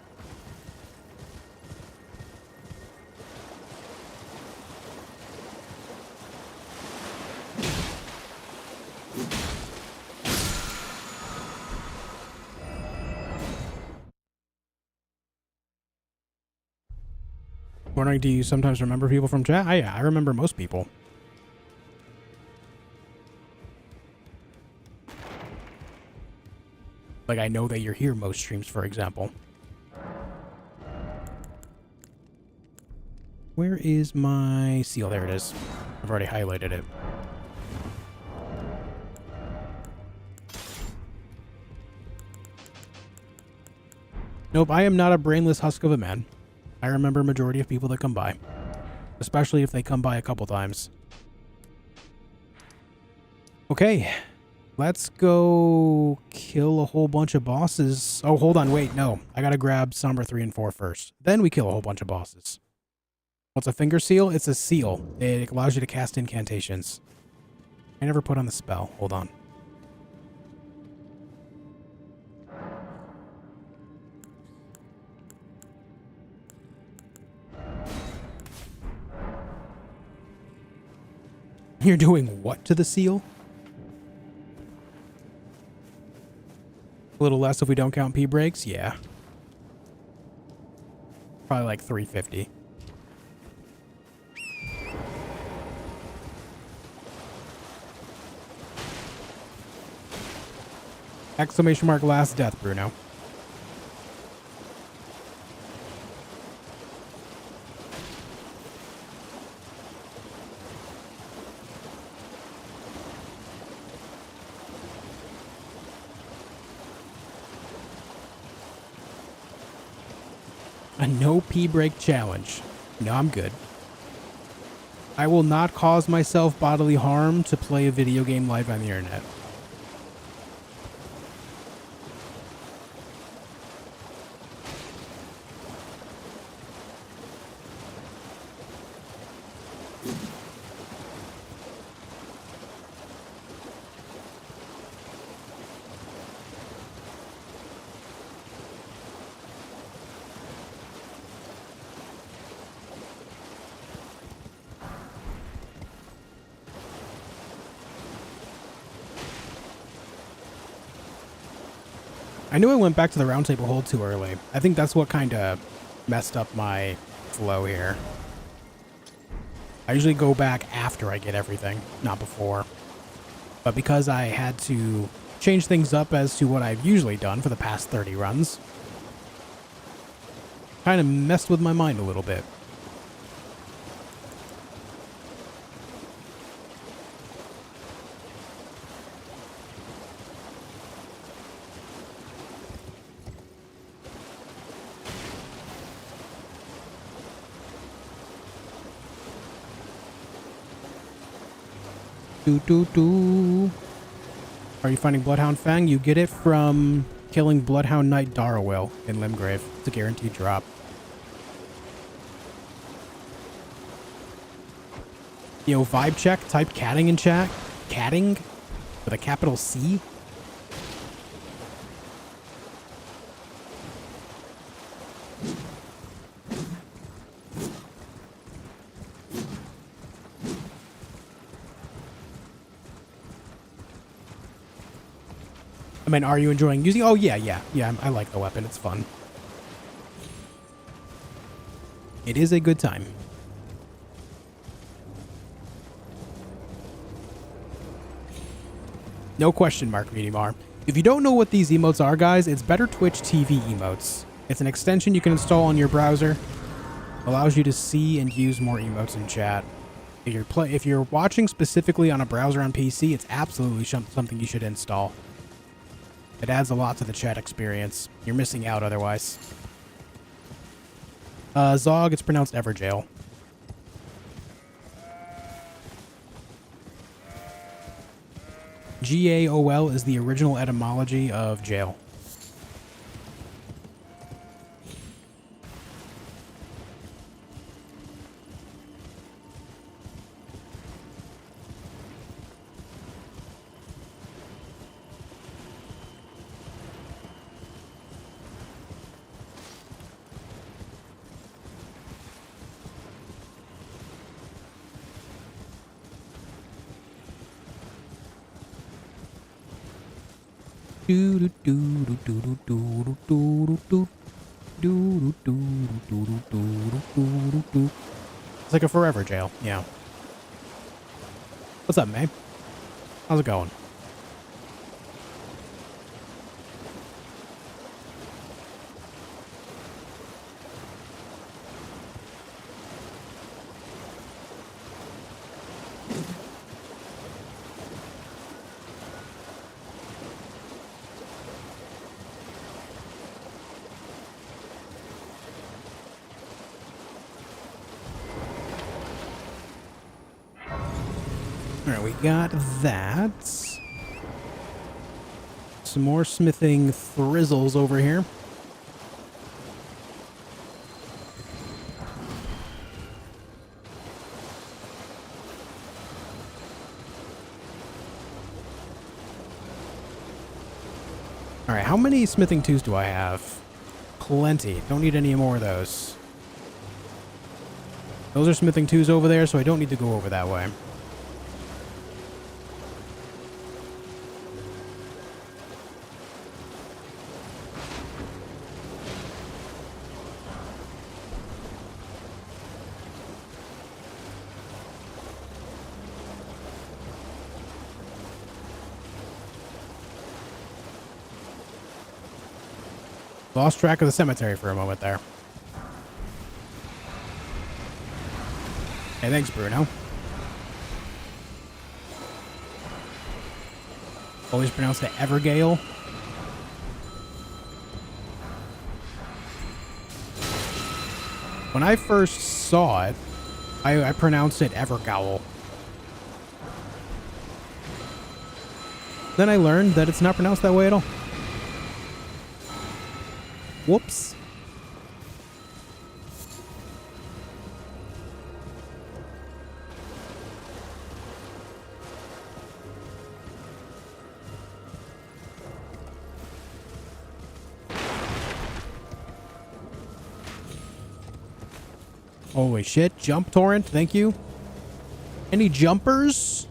Wondering, do you sometimes remember people from chat? Yeah, I remember most people. Like, I know that you're here most streams, for example. Where is my seal? There it is. I've already highlighted it. Nope, I am not a brainless husk of a man. I remember a majority of people that come by. Especially if they come by a couple times. Okay. Let's go kill a whole bunch of bosses. Oh, hold on. Wait, no. I gotta grab Somber 3 and 4 first. Then we kill a whole bunch of bosses. What's a finger seal? It's a seal. It allows you to cast incantations. I never put on the spell. Hold on. You're doing what to the seal? A little less if we don't count P-breaks? Yeah. Probably like 350. Exclamation mark last death, Bruno. A no P-break challenge. No, I'm good. I will not cause myself bodily harm to play a video game live on the internet. I knew I went back to the round table hold too early. I think that's what kind of messed up my flow here. I usually go back after I get everything, not before. But because I had to change things up as to what I've usually done for the past 30 runs. Kind of messed with my mind a little bit. Are you finding Bloodhound Fang? You get it from killing Bloodhound Knight Darrowil in Limgrave. It's a guaranteed drop. Yo, vibe check. Type catting in chat. Catting with a capital C. I mean, are you enjoying using? Oh, yeah. I like the weapon. It's fun. It is a good time. No question mark, Meteor. If you don't know what these emotes are, guys, it's Better Twitch TV emotes. It's an extension you can install on your browser. Allows you to see and use more emotes in chat. If you're watching specifically on a browser on PC, it's absolutely something you should install. It adds a lot to the chat experience. You're missing out otherwise. Zog, it's pronounced Everjail. G-A-O-L is the original etymology of jail. It's like a forever jail, yeah. What's up, May? How's it going? Alright, we got that. Some more smithing thrizzles over here. Alright, how many smithing twos do I have? Plenty. Don't need any more of those. Those are smithing twos over there, so I don't need to go over that way. Lost track of the cemetery for a moment there. Hey, thanks, Bruno. Always pronounced it Evergale. When I first saw it, I pronounced it Evergowl. Then I learned that it's not pronounced that way at all. Whoops. Holy shit. Jump torrent. Thank you. Any jumpers?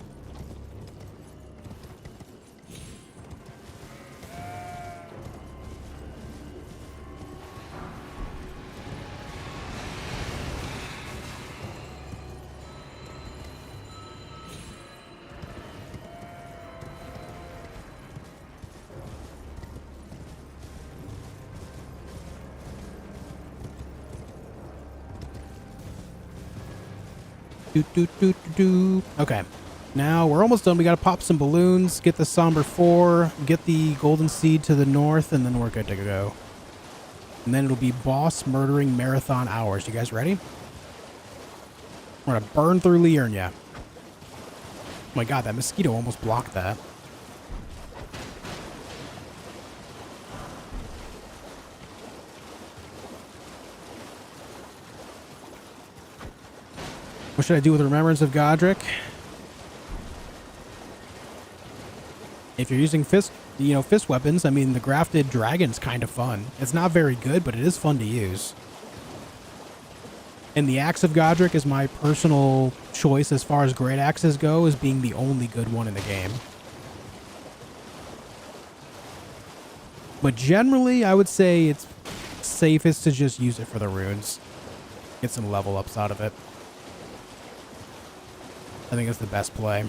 Okay. Now we're almost done. We got to pop some balloons, get the Somber 4, get the Golden Seed to the north, and then we're good to go. And then it'll be boss murdering marathon hours. You guys ready? We're going to burn through Liurnia. Oh my god, that mosquito almost blocked that. What should I do with Remembrance of Godric? If you're using fist weapons, I mean, the grafted dragon's kind of fun. It's not very good, but it is fun to use. And the Axe of Godric is my personal choice as far as great axes go, as being the only good one in the game. But generally, I would say it's safest to just use it for the runes. Get some level ups out of it. I think it's the best play.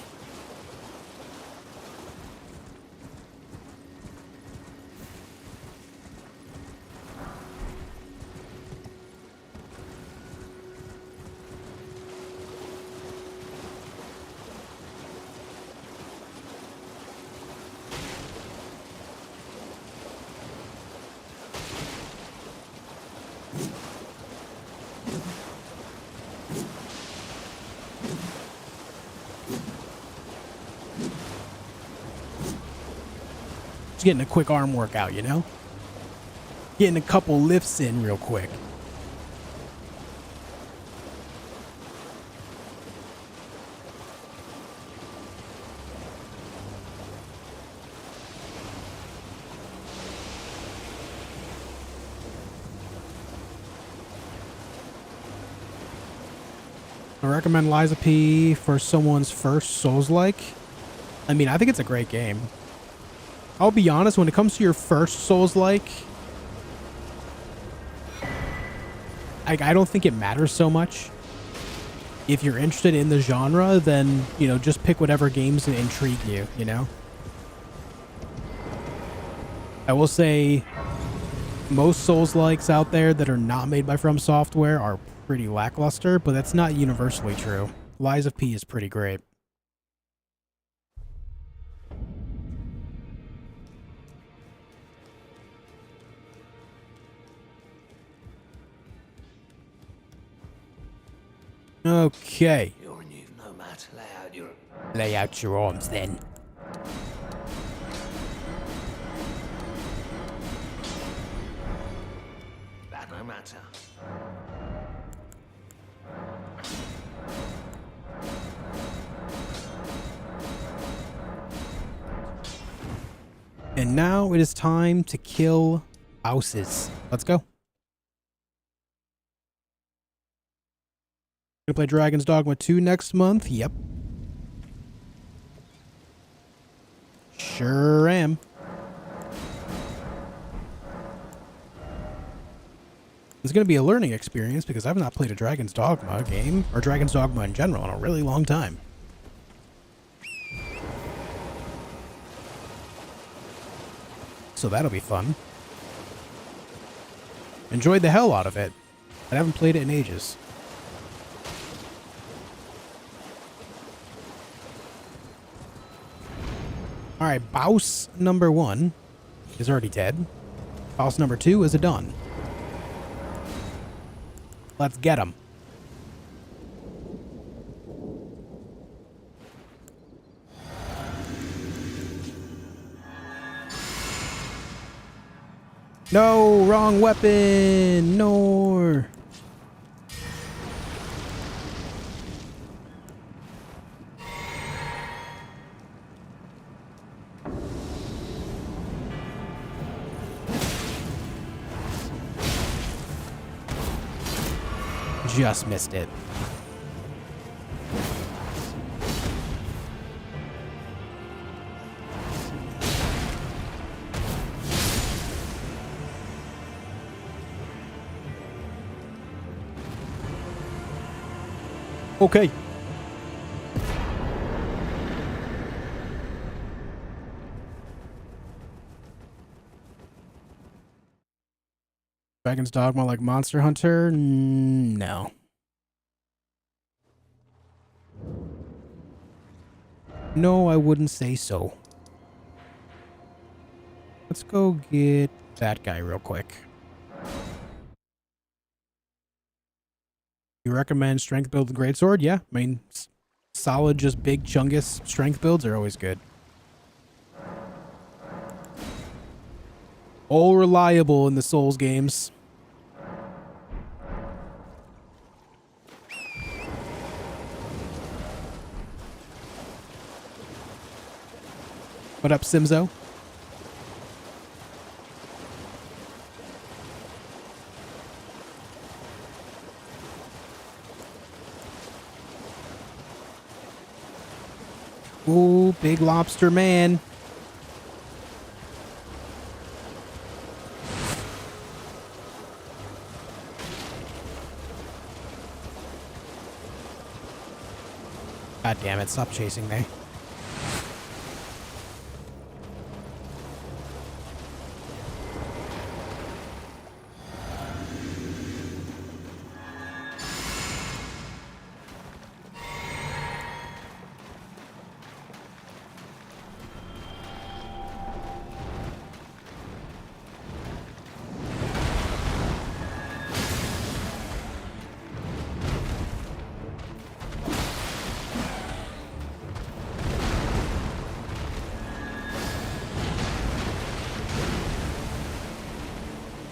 Just getting a quick arm workout, you know? Getting a couple lifts in real quick. I recommend Liza P for someone's first Souls-like. I mean, I think it's a great game. I'll be honest, when it comes to your first Souls-like, I don't think it matters so much. If you're interested in the genre, then, you know, just pick whatever games intrigue you, you know? I will say most Souls-likes out there that are not made by From Software are pretty lackluster, but that's not universally true. Liza P is pretty great. Okay. You're new, no matter. Lay out your arms then. That no matter. And now it is time to kill bosses. Let's go. Gonna play Dragon's Dogma 2 next month. Yep. Sure am. It's going to be a learning experience because I've not played a Dragon's Dogma game, or Dragon's Dogma in general, in a really long time. So that'll be fun. Enjoyed the hell out of it. I haven't played it in ages. Alright, boss number 1 is already dead. Boss number 2 is a done. Let's get him. No, wrong weapon. No. Just missed it. Okay. Dragon's Dogma like Monster Hunter? No. No, I wouldn't say so. Let's go get that guy real quick. You recommend strength build greatsword? Yeah, I mean, solid, just big chungus strength builds are always good. All reliable in the Souls games. What up, Simzo? Ooh, big lobster man. God damn it, stop chasing me.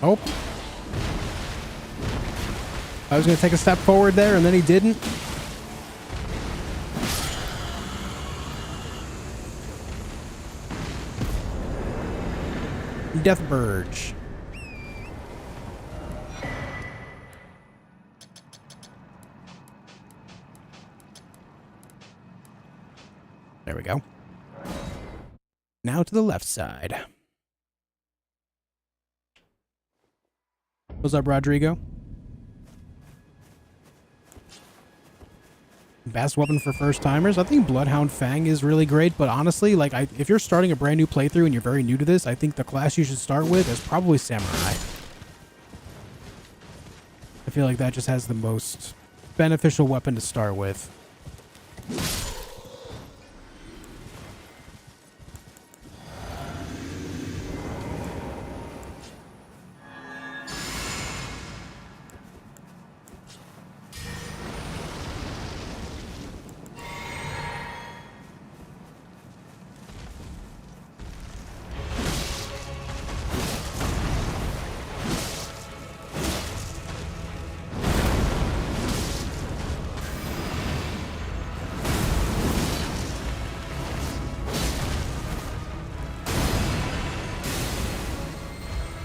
Oh. I was going to take a step forward there, and then he didn't. Death Burge. There we go. Now to the left side. What's up, Rodrigo? Best weapon for first timers? I think Bloodhound Fang is really great, but honestly, like, if you're starting a brand new playthrough and you're very new to this, I think the class you should start with is probably Samurai. I feel like that just has the most beneficial weapon to start with.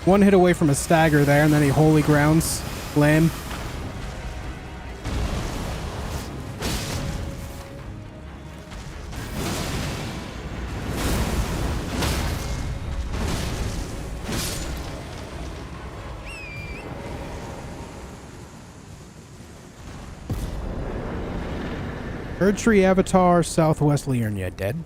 One hit away from a stagger there, and then he holy grounds. Lame. Erdtree Avatar, Southwest Liurnia, dead.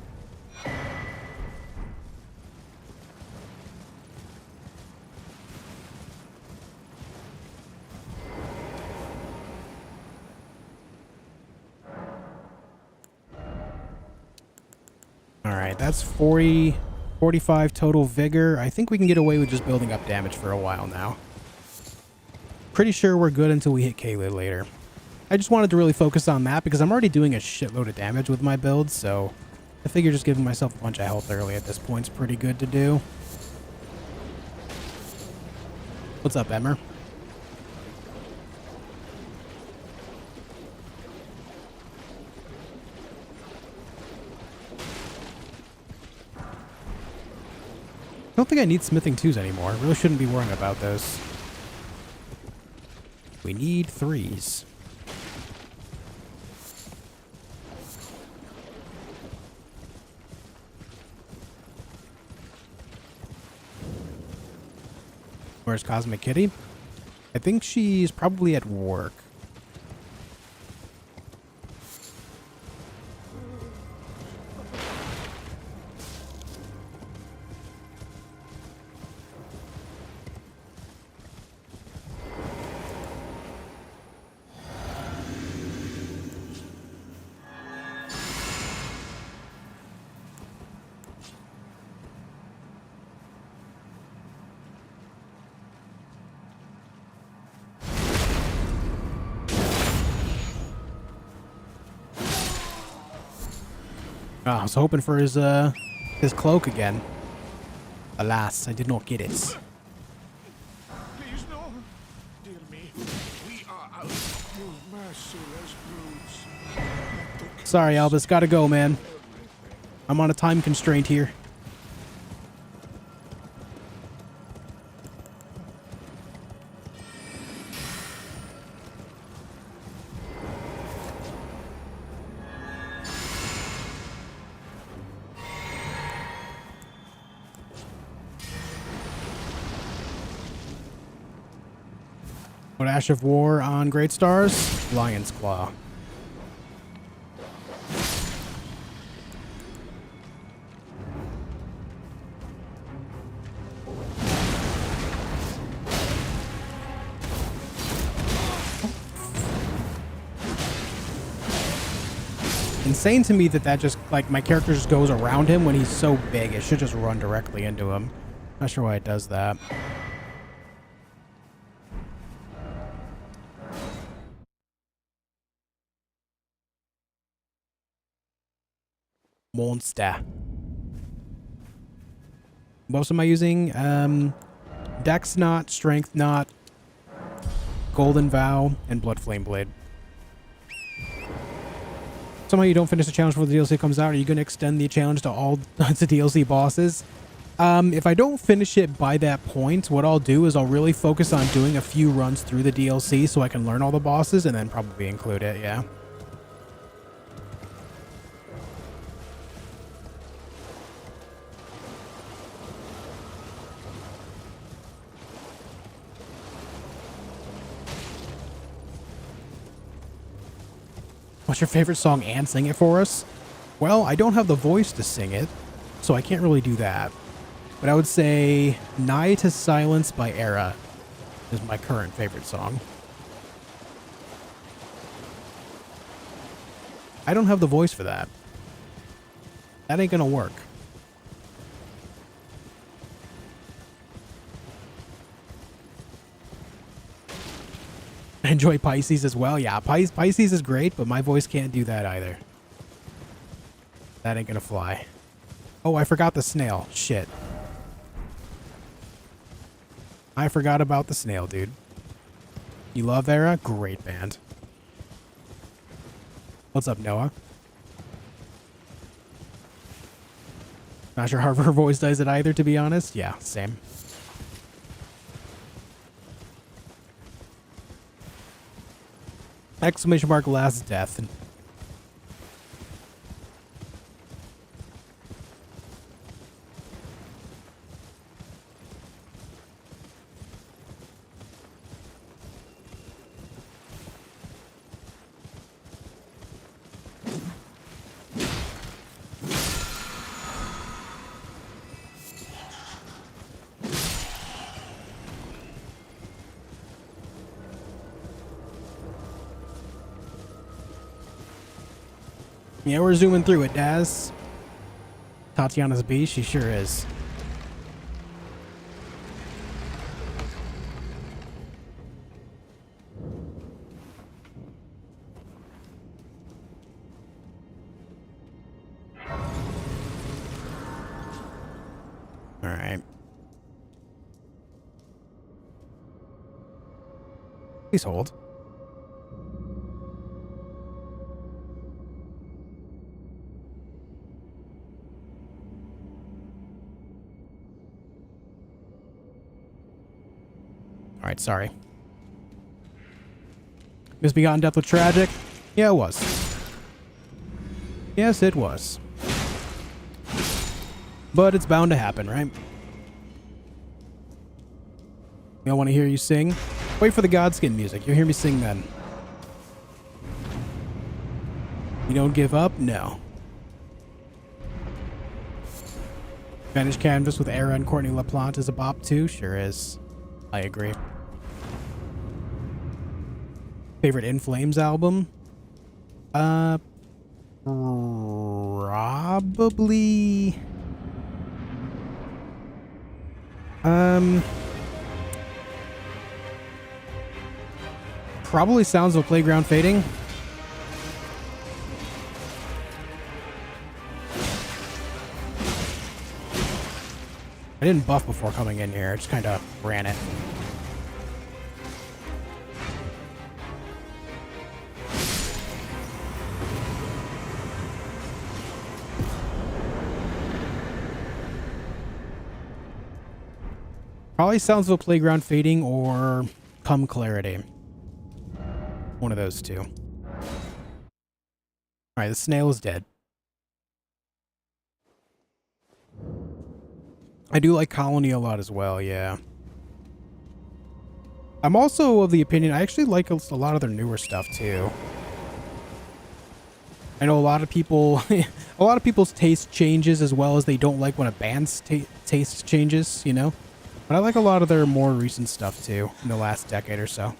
Alright, that's 45 total vigor. I think we can get away with just building up damage for a while now. Pretty sure we're good until we hit Caelid later. I just wanted to really focus on that because I'm already doing a shitload of damage with my build, so I figure just giving myself a bunch of health early at this point is pretty good to do. What's up, Emmer? I don't think I need smithing 2s anymore. I really shouldn't be worrying about those. We need 3s. Where's Cosmic Kitty? I think she's probably at work. Oh, I was hoping for his cloak again. Alas, I did not get it. Please, no. Dear me, we are out. You merciless brutes. Sorry, Albus. Gotta go, man. I'm on a time constraint here. What Ash of War on Great Stars? Lion's Claw. Insane to me that just, like, my character just goes around him when he's so big. It should just run directly into him. Not sure why it does that. Monster. What else am I using? Dex Knot, Strength Knot, Golden Vow, and Blood Flame Blade. Somehow you don't finish the challenge before the DLC comes out. Are you going to extend the challenge to all the DLC bosses? If I don't finish it by that point, what I'll do is I'll really focus on doing a few runs through the DLC so I can learn all the bosses and then probably include it, yeah. What's your favorite song and sing it for us? Well, I don't have the voice to sing it, so I can't really do that. But I would say Nigh to Silence by Era is my current favorite song. I don't have the voice for that. That ain't gonna work. I enjoy Pisces as well. Yeah, Pisces is great, but my voice can't do that either. That ain't gonna fly. Oh, I forgot the snail. Shit. I forgot about the snail, dude. You love Era? Great band. What's up, Noah? Not sure how her voice does it either, to be honest. Yeah, same. Exclamation mark last death. Yeah, we're zooming through it, Daz. Tatiana's B, she sure is. All right. Please hold. Alright, sorry. Misbegotten Death was tragic? Yeah, it was. Yes, it was. But it's bound to happen, right? I want to hear you sing. Wait for the Godskin music. You'll hear me sing then. You don't give up? No. Vanished Canvas with Era and Courtney LaPlante is a bop too? Sure is. I agree. Favorite In Flames album? Probably... Probably Sounds of Playground Fading. I didn't buff before coming in here. I just kind of ran it. Probably Sounds of a Playground fading or Come Clarity. One of those two. Alright, the snail is dead. I do like Colony a lot as well, yeah. I'm also of the opinion, I actually like a lot of their newer stuff too. I know a lot of people, a lot of people's taste changes as well as they don't like when a band's taste changes, you know? But I like a lot of their more recent stuff too, in the last decade or so.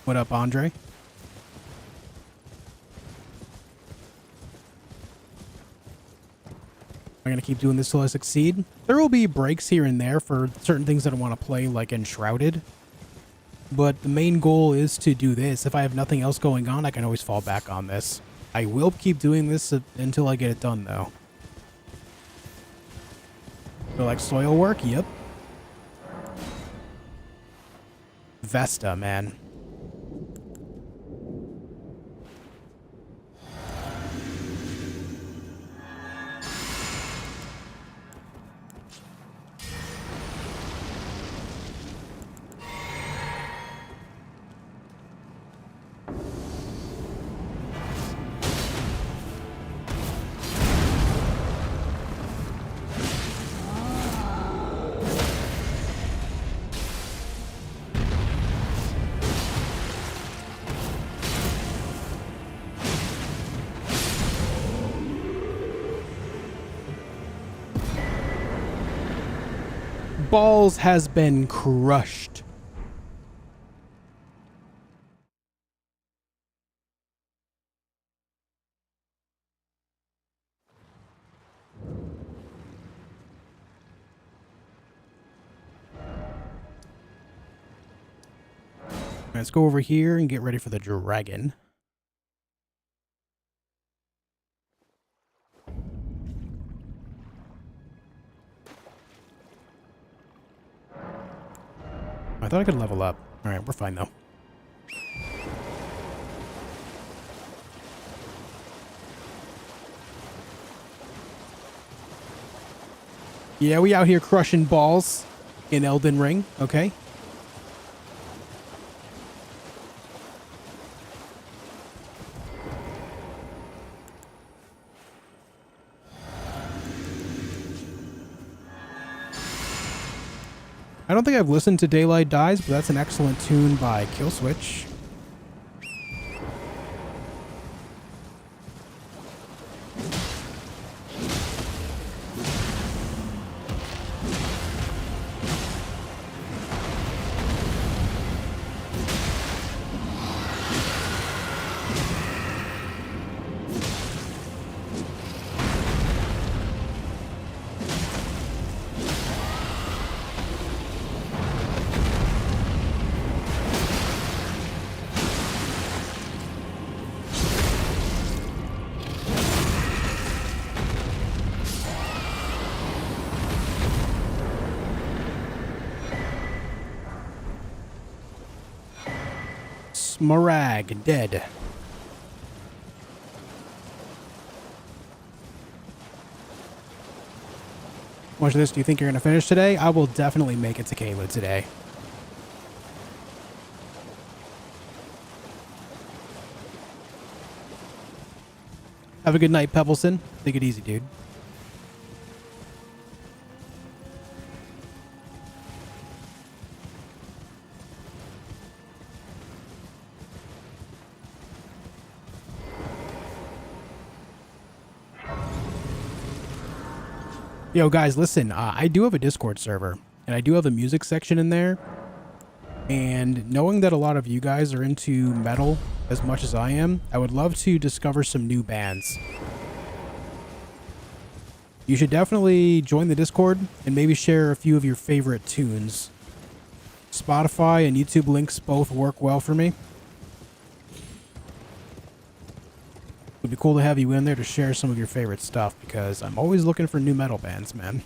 What up, Andre? I'm going to keep doing this till I succeed. There will be breaks here and there for certain things that I want to play, like Enshrouded. But the main goal is to do this. If I have nothing else going on, I can always fall back on this. I will keep doing this until I get it done, though. Feel like soil work? Yep. Vesta, man. Balls has been crushed. Let's go over here and get ready for the dragon. I thought I could level up. Alright, we're fine though. Yeah, we out here crushing balls in Elden Ring, okay? I don't think I've listened to Daylight Dies, but that's an excellent tune by Killswitch. Smarag, dead. Watch this. Do you think you're going to finish today? I will definitely make it to Caelid today. Have a good night, Pebbleson. Take it easy, dude. Yo, guys, listen. I do have a Discord server, and I do have a music section in there. And knowing that a lot of you guys are into metal as much as I am, I would love to discover some new bands. You should definitely join the Discord and maybe share a few of your favorite tunes. Spotify and YouTube links both work well for me. It'd be cool to have you in there to share some of your favorite stuff because I'm always looking for new metal bands, man.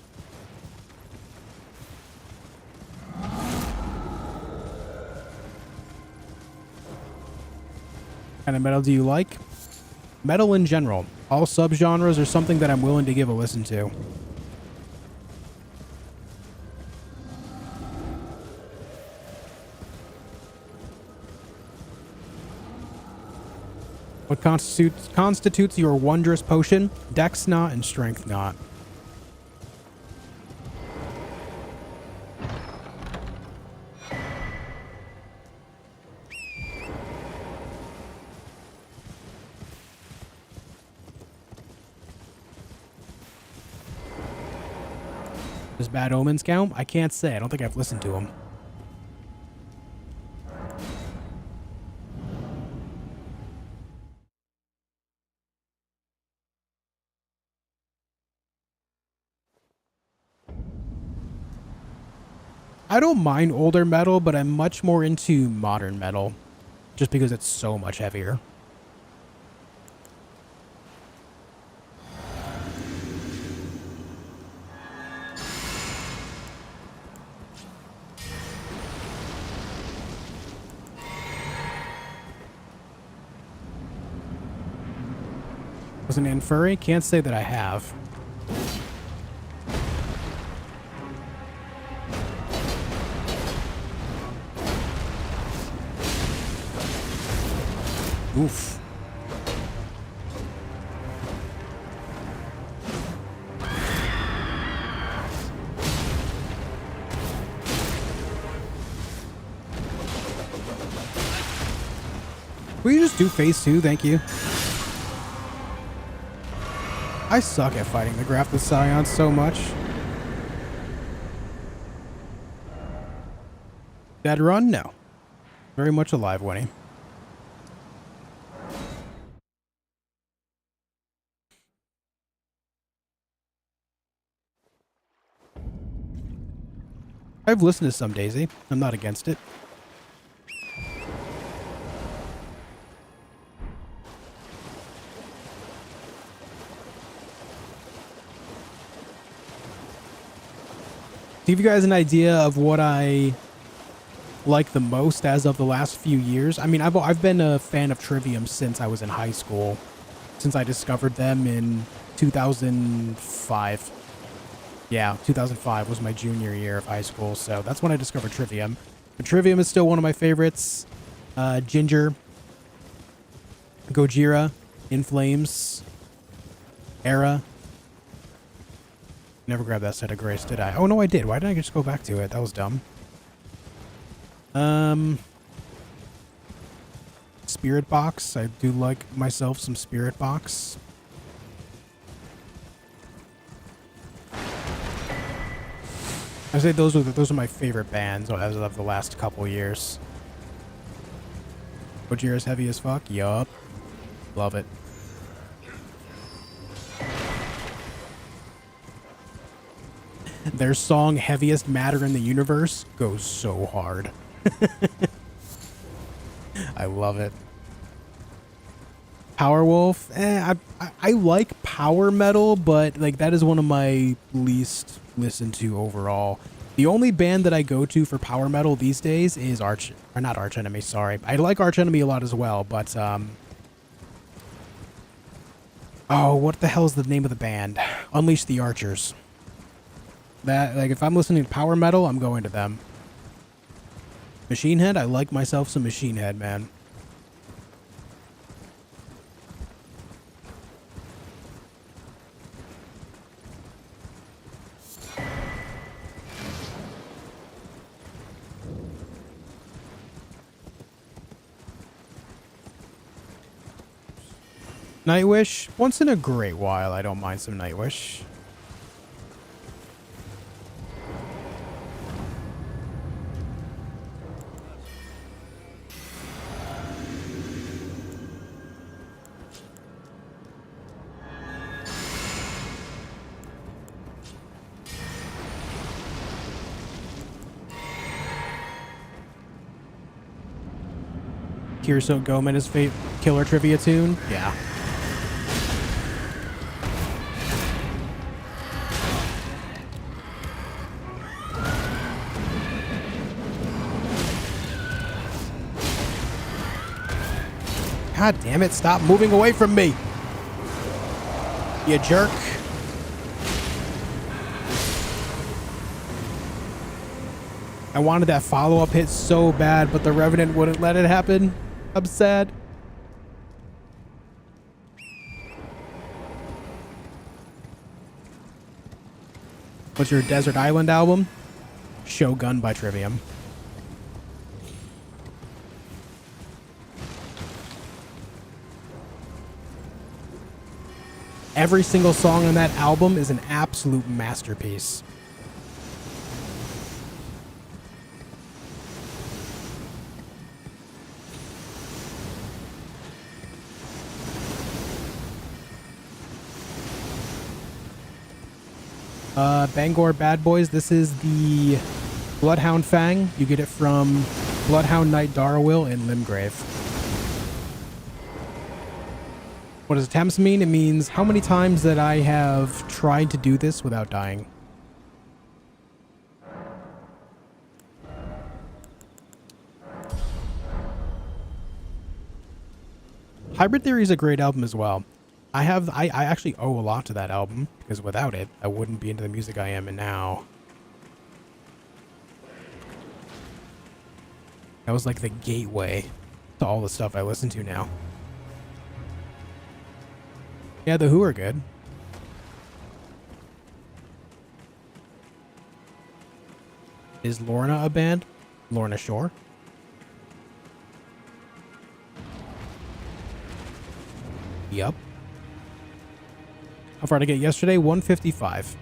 What kind of metal do you like? Metal in general. All subgenres are something that I'm willing to give a listen to. What constitutes your wondrous potion? Dex knot and strength knot. Does Bad Omens count? I can't say. I don't think I've listened to them. I don't mind older metal, but I'm much more into modern metal. Just because it's so much heavier. Wasn't in furry? Can't say that I have. Oof. Will you just do phase 2? Thank you. I suck at fighting the Graph with Scions so much. Dead run? No. Very much alive, Winnie. I've listened to some Daisy. I'm not against it. To give you guys an idea of what I like the most as of the last few years, I mean, I've been a fan of Trivium since I was in high school, since I discovered them in 2005. Yeah, 2005 was my junior year of high school, so that's when I discovered Trivium. But Trivium is still one of my favorites. Ginger, Gojira, In Flames, Era. Never grabbed that set of grace, did I? Oh, no, I did. Why didn't I just go back to it? That was dumb. Spirit Box. I do like myself some Spirit Box. I say those are my favorite bands as of the last couple years. Gojira's heavy as fuck? Yup. Love it. Their song Heaviest Matter in the Universe goes so hard. I love it. Powerwolf, I like power metal, but like that is one of my least listened to overall. The only band that I go to for power metal these days is Arch Enemy, sorry. I like Arch Enemy a lot as well, but oh, what the hell is the name of the band? Unleash the Archers. That, like, if I'm listening to power metal, I'm going to them. Machine Head, I like myself some Machine Head, man. Nightwish, once in a great while, I don't mind some Nightwish. Kirso Gomez's killer trivia tune. Yeah. God damn it, stop moving away from me. You jerk. I wanted that follow-up hit so bad, but the Revenant wouldn't let it happen. I'm sad. What's your Desert Island album? Shogun by Trivium. Every single song on that album is an absolute masterpiece. Bangor Bad Boys, this is the Bloodhound Fang. You get it from Bloodhound Knight Darwill in Limgrave. What does attempts mean? It means how many times that I have tried to do this without dying. Hybrid Theory is a great album as well. I actually owe a lot to that album, because without it, I wouldn't be into the music I am in now. That was like the gateway to all the stuff I listen to now. Yeah, The Who are good. Is Liurnia a band? Liurnia Shore? Yup. How far did I get yesterday? 155.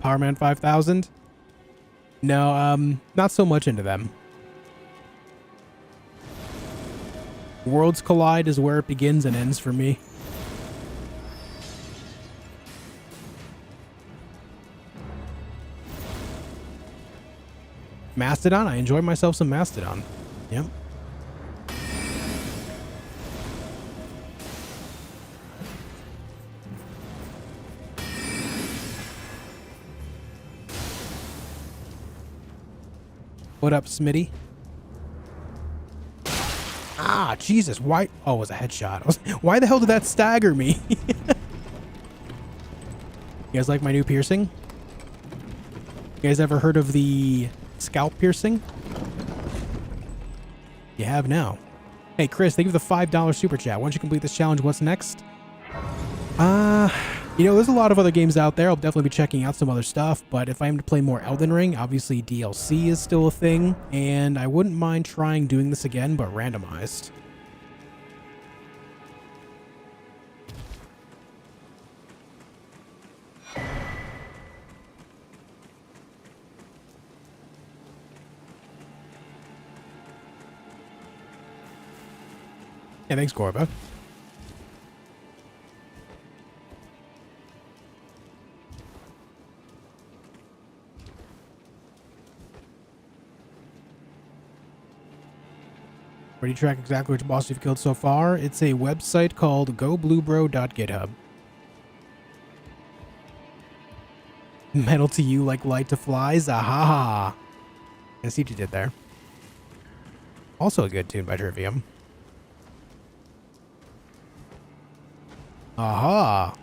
Powerman 5000? No, not so much into them. Worlds Collide is where it begins and ends for me. Mastodon? I enjoyed myself some Mastodon. Yep. What up, Smitty? Ah, Jesus, why? Oh, it was a headshot. Why the hell did that stagger me? You guys like my new piercing? You guys ever heard of the scalp piercing? You have now. Hey, Chris, thank you for the $5 super chat. Once you complete this challenge, what's next? You know, there's a lot of other games out there. I'll definitely be checking out some other stuff, but if I am to play more Elden Ring, obviously DLC is still a thing, and I wouldn't mind trying doing this again, but randomized. Yeah, thanks, Gorba. Where do you track exactly which boss you've killed so far? It's a website called gobluebro.github. Metal to you like light to flies? Aha! I see what you did there. Also a good tune by Trivium. Aha!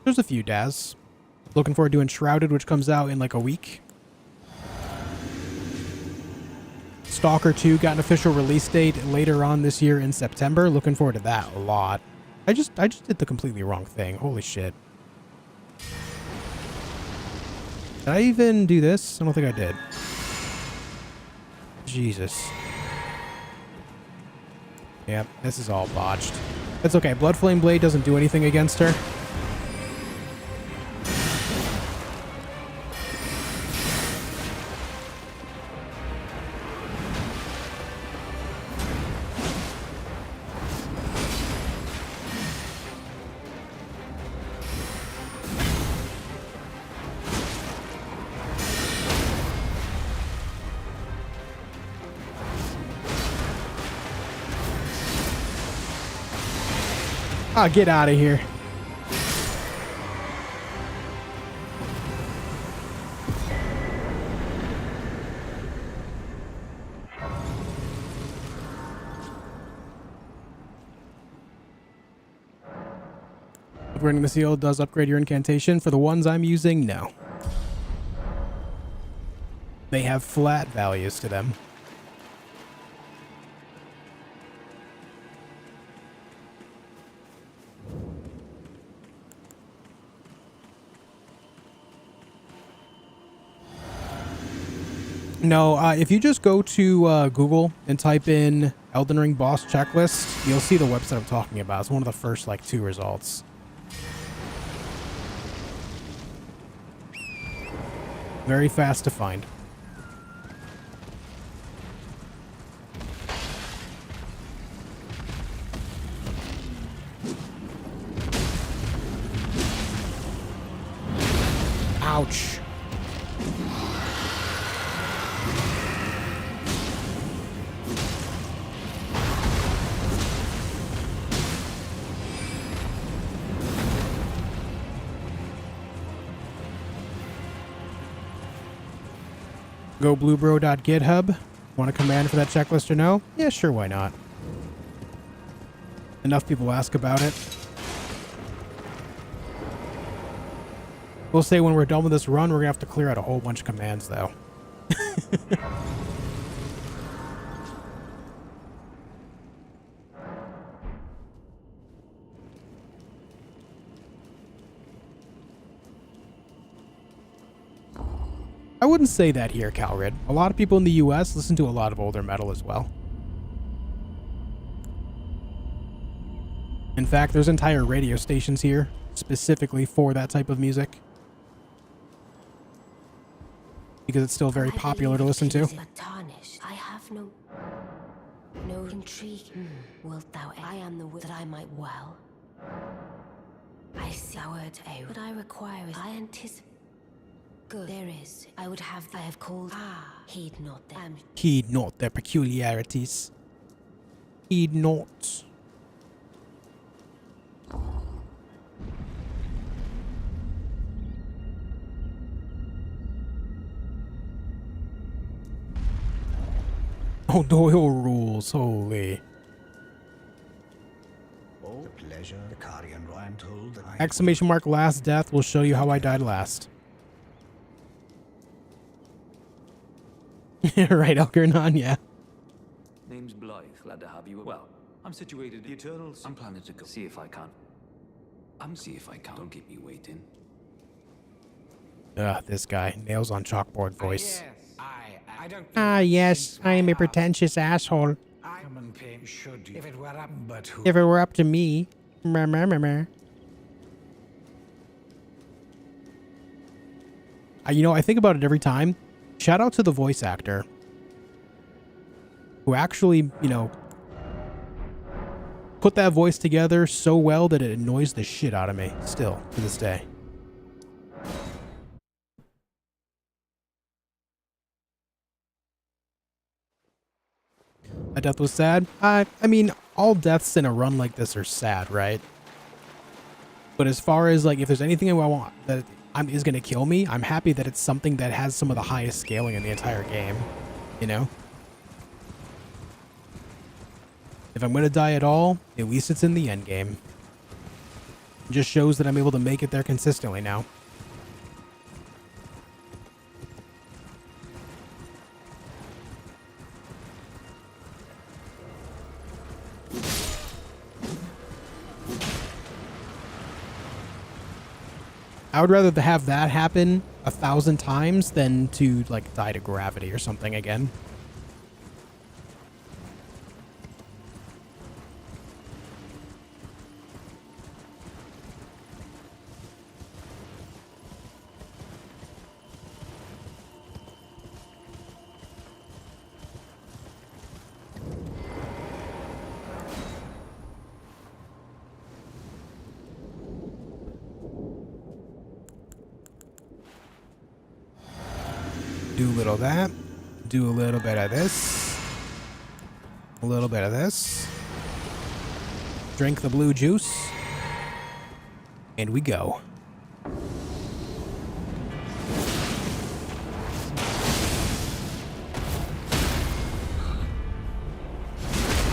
There's a few, Daz. Looking forward to Enshrouded, which comes out in like a week. Stalker 2 got an official release date later on this year in September. Looking forward to that a lot. I just did the completely wrong thing. Holy shit. Did I even do this? I don't think I did. Jesus. Yep, this is all botched. It's okay. Bloodflame Blade doesn't do anything against her. Ah, get out of here. Upgrading the seal does upgrade your incantation. For the ones I'm using, no. They have flat values to them. No, if you just go to Google and type in Elden Ring boss checklist, you'll see the website I'm talking about. It's one of the first, like, 2 results. Very fast to find. Ouch. Go bluebro.github. Want a command for that checklist or no? Yeah, sure, why not? Enough people ask about it. We'll say when we're done with this run, we're gonna have to clear out a whole bunch of commands, though. I wouldn't say that here, Caelid. A lot of people in the US listen to a lot of older metal as well. In fact, there's entire radio stations here specifically for that type of music. Because it's still very popular to listen to. I have no intrigue. Wilt thou? I am the that I might well. I see our day. What I require is I anticipate. Good. There is. I have called. Heed not them. Heed not their peculiarities. Heed not. Oh, Doyle rules. Holy. Oh, the pleasure. The Carian I'm told that Exclamation mark last death will show you how I died last. Right, Elgernon, yeah. Name's Blythe. Glad to have you. Well, I'm situated in the Eternals. I'm planning to go see if I can. Don't keep me waiting. This guy. Nails on chalkboard voice. I don't. Yes, I am a pretentious asshole. Come and pay. Should you? If it were up, but who? If it were up to me. Meh, meh, meh, meh. You know, I think about it every time. Shout out to the voice actor who actually, you know, put that voice together so well that it annoys the shit out of me still to this day. A death was sad. I mean, all deaths in a run like this are sad, right? But as far as, like, if there's anything I want that is going to kill me, I'm happy that it's something that has some of the highest scaling in the entire game, you know? If I'm going to die at all, at least it's in the end game. It just shows that I'm able to make it there consistently now. I would rather have that happen 1,000 times than to, like, die to gravity or something again. Do a little of that. Do a little bit of this. A little bit of this. Drink the blue juice. And we go.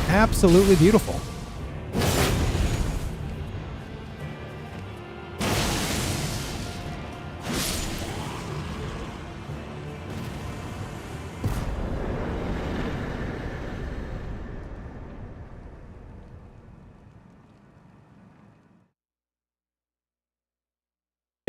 Absolutely beautiful.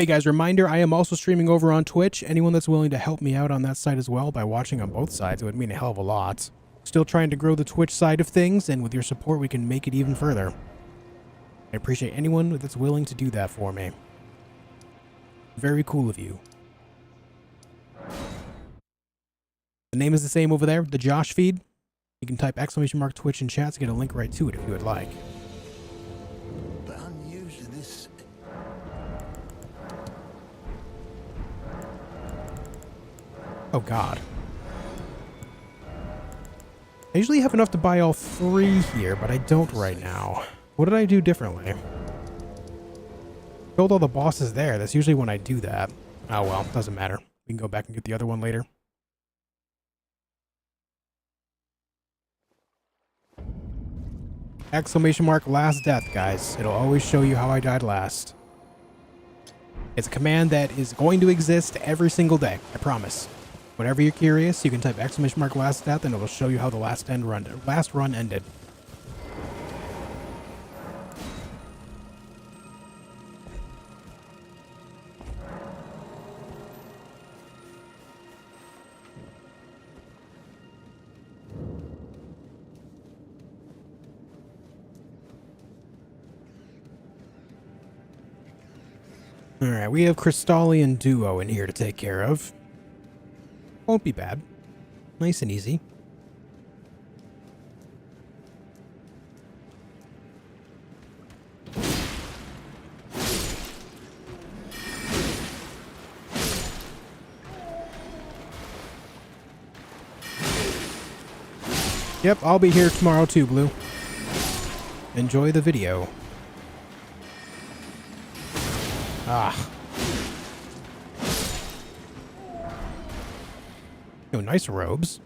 Hey guys, reminder, I am also streaming over on Twitch. Anyone that's willing to help me out on that side as well by watching on both sides, it would mean a hell of a lot. Still trying to grow the Twitch side of things, and with your support, we can make it even further. I appreciate anyone that's willing to do that for me. Very cool of you. The name is the same over there, theJOSHfeed. You can type !Twitch in chat to get a link right to it if you would like. But unusually this... Oh god. I usually have enough to buy all 3 here, but I don't right now. What did I do differently? Killed all the bosses there. That's usually when I do that. Oh well, doesn't matter. We can go back and get the other one later. !Last death, guys. It'll always show you how I died last. It's a command that is going to exist every single day. I promise. Whenever you're curious, you can type !Last death and it will show you how the last run ended. Alright, we have Crystallian Duo in here to take care of. Won't be bad. Nice and easy. Yep, I'll be here tomorrow too, Blue. Enjoy the video. Ah. Oh, nice robes.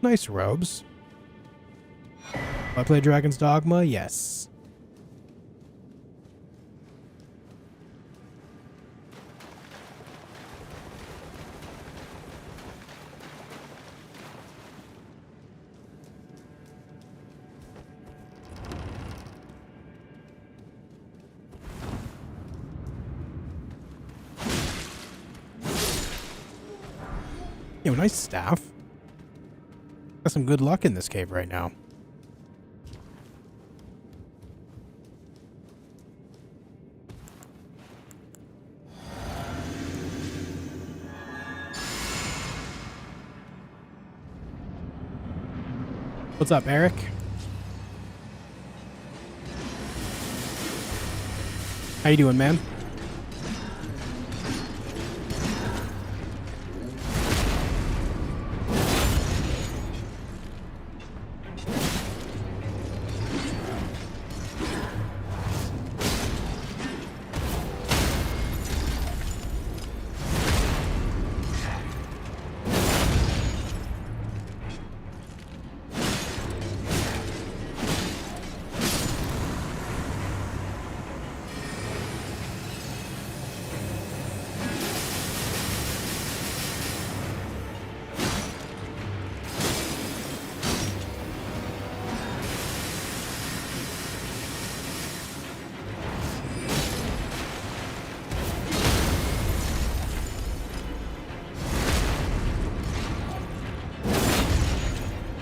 Nice robes. Will I play Dragon's Dogma? Yes. Yo, nice staff. Got some good luck in this cave right now. What's up, Eric? How you doing, man?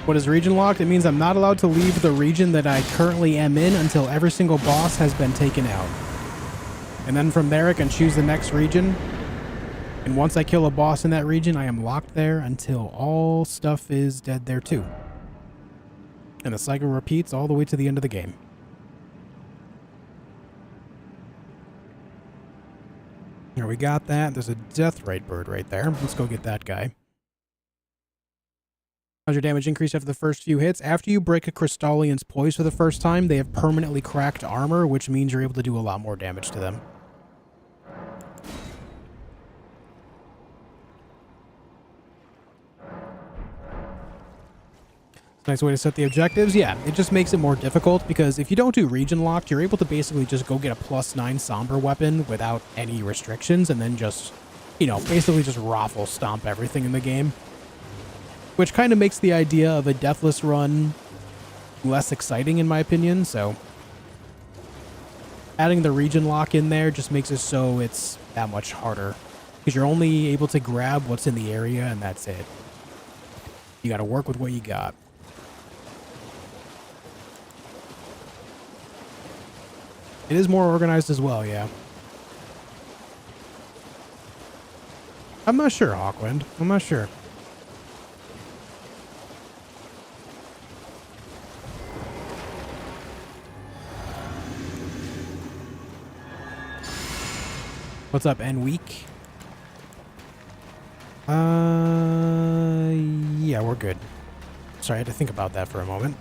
What is region locked? It means I'm not allowed to leave the region that I currently am in until every single boss has been taken out. And then from there I can choose the next region. And once I kill a boss in that region, I am locked there until all stuff is dead there too. And the cycle repeats all the way to the end of the game. There, we got that. There's a Deathrite bird right there. Let's go get that guy. How's your damage increase after the first few hits? After you break a Crystallian's poise for the first time, they have permanently cracked armor, which means you're able to do a lot more damage to them. Nice way to set the objectives. Yeah, it just makes it more difficult because if you don't do region locked, you're able to basically just go get a +9 somber weapon without any restrictions and then just, you know, basically just raffle stomp everything in the game. Which kind of makes the idea of a deathless run less exciting in my opinion, so adding the region lock in there just makes it so it's that much harder because you're only able to grab what's in the area and that's it. You got to work with what you got. It is more organized as well, yeah. I'm not sure, Hawkwind. I'm not sure. What's up, N Week? Yeah, we're good. Sorry, I had to think about that for a moment.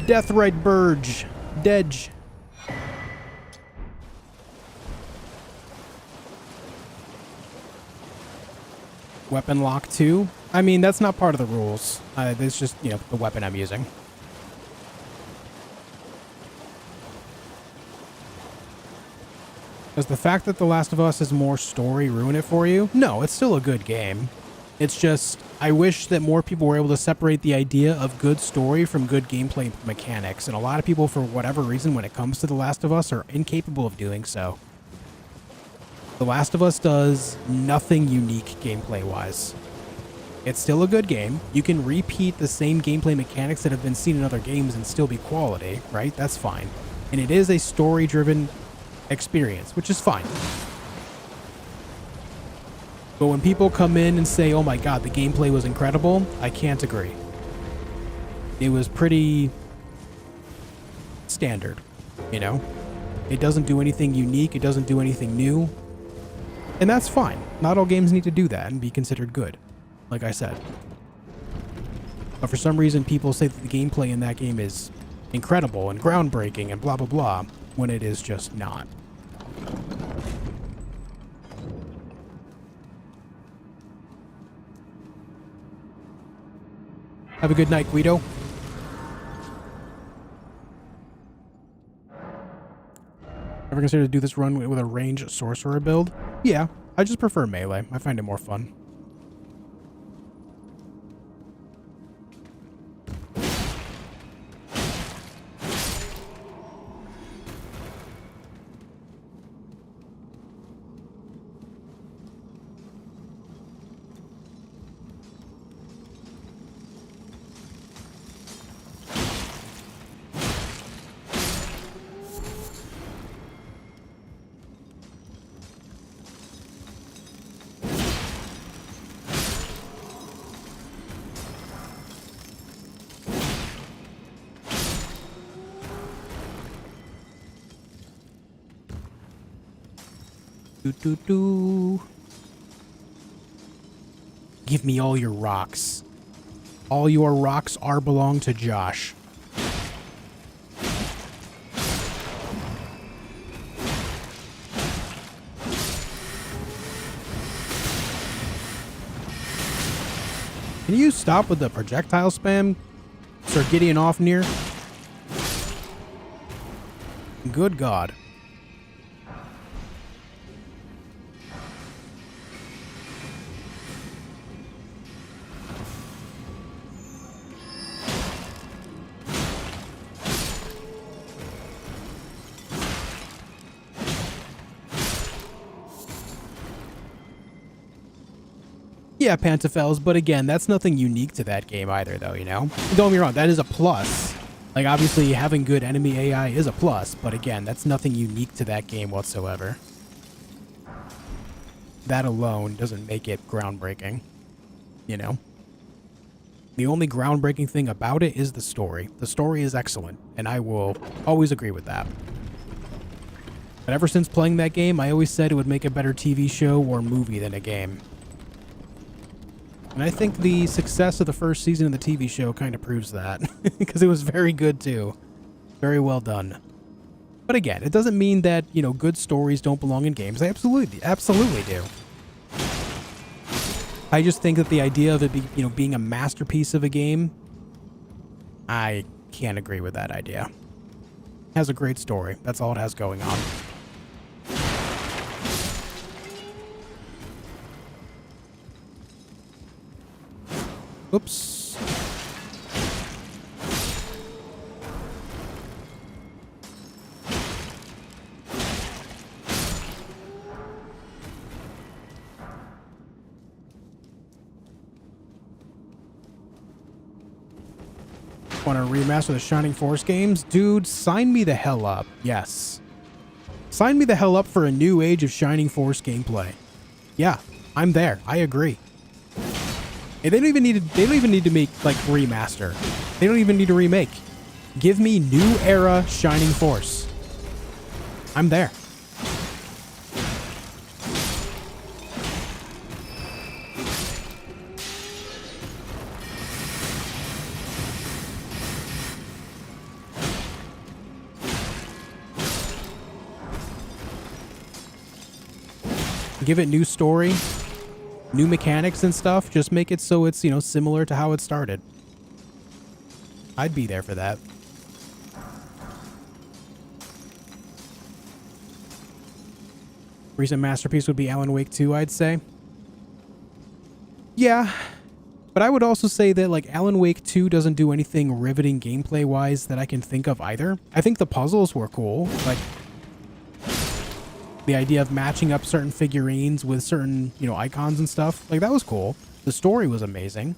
Deathrite Burge. Dedge. Weapon lock 2? I mean, that's not part of the rules. It's just, you know, the weapon I'm using. Does the fact that The Last of Us is more story ruin it for you? No, it's still a good game. It's just, I wish that more people were able to separate the idea of good story from good gameplay mechanics, and a lot of people, for whatever reason, when it comes to The Last of Us, are incapable of doing so. The Last of Us does nothing unique gameplay-wise. It's still a good game. You can repeat the same gameplay mechanics that have been seen in other games and still be quality, right? That's fine. And it is a story-driven experience, which is fine. But when people come in and say, oh my god, the gameplay was incredible, I can't agree. It was pretty standard, you know? It doesn't do anything unique, it doesn't do anything new. And that's fine. Not all games need to do that and be considered good, like I said. But for some reason, people say that the gameplay in that game is incredible and groundbreaking and blah blah blah, when it is just not. Have a good night, Guido. Ever considered to do this run with a ranged sorcerer build? Yeah, I just prefer melee. I find it more fun. Give me all your rocks. All your rocks belong to Josh. Can you stop with the projectile spam? Sir Gideon off near? Good God. Yeah, Pantofels, but again, that's nothing unique to that game either, though, you know? Don't get me wrong, that is a plus. Like, obviously, having good enemy AI is a plus, but again, that's nothing unique to that game whatsoever. That alone doesn't make it groundbreaking, you know? The only groundbreaking thing about it is the story. The story is excellent, and I will always agree with that. But ever since playing that game, I always said it would make a better TV show or movie than a game. And I think the success of the first season of the TV show kind of proves that. Because it was very good, too. Very well done. But again, it doesn't mean that, you know, good stories don't belong in games. They absolutely do. I just think that the idea of it being a masterpiece of a game, I can't agree with that idea. It has a great story. That's all it has going on. Oops. Want to remaster the Shining Force games? Dude, sign me the hell up. Yes. Sign me the hell up for a new age of Shining Force gameplay. Yeah, I'm there. I agree. And they don't even need to make like remaster. They don't even need to remake. Give me new era Shining Force. I'm there. Give it new story, new mechanics and stuff. Just make it so it's, you know, similar to how it started. I'd be there for that. Recent masterpiece would be Alan Wake 2, I'd say. Yeah, but I would also say that, like, Alan Wake 2 doesn't do anything riveting gameplay-wise that I can think of either. I think the puzzles were cool. Like, the idea of matching up certain figurines with certain, you know, icons and stuff. Like, that was cool. The story was amazing.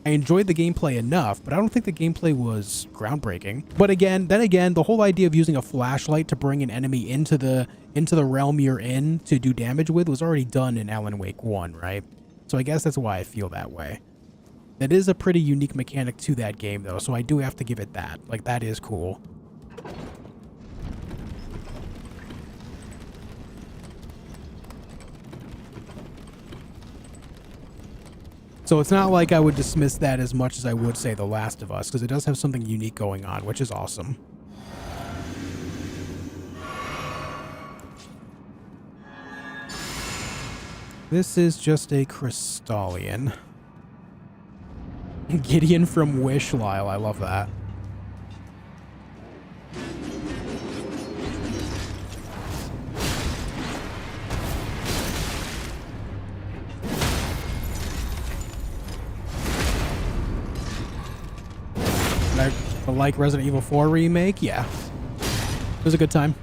I enjoyed the gameplay enough, but I don't think the gameplay was groundbreaking. But again, the whole idea of using a flashlight to bring an enemy into the realm you're in to do damage with was already done in Alan Wake 1, right? So I guess that's why I feel that way. That is a pretty unique mechanic to that game, though, so I do have to give it that. Like, that is cool. So it's not like I would dismiss that as much as I would say The Last of Us, because it does have something unique going on, which is awesome. This is just a Crystallian. Gideon from Wish, Lyle. I love that. Like Resident Evil 4 remake? Yeah. It was a good time.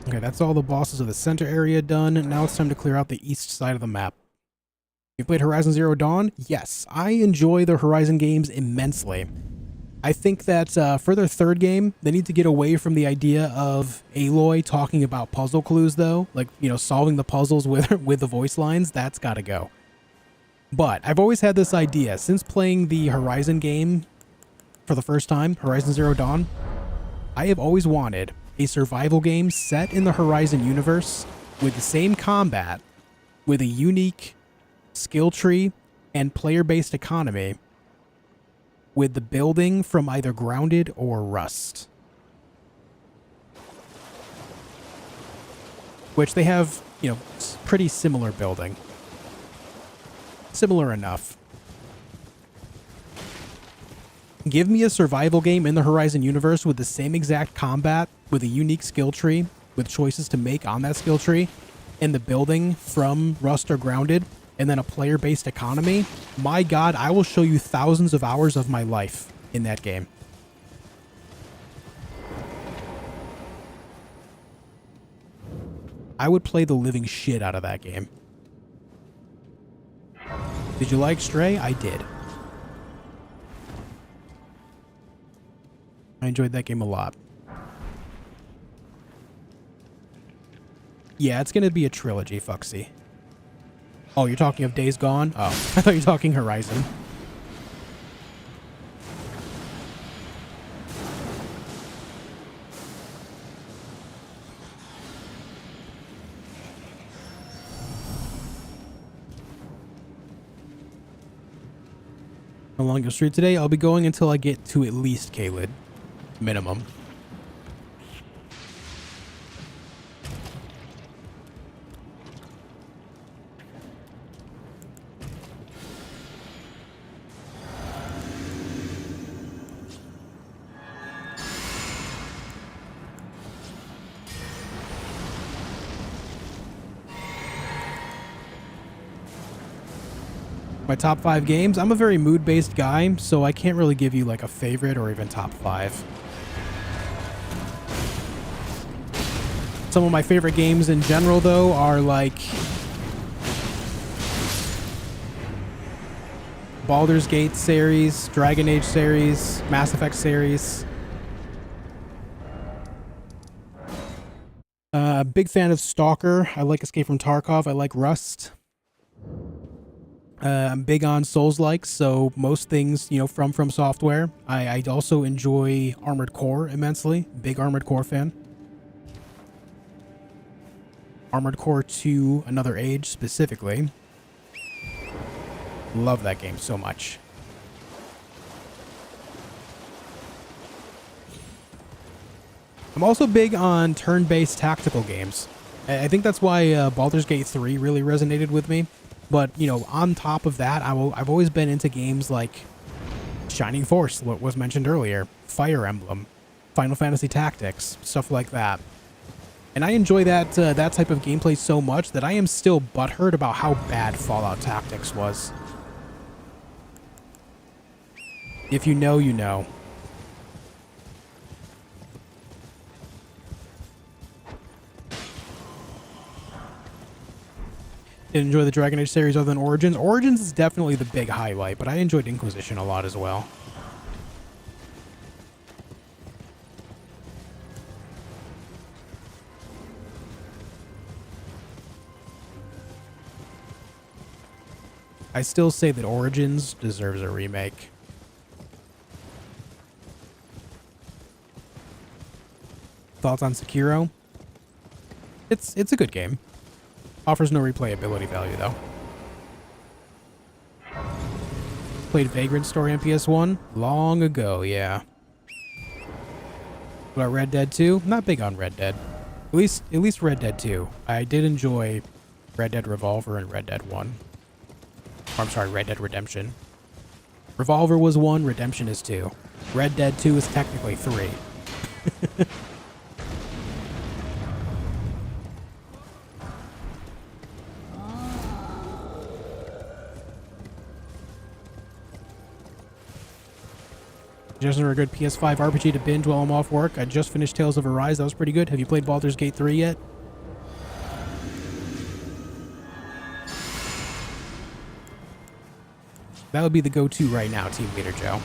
Okay, that's all the bosses of the center area done. Now it's time to clear out the east side of the map. You played Horizon Zero Dawn? Yes. I enjoy the Horizon games immensely. I think that for their third game, they need to get away from the idea of Aloy talking about puzzle clues, though. Like, you know, solving the puzzles with the voice lines. That's got to go. But I've always had this idea. Since playing the Horizon game for the first time, Horizon Zero Dawn, I have always wanted a survival game set in the Horizon universe with the same combat, with a unique skill tree and player-based economy, with the building from either Grounded or Rust. Which they have, you know, pretty similar building. Similar enough. Give me a survival game in the Horizon universe with the same exact combat, with a unique skill tree, with choices to make on that skill tree, and the building from Rust or Grounded, and then a player-based economy. My God, I will show you thousands of hours of my life in that game. I would play the living shit out of that game. Did you like Stray? I did. I enjoyed that game a lot. Yeah, it's gonna be a trilogy, Fuxy. Oh, you're talking of Days Gone? Oh, I thought you were talking Horizon. Along your street today, I'll be going until I get to at least Caelid. Minimum. My top 5 games, I'm a very mood-based guy, so I can't really give you like a favorite or even top 5. Some of my favorite games in general, though, are like Baldur's Gate series, Dragon Age series, Mass Effect series. Big fan of Stalker. I like Escape from Tarkov. I like Rust. I'm big on Souls-likes, so most things, you know, from Software. I also enjoy Armored Core immensely. Big Armored Core fan. Armored Core 2, Another Age specifically. Love that game so much. I'm also big on turn-based tactical games. I think that's why Baldur's Gate 3 really resonated with me. But, you know, on top of that, I've always been into games like Shining Force, what was mentioned earlier, Fire Emblem, Final Fantasy Tactics, stuff like that. And I enjoy that that type of gameplay so much that I am still butthurt about how bad Fallout Tactics was. If you know, you know. Didn't enjoy the Dragon Age series other than Origins. Origins is definitely the big highlight, but I enjoyed Inquisition a lot as well. I still say that Origins deserves a remake. Thoughts on Sekiro? It's a good game. Offers no replayability value, though. Played Vagrant Story on PS1? Long ago, yeah. What about Red Dead 2? Not big on Red Dead. At least Red Dead 2. I did enjoy Red Dead Revolver and Red Dead 1. Or, I'm sorry, Red Dead Redemption. Revolver was 1, Redemption is 2. Red Dead 2 is technically 3. Just a good PS5 RPG to binge while I'm off work. I just finished Tales of Arise. That was pretty good. Have you played Baldur's Gate 3 yet? That would be the go-to right now, Team Leader Joe.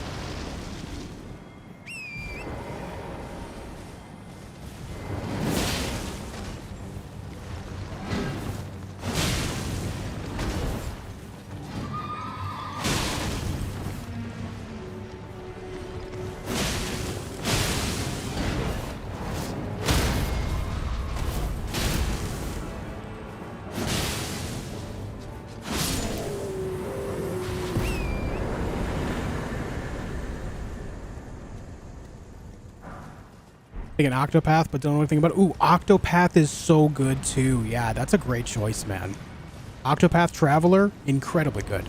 Like an Octopath, but don't know anything about it. Ooh, Octopath is so good too. Yeah, that's a great choice, man. Octopath Traveler, incredibly good.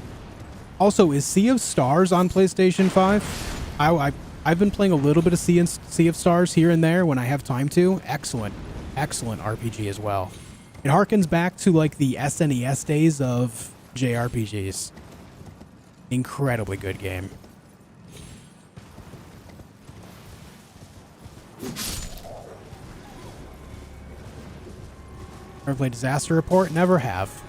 Also, is Sea of Stars on PlayStation 5? I've been playing a little bit of Sea of Stars here and there when I have time to. Excellent. Excellent RPG as well. It harkens back to like the SNES days of JRPGs. Incredibly good game. Ever played Disaster Report? Never have.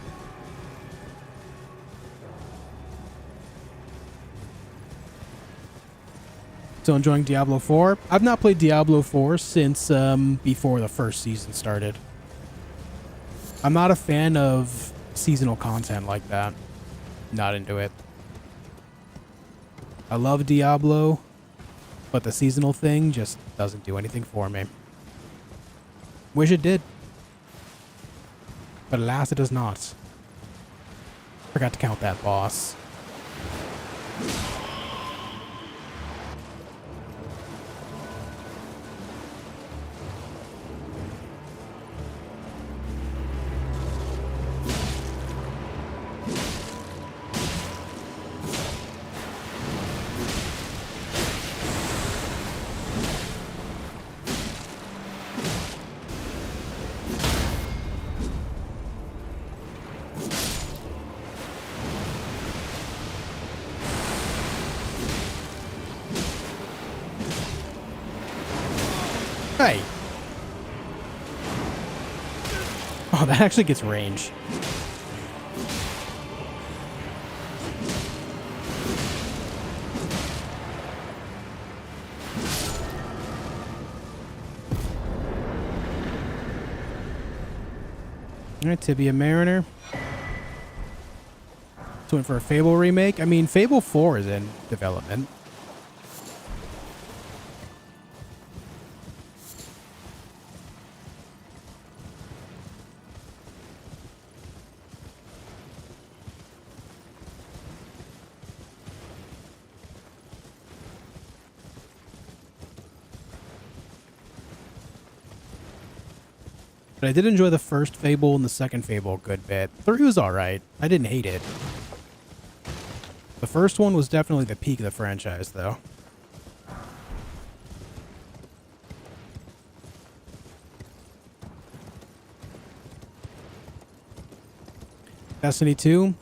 Still enjoying Diablo 4? I've not played Diablo 4 since before the first season started. I'm not a fan of seasonal content like that. Not into it. I love Diablo, but the seasonal thing just doesn't do anything for me. Wish it did. But alas, it does not. Forgot to count that boss. Hey. Oh, that actually gets range. Alright, Tibia Mariner. Doing for a Fable remake. I mean, Fable 4 is in development. But I did enjoy the first Fable and the second Fable a good bit. 3 was alright. I didn't hate it. The first one was definitely the peak of the franchise, though. Destiny 2.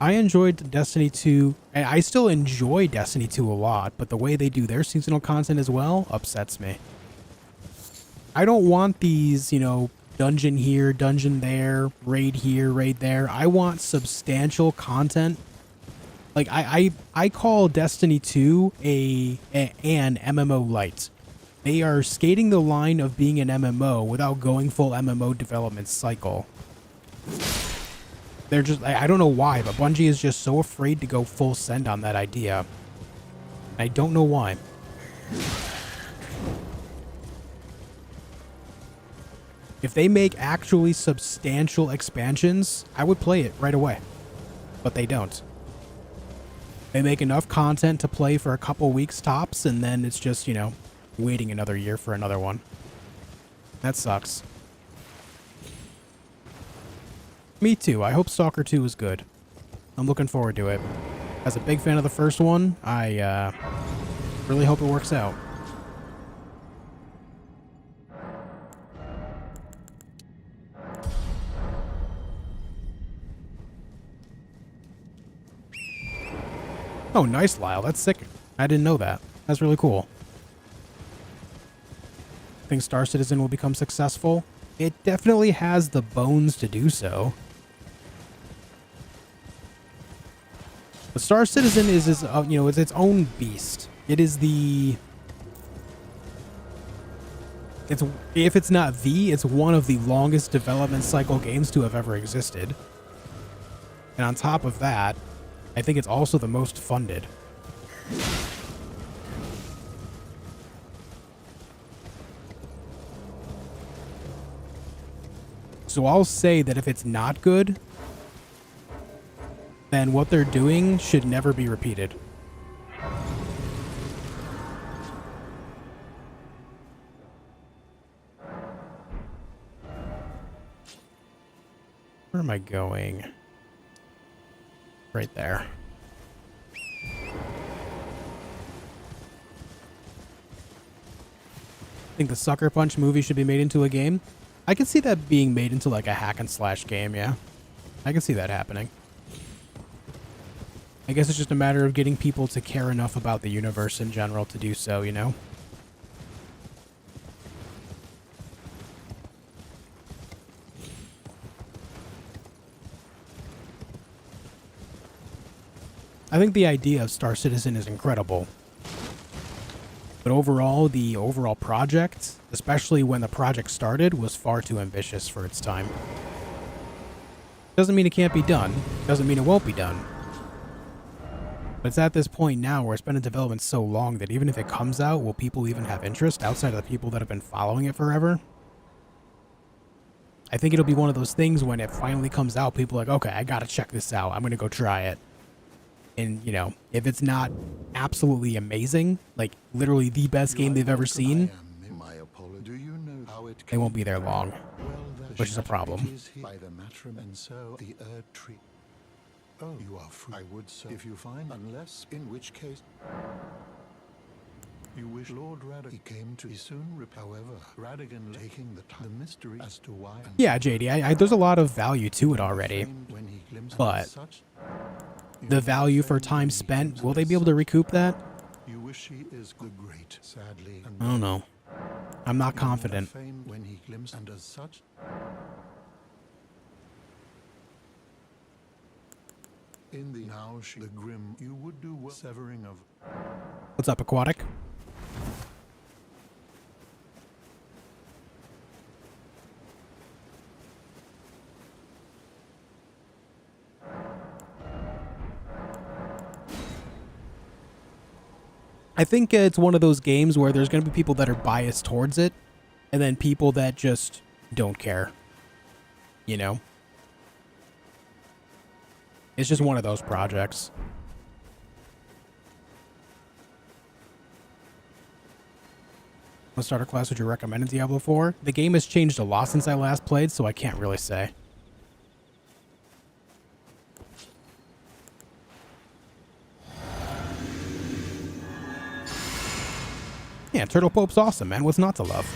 I enjoyed Destiny 2, and I still enjoy Destiny 2 a lot, but the way they do their seasonal content as well upsets me. I don't want these, you know, dungeon here, dungeon there, raid here, raid there. I want substantial content. Like, I call Destiny 2 an MMO light. They are skating the line of being an MMO without going full MMO development cycle. They're just, I don't know why, but Bungie is just so afraid to go full send on that idea. I don't know why. If they make actually substantial expansions, I would play it right away. But they don't. They make enough content to play for a couple weeks tops, and then it's just, you know, waiting another year for another one. That sucks. Me too. I hope Stalker 2 is good. I'm looking forward to it. As a big fan of the first one, I really hope it works out. Oh, nice, Lyle. That's sick. I didn't know that. That's really cool. Think Star Citizen will become successful? It definitely has the bones to do so. But Star Citizen is, you know, it's its own beast. It is the... if it's not it's one of the longest development cycle games to have ever existed. And on top of that, I think it's also the most funded. So I'll say that if it's not good, then what they're doing should never be repeated. Where am I going? Right there. Think the Sucker Punch movie should be made into a game? I can see that being made into like a hack and slash game, yeah. I can see that happening. I guess it's just a matter of getting people to care enough about the universe in general to do so, you know? I think the idea of Star Citizen is incredible. But overall, the overall project, especially when the project started, was far too ambitious for its time. Doesn't mean it can't be done. Doesn't mean it won't be done. But it's at this point now where it's been in development so long that even if it comes out, will people even have interest outside of the people that have been following it forever? I think it'll be one of those things when it finally comes out, people are like, okay, I gotta check this out. I'm gonna go try it. And, you know, if it's not absolutely amazing, like literally the best game they've ever seen, they won't be there long, which is a problem. Oh, you are free. I would so if you find, unless in which case you wish Lord Radigan. He came to soon. However, Radigan taking the mystery as to why. Yeah, JD, there's a lot of value to it already, but the value for time spent, will they be able to recoup that? You wish she is the great, sadly. I don't know. I'm not confident. When he glimpsed and as such. In the now the grim, you would do well severing of. What's up, Aquatic? I think it's one of those games where there's going to be people that are biased towards it, and then people that just don't care. You know? It's just one of those projects. What starter class would you recommend in Diablo 4? The game has changed a lot since I last played, so I can't really say. Yeah, Turtle Pope's awesome, man. What's not to love?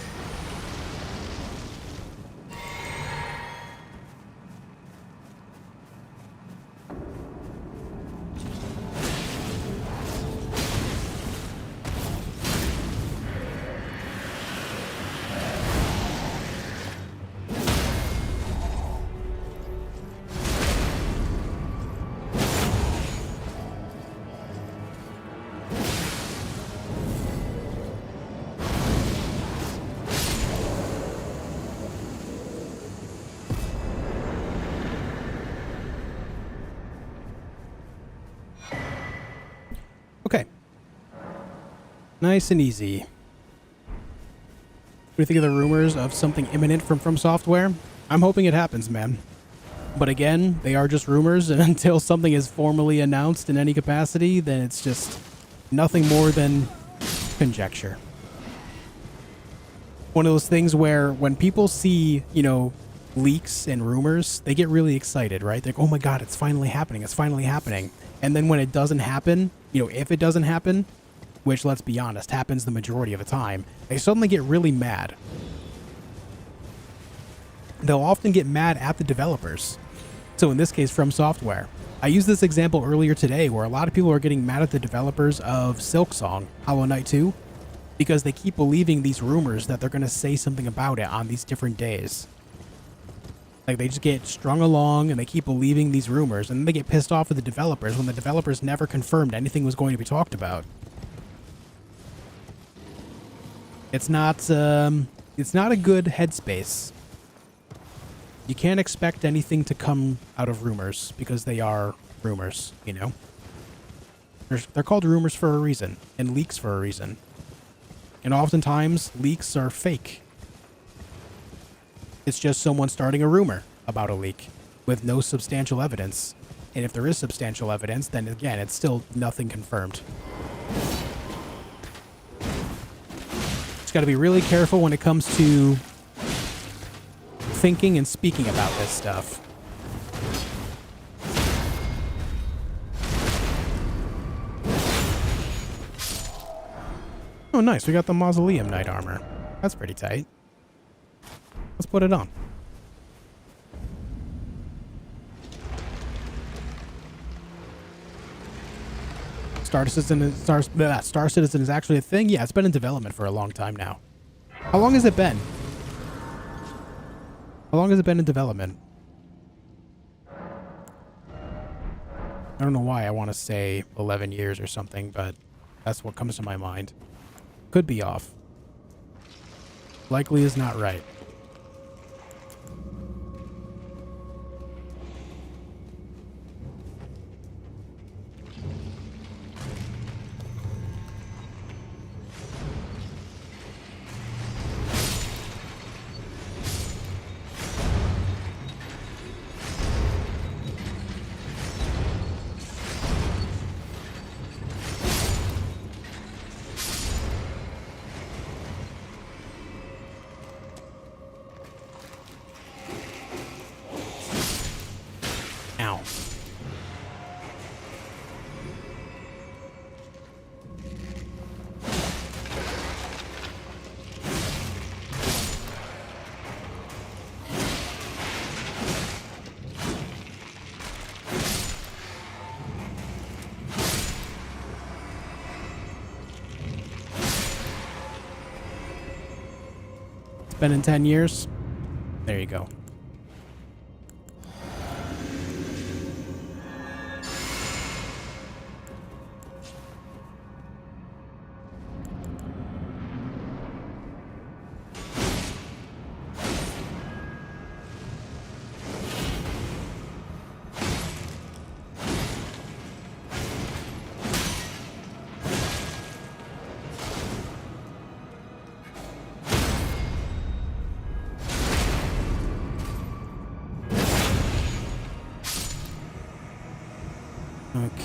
Okay. Nice and easy. What do you think of the rumors of something imminent from Software? I'm hoping it happens, man. But again, they are just rumors, and until something is formally announced in any capacity, then it's just nothing more than conjecture. One of those things where when people see, you know, leaks and rumors, they get really excited, right? They're like, oh my god, it's finally happening, it's finally happening. And then when it doesn't happen, you know, if it doesn't happen, which, let's be honest, happens the majority of the time, they suddenly get really mad. They'll often get mad at the developers. So in this case, From Software. I used this example earlier today where a lot of people are getting mad at the developers of Silksong, Hollow Knight 2, because they keep believing these rumors that they're going to say something about it on these different days. Like, they just get strung along and they keep believing these rumors, and then they get pissed off at the developers when the developers never confirmed anything was going to be talked about. It's not a good headspace. You can't expect anything to come out of rumors because they are rumors, you know? They're called rumors for a reason, and leaks for a reason. And oftentimes, leaks are fake. It's just someone starting a rumor about a leak with no substantial evidence. And if there is substantial evidence, then again, it's still nothing confirmed. Just got to be really careful when it comes to thinking and speaking about this stuff. Oh, nice. We got the Mausoleum Knight armor. That's pretty tight. Let's put it on. Star Citizen is actually a thing? Yeah, it's been in development for a long time now. How long has it been? How long has it been in development? I don't know why I want to say 11 years or something, but that's what comes to my mind. Could be off. Likely is not right. Ow. It's been in 10 years. There you go.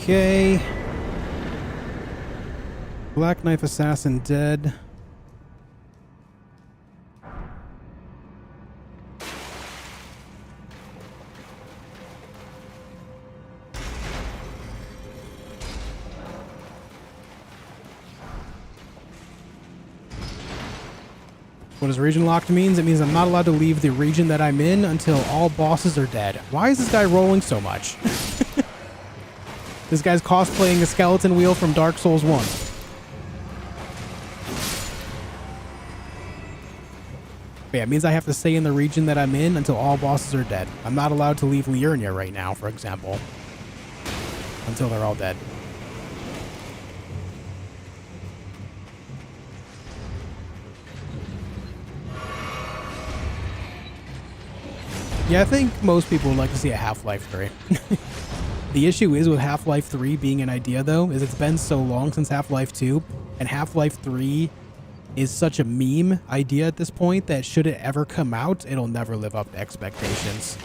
Okay. Black Knife Assassin dead. What does region locked means? It means I'm not allowed to leave the region that I'm in until all bosses are dead. Why is this guy rolling so much? This guy's cosplaying a skeleton wheel from Dark Souls 1. But yeah, it means I have to stay in the region that I'm in until all bosses are dead. I'm not allowed to leave Liurnia right now, for example, until they're all dead. Yeah, I think most people would like to see a Half-Life 3. The issue is with Half-Life 3 being an idea, though, is it's been so long since Half-Life 2, and Half-Life 3 is such a meme idea at this point that should it ever come out, it'll never live up to expectations.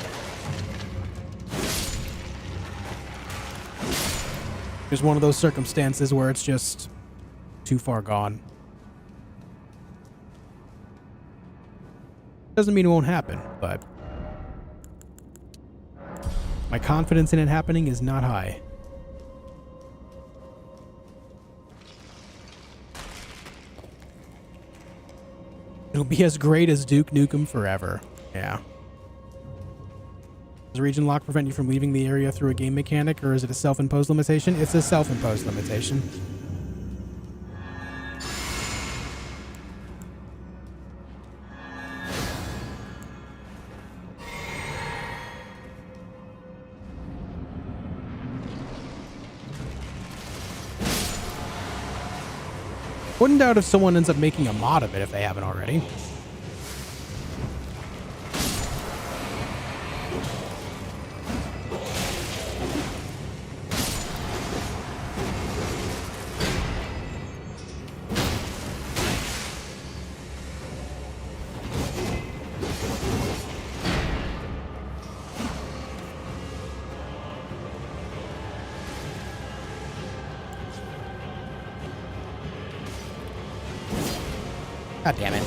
There's one of those circumstances where it's just too far gone. Doesn't mean it won't happen, but my confidence in it happening is not high. It'll be as great as Duke Nukem Forever. Yeah. Does region lock prevent you from leaving the area through a game mechanic, or is it a self-imposed limitation? It's a self-imposed limitation. Wouldn't doubt if someone ends up making a mod of it if they haven't already. God damn it.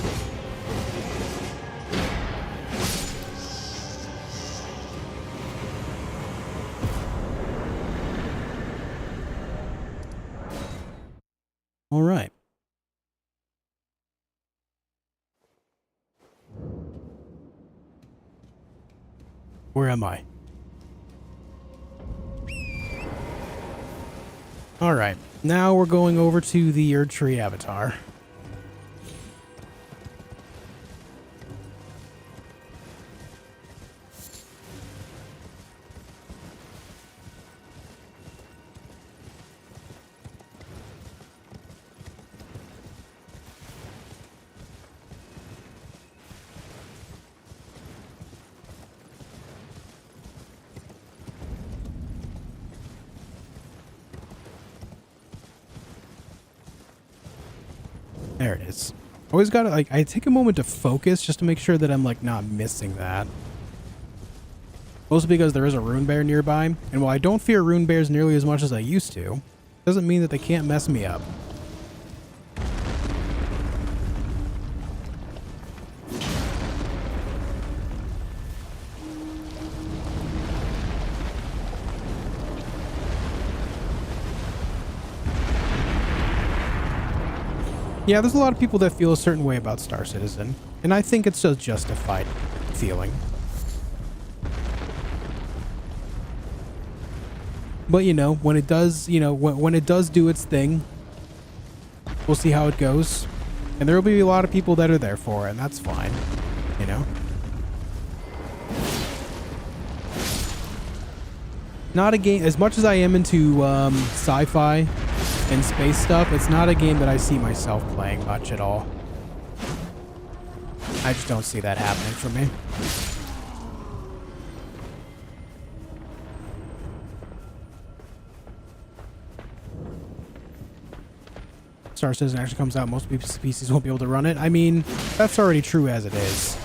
All right. Where am I? All right. Now we're going over to the Erd Tree avatar. There it is. Always gotta, like, I take a moment to focus just to make sure that I'm, like, not missing that. Mostly because there is a rune bear nearby, and while I don't fear rune bears nearly as much as I used to, doesn't mean that they can't mess me up. Yeah, there's a lot of people that feel a certain way about Star Citizen, and I think it's a justified feeling. But, you know, when it does, you know, when it does do its thing, we'll see how it goes. And there will be a lot of people that are there for it, and that's fine, you know? Not a game, as much as I am into sci-fi and space stuff, it's not a game that I see myself playing much at all. I just don't see that happening for me. Star Citizen actually comes out, most PCs won't be able to run it. I mean, that's already true as it is.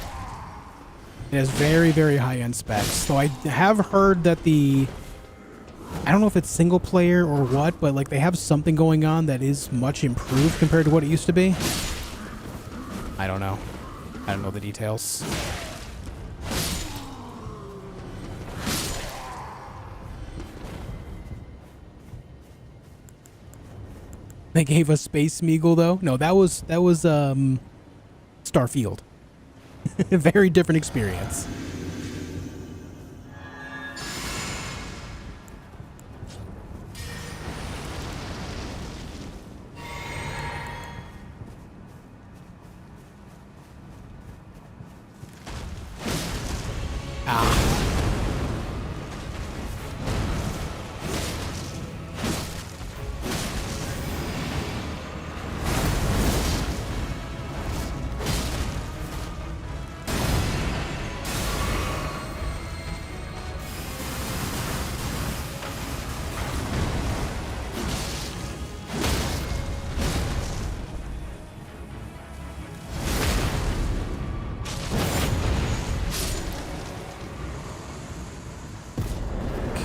It has very, very high-end specs. So I have heard that I don't know if it's single player or what, but like they have something going on that is much improved compared to what it used to be. I don't know. I don't know the details. They gave us Space Smeagol though. No, that was Starfield. A very different experience.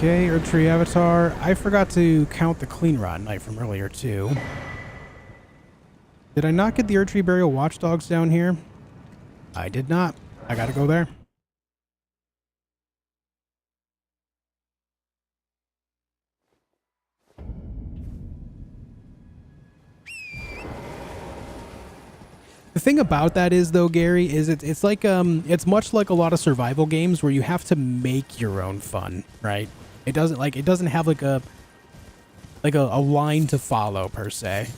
Okay, Erdtree Avatar. I forgot to count the Clean Rot Knight from earlier, too. Did I not get the Erdtree Burial Watchdogs down here? I did not. I gotta go there. The thing about that is, though, Gary, is it's like it's much like a lot of survival games where you have to make your own fun, right? It doesn't have like a line to follow per se.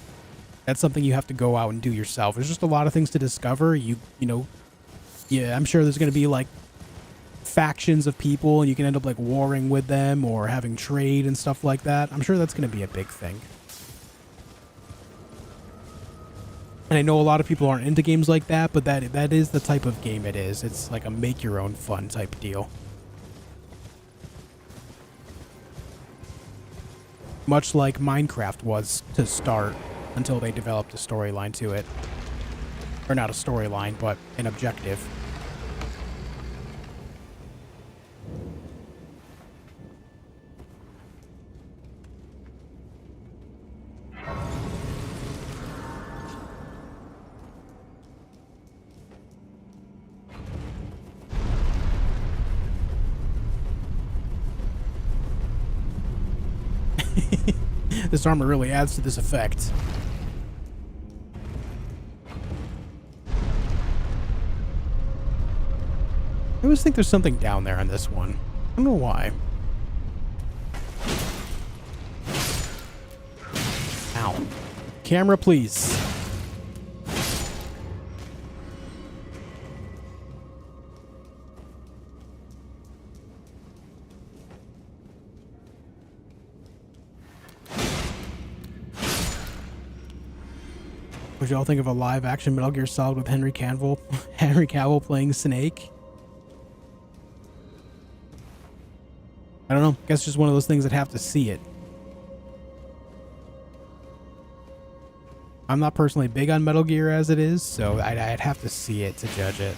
That's something you have to go out and do yourself. There's just a lot of things to discover. You know, yeah, I'm sure there's going to be like factions of people and you can end up like warring with them or having trade and stuff like that. I'm sure that's going to be a big thing. And I know a lot of people aren't into games like that, but that is the type of game it is. It's like a make your own fun type deal. Much like Minecraft was to start until they developed a storyline to it. Or not a storyline, but an objective. This armor really adds to this effect. I always think there's something down there on this one. I don't know why. Ow. Camera, please. Would y'all think of a live-action Metal Gear Solid with Henry Cavill playing Snake? I don't know. Guess just one of those things that have to see it. I'm not personally big on Metal Gear as it is, so I'd have to see it to judge it.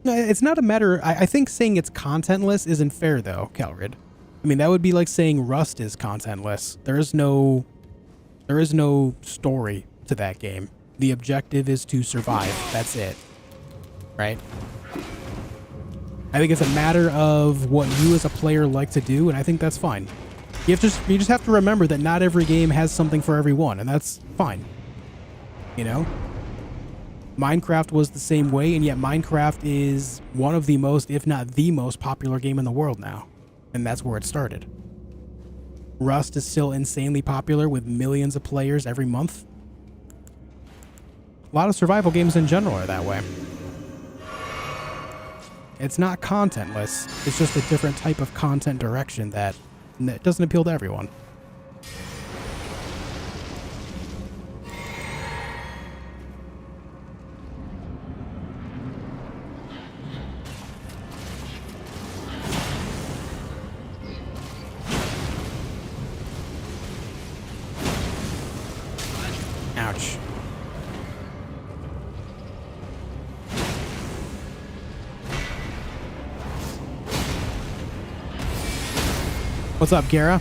No, it's not a matter. I think saying it's contentless isn't fair, though, Caelid. I mean, that would be like saying Rust is contentless. There is no story to that game. The objective is to survive. That's it. Right? I think it's a matter of what you as a player like to do, and I think that's fine. You just have to remember that not every game has something for everyone, and that's fine. You know? Minecraft was the same way, and yet Minecraft is one of the most, if not the most popular game in the world now. And that's where it started. Rust is still insanely popular with millions of players every month. A lot of survival games in general are that way. It's not contentless. It's just a different type of content direction that doesn't appeal to everyone. Ouch. What's up, Gara?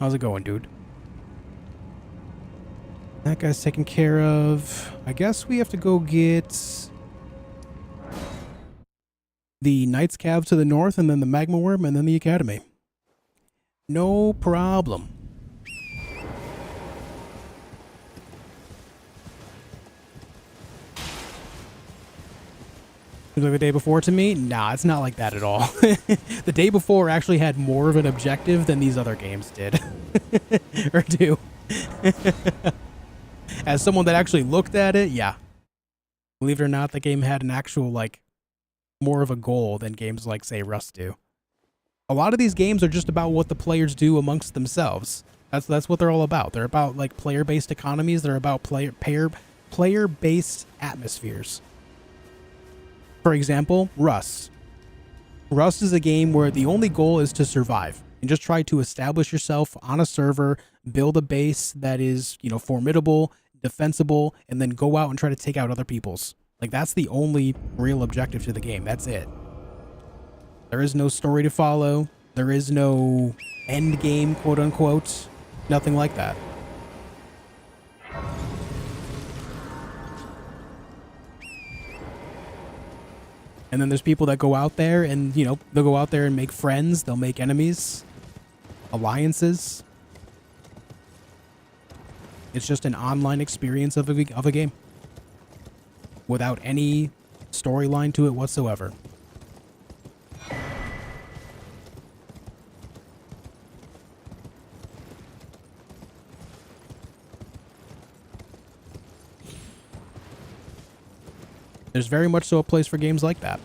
How's it going, dude? That guy's taken care of. I guess we have to go get the Knight's Cave to the north, and then the Magma Worm, and then the Academy. No problem. Like the day before to me? Nah, it's not like that at all. The day before actually had more of an objective than these other games did. Or do. As someone that actually looked at it, yeah. Believe it or not, the game had an actual, like, more of a goal than games like, say, Rust do. A lot of these games are just about what the players do amongst themselves. That's what they're all about. They're about, like, player-based economies. They're about player-based atmospheres. For example, Rust. Rust is a game where the only goal is to survive and just try to establish yourself on a server, build a base that is, you know, formidable, defensible, and then go out and try to take out other people's. Like, that's the only real objective to the game. That's it. There is no story to follow. There is no end game, quote unquote. Nothing like that. And then there's people that go out there and, you know, they'll go out there and make friends. They'll make enemies, alliances. It's just an online experience of a game without any storyline to it whatsoever. There's very much so a place for games like that.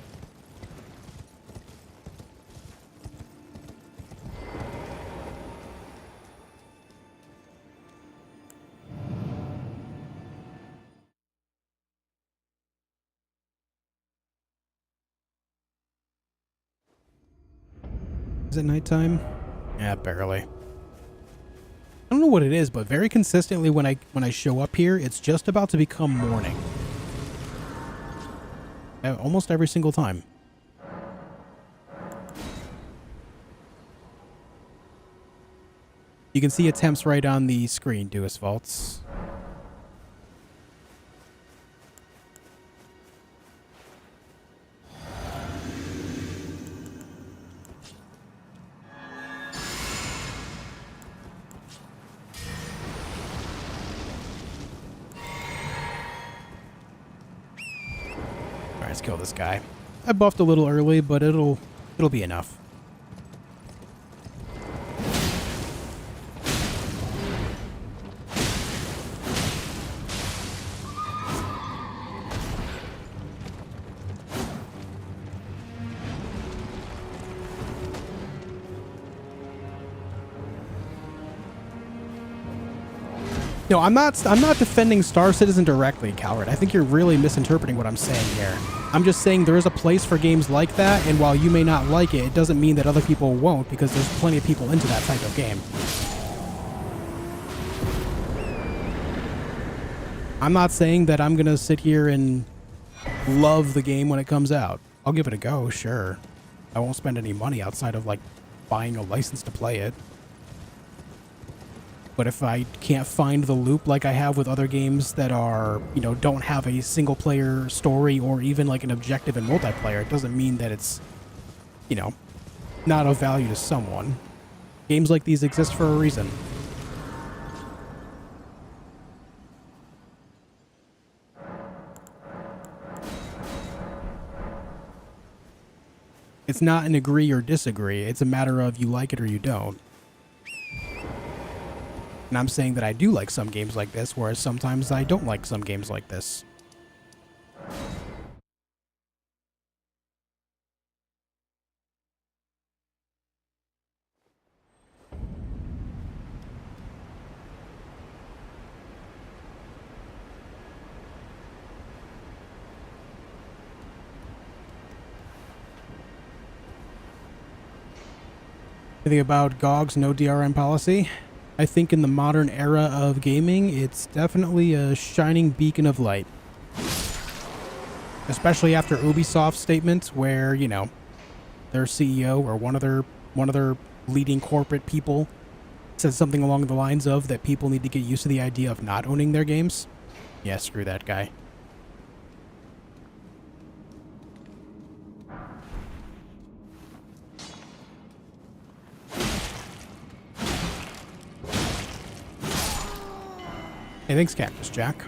Is it nighttime? Yeah, barely. I don't know what it is, but very consistently when I show up here, it's just about to become morning. Almost every single time. You can see attempts right on the screen, Deus Vaults. Let's kill this guy. I buffed a little early, but it'll be enough. No, I'm not defending Star Citizen directly, Calvert. I think you're really misinterpreting what I'm saying here. I'm just saying there is a place for games like that, and while you may not like it, it doesn't mean that other people won't, because there's plenty of people into that type of game. I'm not saying that I'm gonna sit here and love the game when it comes out. I'll give it a go, sure. I won't spend any money outside of, like, buying a license to play it. But if I can't find the loop like I have with other games that are, you know, don't have a single player story or even like an objective in multiplayer, it doesn't mean that it's, you know, not of value to someone. Games like these exist for a reason. It's not an agree or disagree. It's a matter of you like it or you don't. And I'm saying that I do like some games like this, whereas sometimes I don't like some games like this. Anything about GOG's no DRM policy? I think in the modern era of gaming, it's definitely a shining beacon of light. Especially after Ubisoft's statement where, you know, their CEO or one of their leading corporate people said something along the lines of that people need to get used to the idea of not owning their games. Yeah, screw that guy. Hey, thanks, Cactus Jack.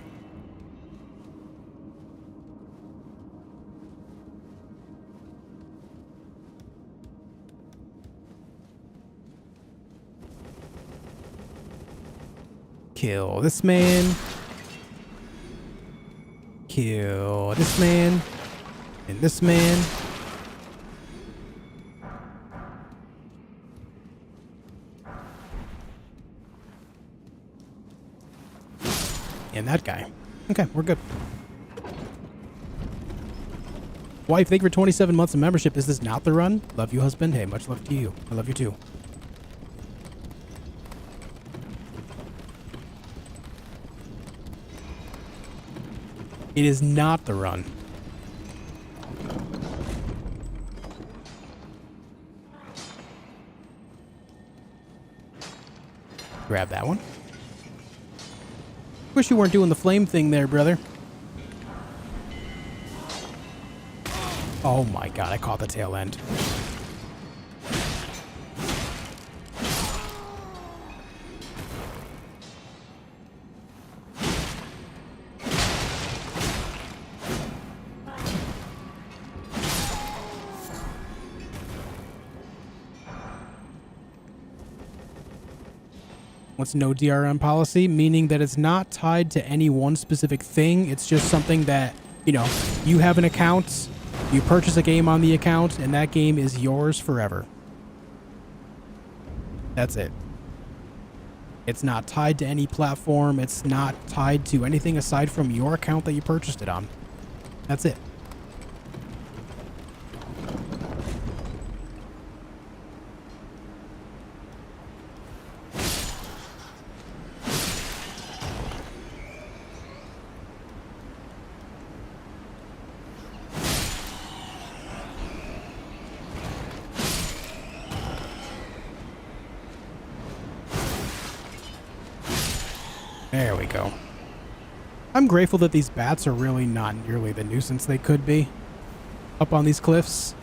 Kill this man. Kill this man. And this man. And that guy. Okay, we're good. Wife, thank you for 27 months of membership. Is this not the run? Love you, husband. Hey, much love to you. I love you too. It is not the run. Grab that one. Wish you weren't doing the flame thing there, brother. Oh my god, I caught the tail end. What's no DRM policy? Meaning that it's not tied to any one specific thing. It's just something that, you know, you have an account, you purchase a game on the account, and that game is yours forever. That's it. It's not tied to any platform. It's not tied to anything aside from your account that you purchased it on. That's it. There we go. I'm grateful that these bats are really not nearly the nuisance they could be up on these cliffs.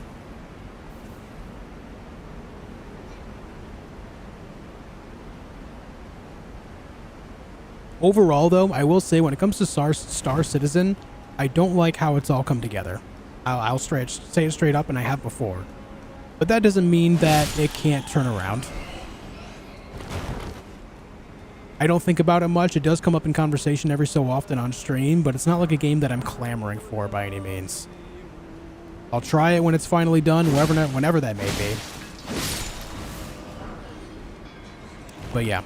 Overall, though, I will say when it comes to Star Citizen, I don't like how it's all come together. I'll say it straight up, and I have before. But that doesn't mean that it can't turn around. I don't think about it much. It does come up in conversation every so often on stream, but it's not like a game that I'm clamoring for by any means. I'll try it when it's finally done, whenever that may be. But yeah.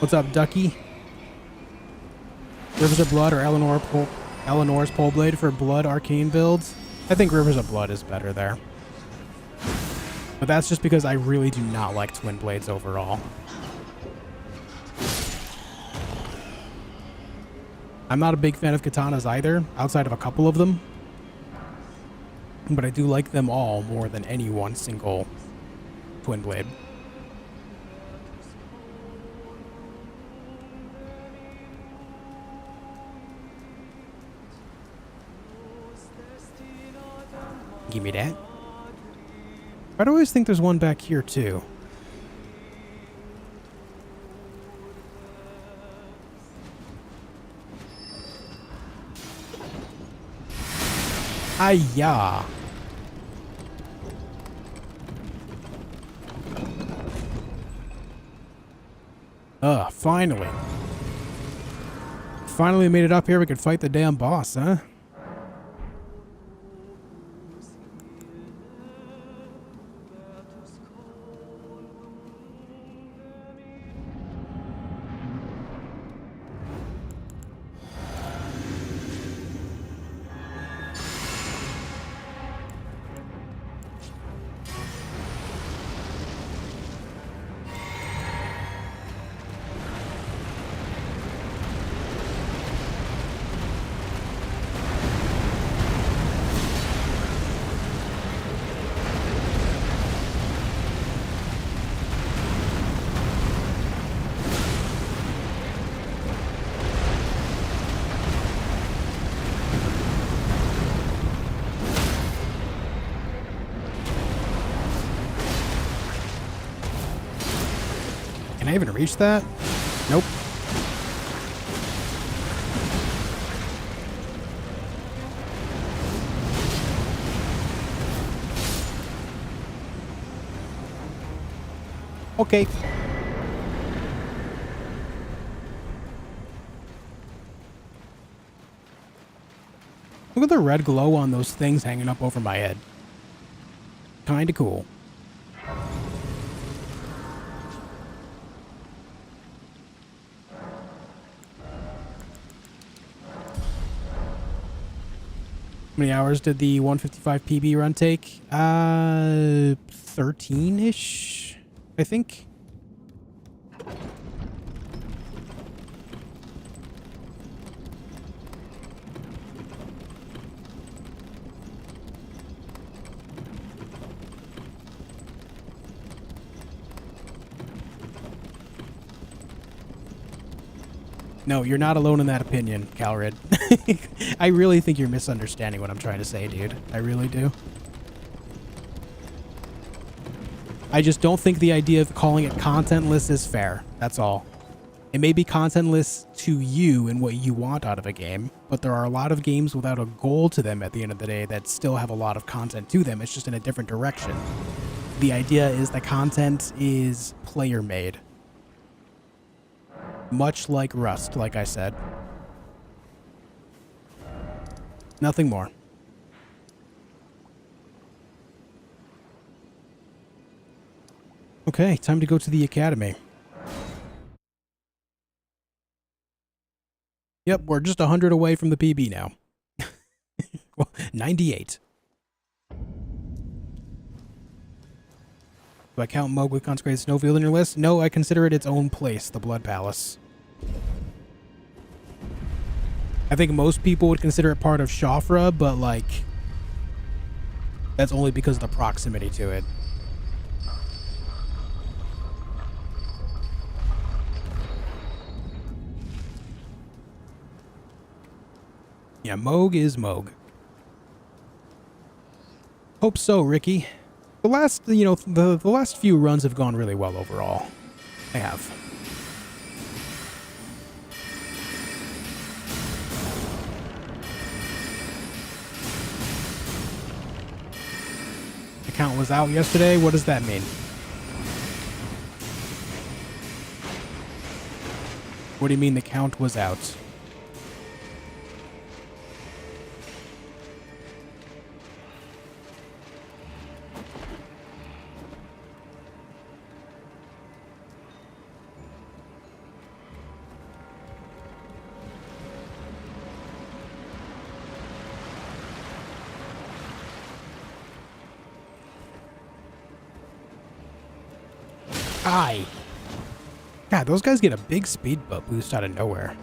What's up, Ducky? Rivers of Blood or Eleanor's Pole Blade for Blood Arcane builds? I think Rivers of Blood is better there. But that's just because I really do not like Twin Blades overall. I'm not a big fan of katanas either, outside of a couple of them. But I do like them all more than any one single Twin Blade. Give me that. I'd always think there's one back here too. Ayah. Finally. Finally made it up here. We could fight the damn boss, huh? Can I even reach that? Nope. Okay. Look at the red glow on those things hanging up over my head. Kinda cool. How many hours did the 155 PB run take? 13-ish, I think. No, you're not alone in that opinion, Caelid. I really think you're misunderstanding what I'm trying to say, dude. I really do. I just don't think the idea of calling it contentless is fair. That's all. It may be contentless to you and what you want out of a game, but there are a lot of games without a goal to them at the end of the day that still have a lot of content to them. It's just in a different direction. The idea is that content is player-made. Much like Rust, like I said. Nothing more. Okay, time to go to the academy. Yep, we're just 100 away from the PB now. Well, 98. Do I count Moog with Consecrated Snowfield in your list? No, I consider it its own place, the Blood Palace. I think most people would consider it part of Shofra, but, like, that's only because of the proximity to it. Yeah, Moog is Moog. Hope so, Ricky. The last, you know, the last few runs have gone really well overall. They have. The count was out yesterday. What does that mean? What do you mean the count was out? Aye. God, those guys get a big speed boost out of nowhere.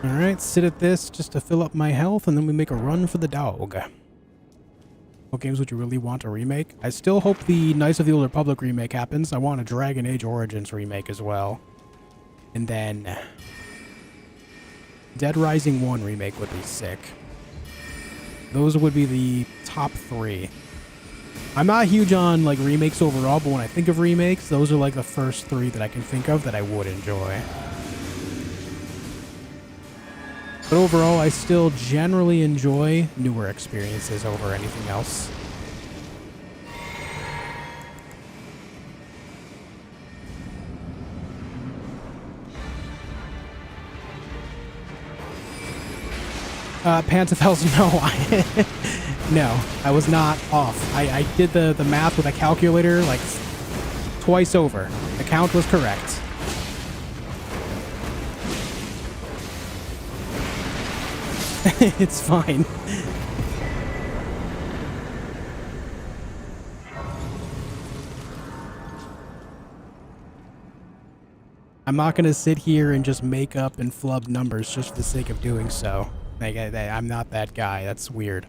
Alright, sit at this just to fill up my health, and then we make a run for the dog. What games would you really want to remake? I still hope the Knights of the Old Republic remake happens. I want a Dragon Age Origins remake as well. And then Dead Rising 1 remake would be sick. Those would be the top 3. I'm not huge on like remakes overall, but when I think of remakes, those are like the first 3 that I can think of that I would enjoy. But overall, I still generally enjoy newer experiences over anything else. Pantofels, no. No, I was not off. I did the math with a calculator like twice over. The count was correct. It's fine. I'm not going to sit here and just make up and flub numbers just for the sake of doing so. Like, I'm not that guy. That's weird.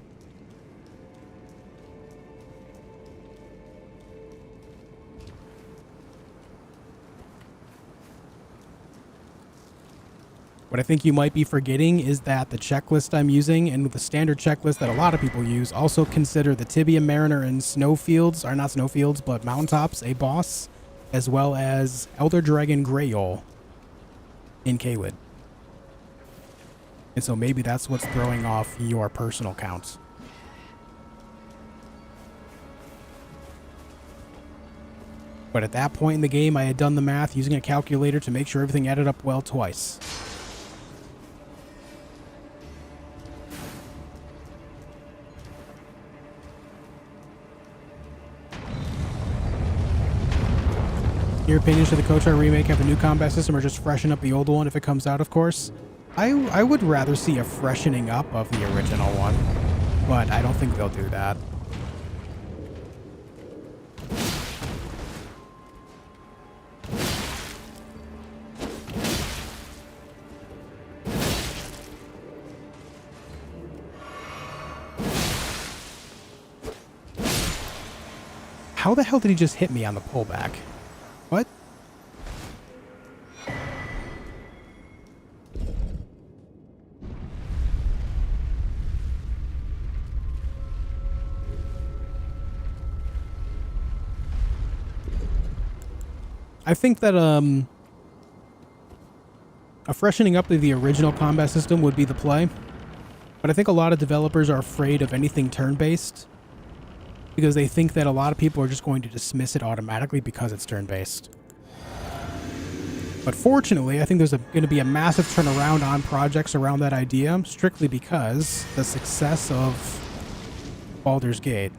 What I think you might be forgetting is that the checklist I'm using and the standard checklist that a lot of people use also consider the Tibia Mariner and Snowfields, or not Snowfields, but Mountaintops, a boss, as well as Elder Dragon Greyol in Caelid. And so maybe that's what's throwing off your personal counts. But at that point in the game, I had done the math using a calculator to make sure everything added up well twice. Your opinion, should the KOTOR remake have a new combat system or just freshen up the old one if it comes out, of course? I would rather see a freshening up of the original one, but I don't think they'll do that. How the hell did he just hit me on the pullback? What? I think that a freshening up of the original combat system would be the play, but I think a lot of developers are afraid of anything turn-based because they think that a lot of people are just going to dismiss it automatically because it's turn-based. But fortunately, I think there's going to be a massive turnaround on projects around that idea, strictly because the success of Baldur's Gate.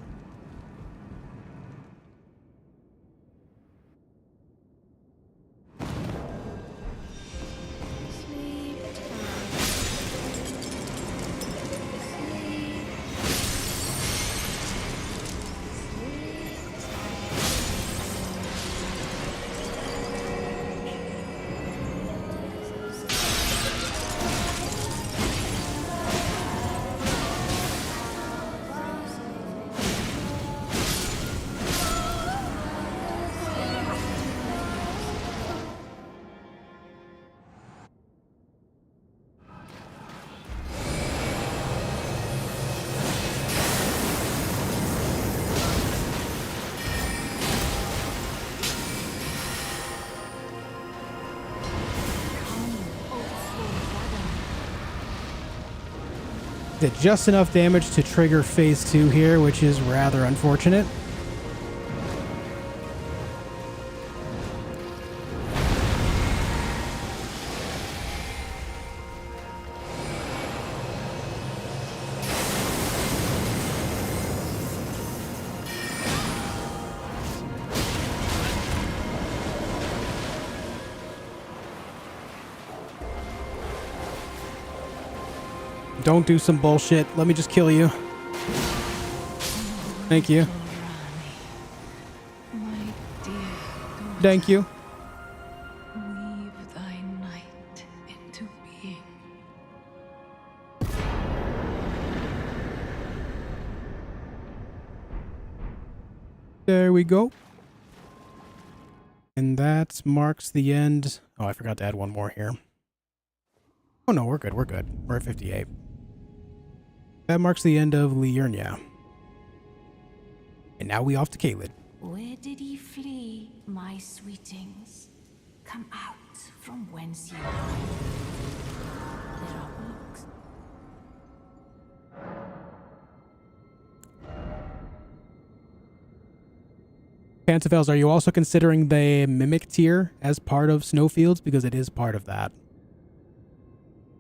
Did just enough damage to trigger phase 2 here, which is rather unfortunate. Don't do some bullshit. Let me just kill you. Thank you. My dear, Thank you. weave thy night into being. There we go. And that marks the end. Oh, I forgot to add one more here. Oh no, we're good. We're good. We're at 58. That marks the end of Liurnia. And now we off to Caelid. Where did ye flee, my sweetings? Come out from whence ye hide. There are books. Pantophels, are you also considering the Mimic tier as part of Snowfields? Because it is part of that.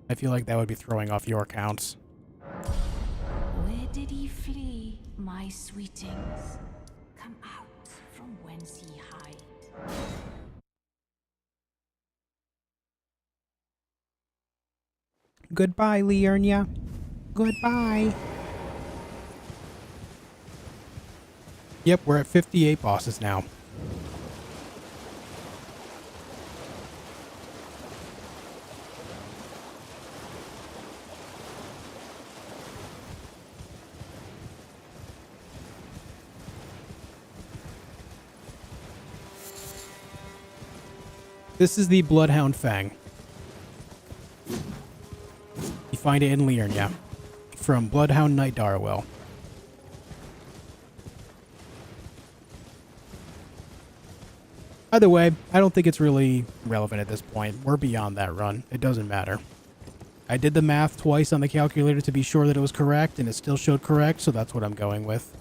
I feel like that would be throwing off your counts. Where did ye flee, my sweetings? Come out from whence ye hide. Goodbye, Liurnia. Goodbye. Yep, we're at 58 bosses now. This is the Bloodhound Fang. You find it in Liurnia from Bloodhound Knight Darwell. Either way, I don't think it's really relevant at this point. We're beyond that run. It doesn't matter. I did the math twice on the calculator to be sure that it was correct, and it still showed correct, so that's what I'm going with.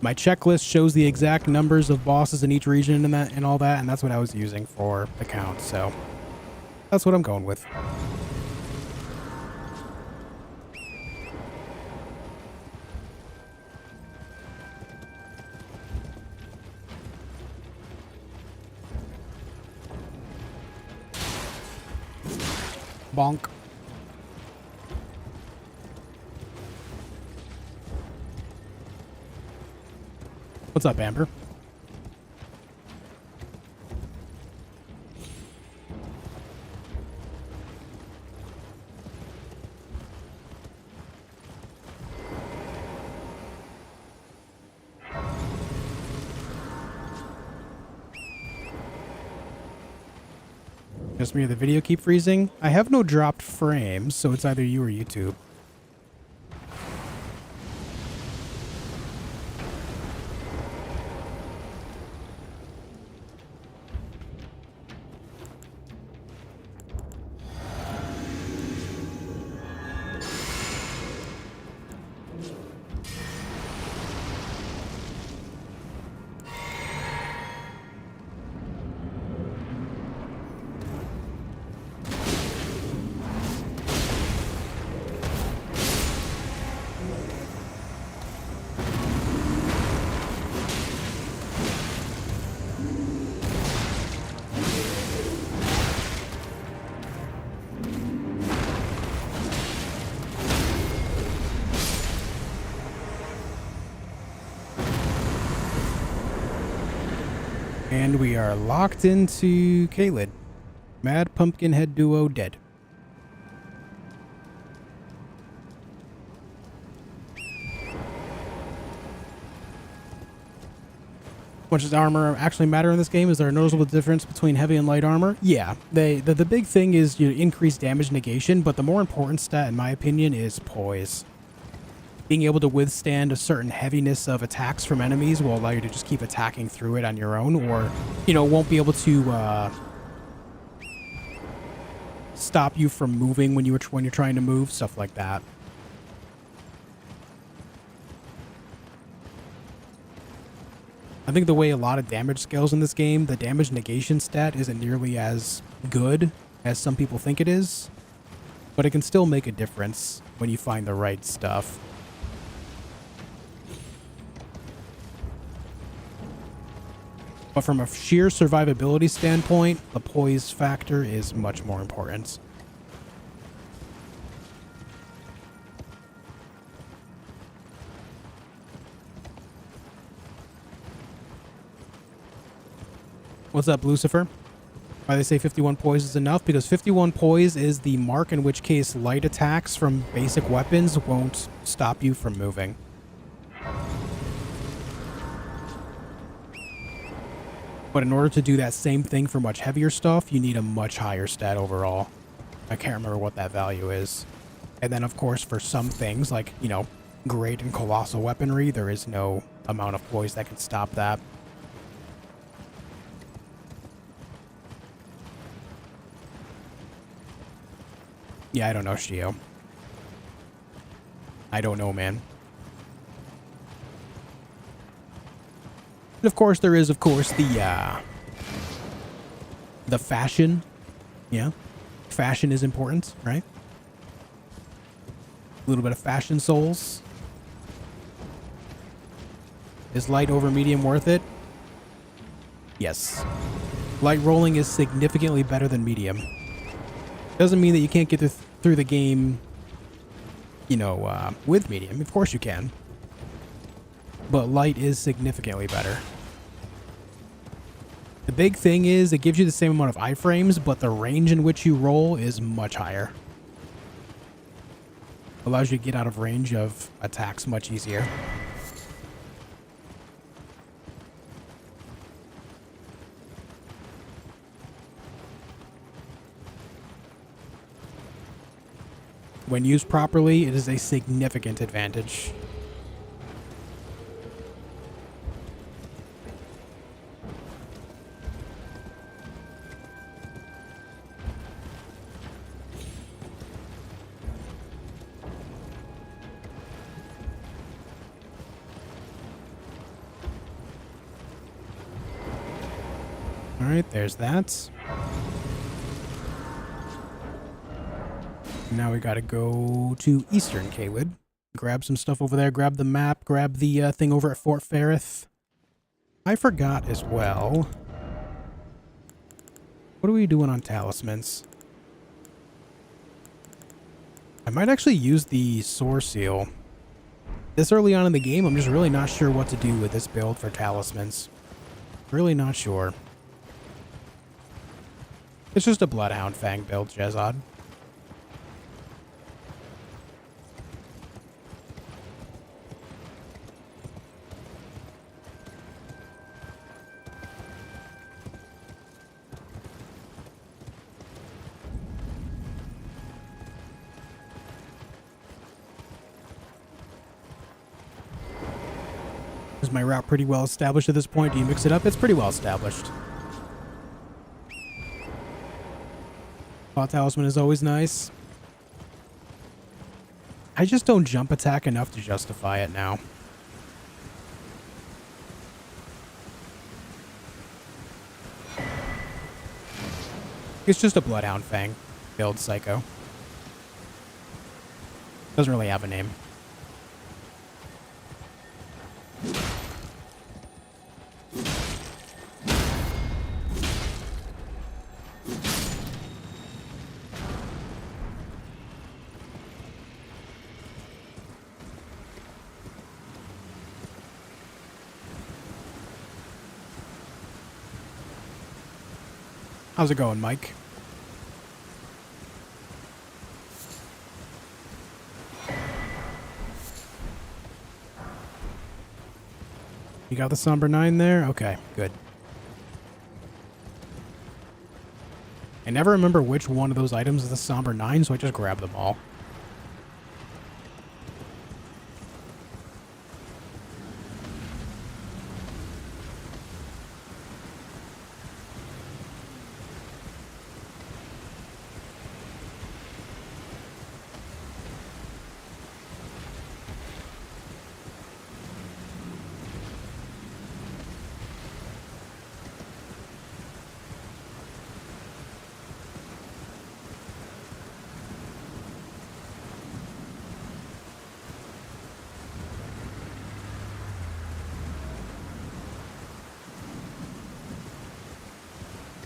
My checklist shows the exact numbers of bosses in each region and all that, and that's what I was using for the count, so that's what I'm going with. Bonk. What's up, Amber? Just me or the video keep freezing? I have no dropped frames, so it's either you or YouTube. And we are locked into Caelid. Mad Pumpkinhead Duo dead. Much does armor actually matter in this game? Is there a noticeable difference between heavy and light armor? Yeah, the big thing is you increase damage negation, but the more important stat, in my opinion, is poise. being able to withstand a certain heaviness of attacks from enemies will allow you to just keep attacking through it on your own, or, you know, won't be able to stop you from moving when you're trying to move, stuff like that. I think the way a lot of damage scales in this game, the damage negation stat isn't nearly as good as some people think it is, but it can still make a difference when you find the right stuff. But from a sheer survivability standpoint, the poise factor is much more important. What's up, Lucifer? Why they say 51 poise is enough? Because 51 poise is the mark in which case light attacks from basic weapons won't stop you from moving. But in order to do that same thing for much heavier stuff, you need a much higher stat overall. I can't remember what that value is. And then, of course, for some things, like, you know, great and colossal weaponry, there is no amount of poise that can stop that. Yeah, I don't know, Shio. I don't know, man. And of course, there is, of course, the fashion. Yeah. Fashion is important, right? A little bit of fashion souls. Is light over medium worth it? Yes. Light rolling is significantly better than medium. Doesn't mean that you can't get through the game, you know, with medium. Of course you can. But light is significantly better. The big thing is it gives you the same amount of iframes, but the range in which you roll is much higher. Allows you to get out of range of attacks much easier. When used properly, it is a significant advantage. All right, there's that. Now we gotta go to Eastern Caelid. Grab some stuff over there, grab the map, grab the thing over at Fort Ferrith. I forgot as well. What are we doing on talismans? I might actually use the Soar Seal. This early on in the game, I'm just really not sure what to do with this build for talismans. Really not sure. It's just a Bloodhound Fang build, Jezod. Is my route pretty well established at this point? Do you mix it up? It's pretty well established. Claw Talisman is always nice. I just don't jump attack enough to justify it now. It's just a Bloodhound Fang build, Psycho. Doesn't really have a name. How's it going, Mike? You got the Somber 9 there? Okay, good. I never remember which one of those items is the Somber 9, so I just grab them all.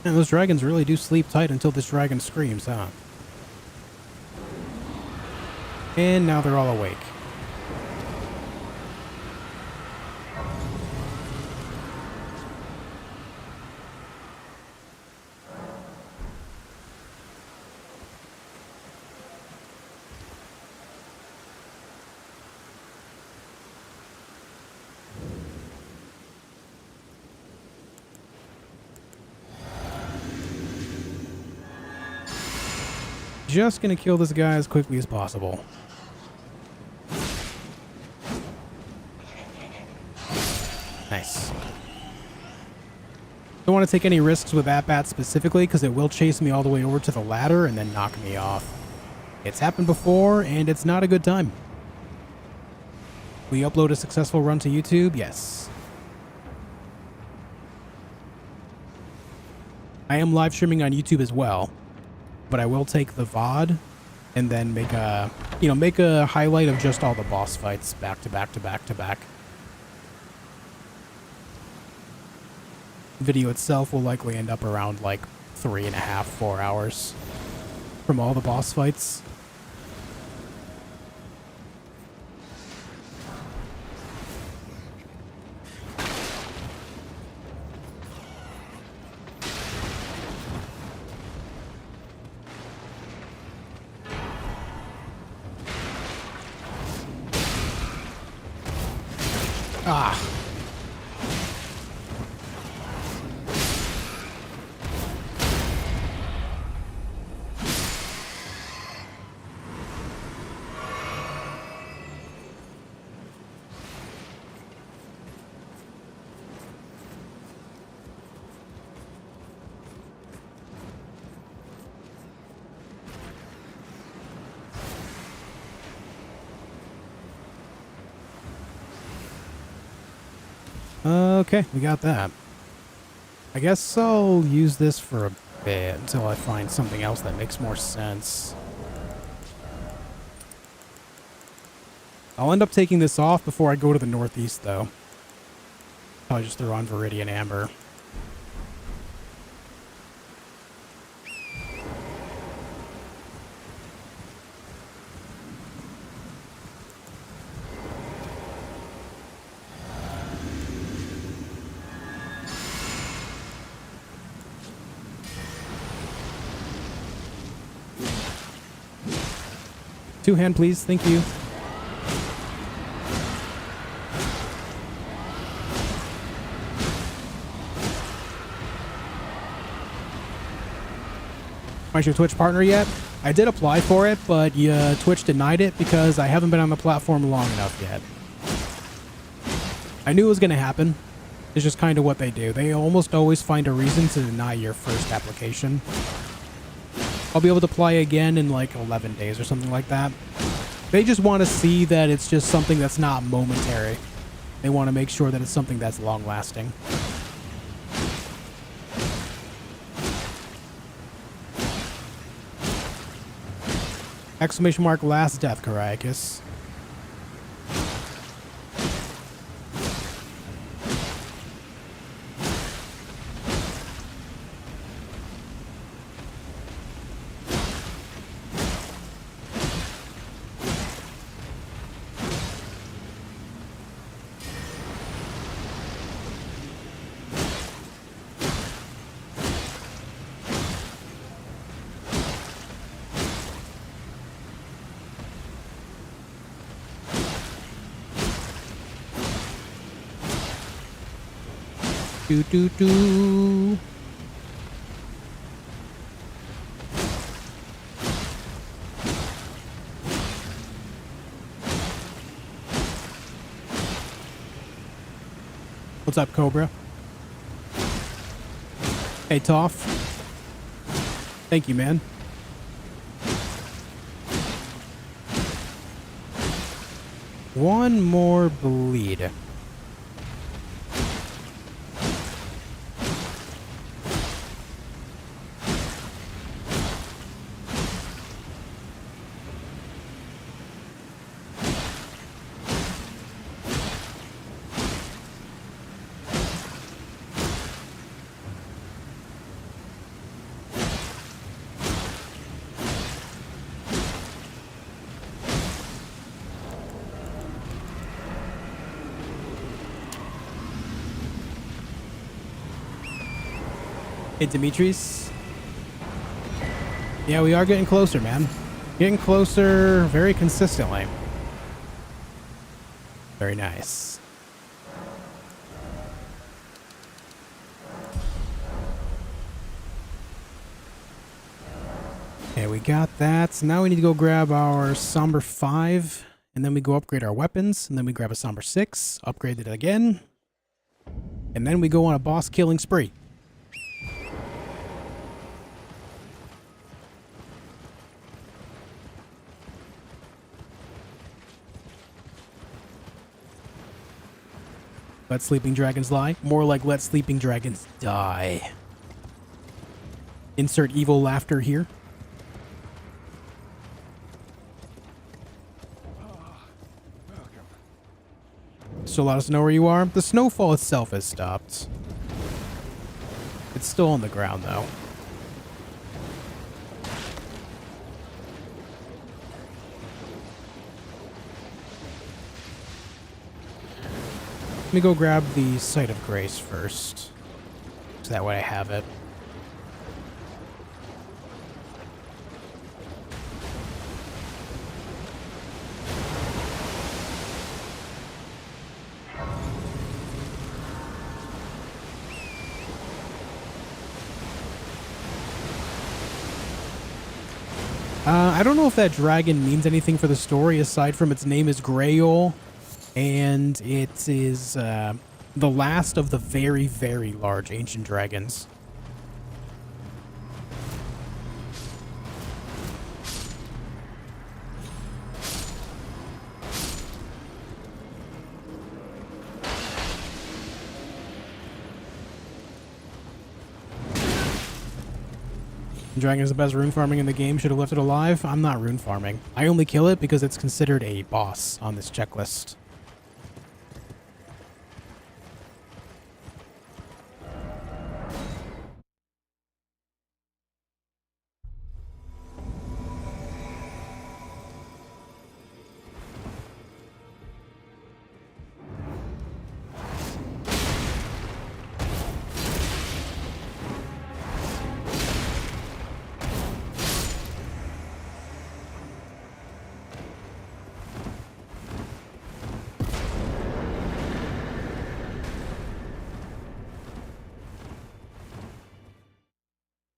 And those dragons really do sleep tight until this dragon screams, huh? And now they're all awake. Just gonna kill this guy as quickly as possible. Nice. Don't want to take any risks with that bat specifically because it will chase me all the way over to the ladder and then knock me off. It's happened before and it's not a good time. We upload a successful run to YouTube? Yes. I am live streaming on YouTube as well, but I will take the VOD and then make a, make a highlight of just all the boss fights back to back to back to back. Video itself will likely end up around like 3.5, 4 hours from all the boss fights. Ah. Okay, we got that. I guess I'll use this for a bit until I find something else that makes more sense. I'll end up taking this off before I go to the northeast, though. Probably just throw on Viridian Amber. Two-hand, please. Thank you. Aren't you a Twitch partner yet? I did apply for it, but Twitch denied it because I haven't been on the platform long enough yet. I knew it was going to happen. It's just kind of what they do. They almost always find a reason to deny your first application. I'll be able to apply again in like 11 days or something like that. They just want to see that it's just something that's not momentary. They want to make sure that it's something that's long-lasting. Exclamation mark, last death, Cariacus. Do do do. What's up, Cobra? Hey, Toph. Thank you, man. One more bleed. Hey, Dimitris. Yeah, we are getting closer, man. Getting closer very consistently. Very nice. Okay, we got that. So now we need to go grab our Somber 5, and then we go upgrade our weapons, and then we grab a Somber 6, upgrade it again, and then we go on a boss killing spree. Let sleeping dragons lie. More like let sleeping dragons die. Insert evil laughter here. Still let us know where you are. The snowfall itself has stopped. It's still on the ground though. Let me go grab the Sight of Grace first. So that way I have it. I don't know if that dragon means anything for the story aside from its name is Grail. And it is the last of the very, very large ancient dragons. Dragon is the best rune farming in the game. Should have left it alive. I'm not rune farming. I only kill it because it's considered a boss on this checklist.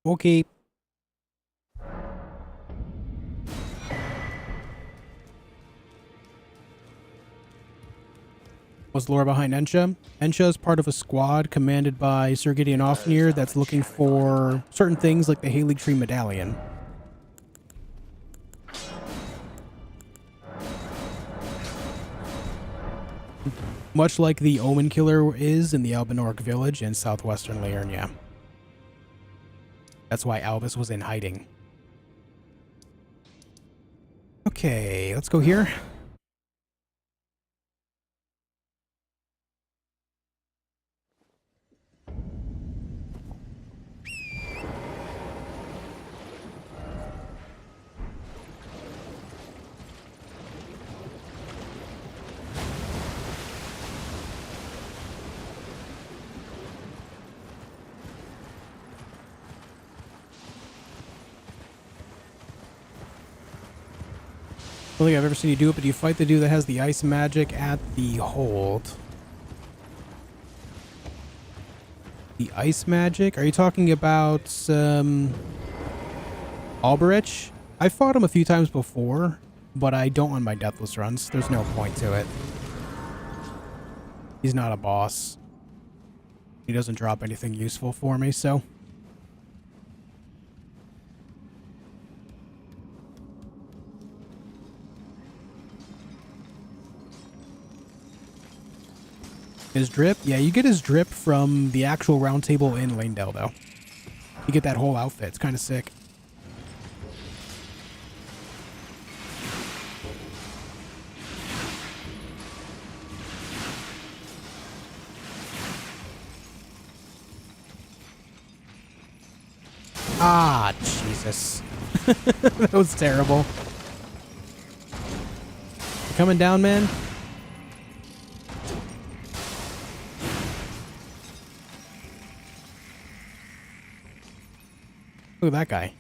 Okay. What's the lore behind Ensha? Ensha is part of a squad commanded by Sir Gideon Ofnir that's looking for certain things like the Halig Tree Medallion. Much like the Omen Killer is in the Albinorc village in southwestern Liurnia. That's why Albus was in hiding. Okay, let's go here. I don't think I've ever seen you do it, but you fight the dude that has the ice magic at the hold. The ice magic? Are you talking about Alberich? I fought him a few times before, but I don't on my Deathless runs. There's no point to it. He's not a boss. He doesn't drop anything useful for me, so... His drip? Yeah, you get his drip from the actual round table in Lanedale, though. You get that whole outfit. It's kind of sick. Ah, Jesus. That was terrible. You coming down, man? Look at that guy.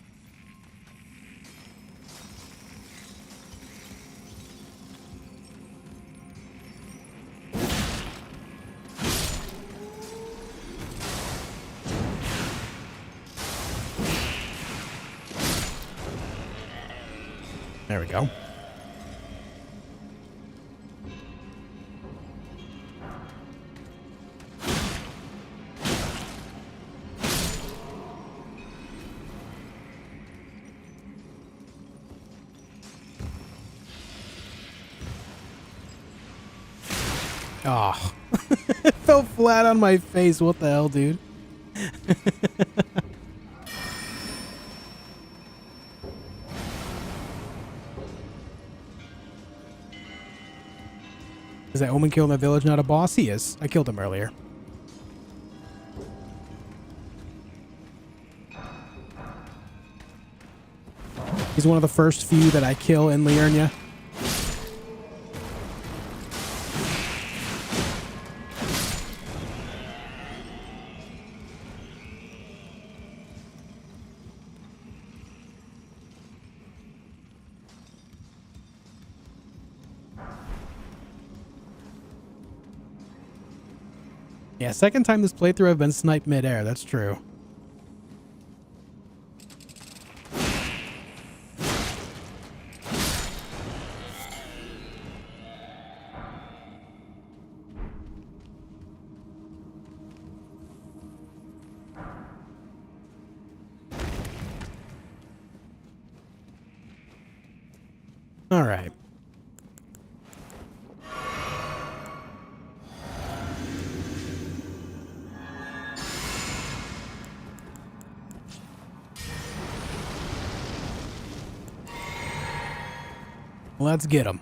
There we go. Oh, it fell flat on my face. What the hell, dude? Is that Omen killed my village, not a boss? He is. I killed him earlier. He's one of the first few that I kill in Liurnia. Yeah, second time this playthrough I've been sniped midair. That's true. All right. Let's get him.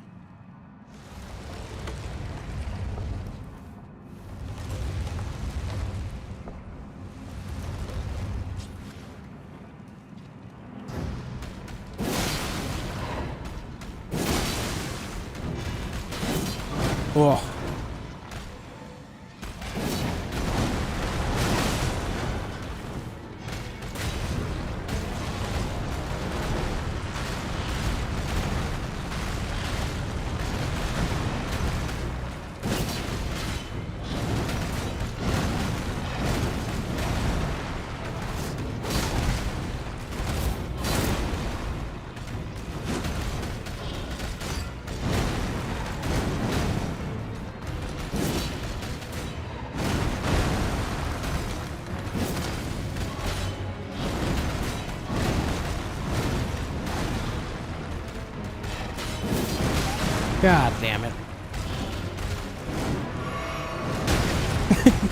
Oh. God damn it.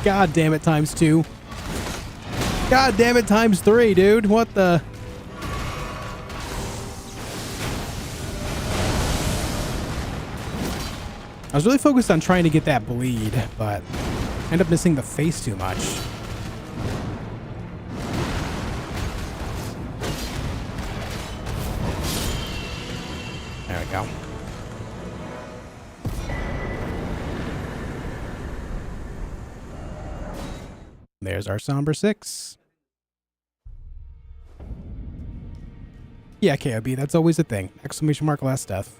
God damn it times 2. God damn it times 3, dude. What the? I was really focused on trying to get that bleed, but I ended up missing the face too much. There we go. There's our somber 6. Yeah, KOB, that's always a thing. Exclamation mark last death.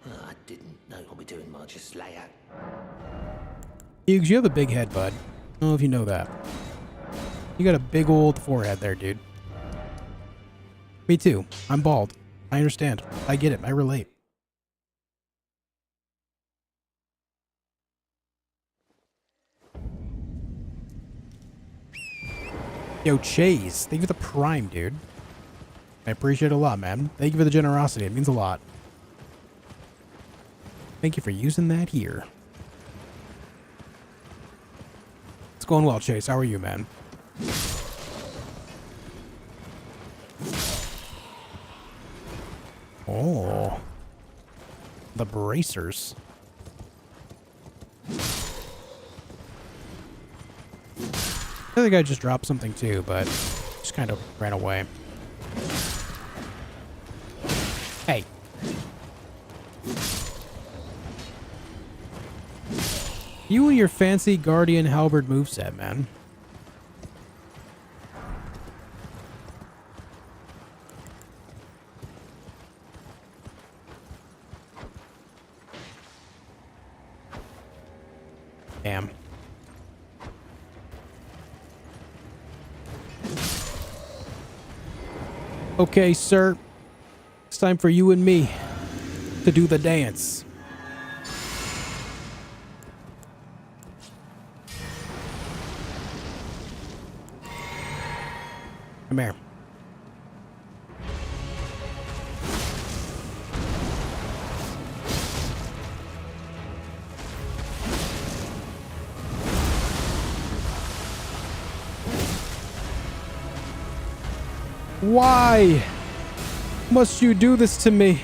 I didn't know I'll be doing much. Just lay out. Hughes, you have a big head, bud. I don't know if you know that. You got a big old forehead there, dude. Me too. I'm bald. I understand. I get it. I relate. Yo, Chase, thank you for the prime, dude. I appreciate it a lot, man. Thank you for the generosity. It means a lot. Thank you for using that here. It's going well, Chase. How are you, man? Oh. The bracers. The other guy just dropped something too, but just kind of ran away. Hey. You and your fancy Guardian Halberd moveset, man. Damn. Okay, sir. It's time for you and me to do the dance. Come here. Why must you do this to me?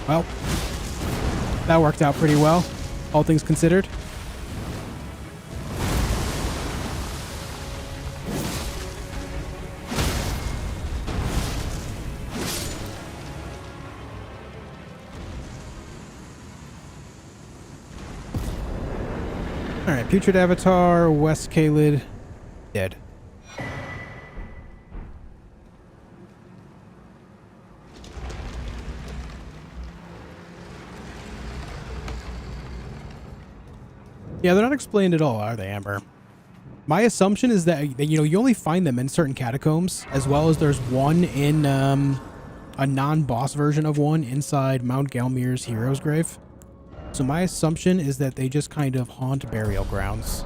Well, that worked out pretty well, all things considered. Alright, Putrid Avatar, West Caelid, dead. Yeah, they're not explained at all, are they, Amber? My assumption is that, you know, you only find them in certain catacombs, as well as there's one in a non-boss version of one inside Mount Gelmir's Hero's Grave. So my assumption is that they just kind of haunt burial grounds.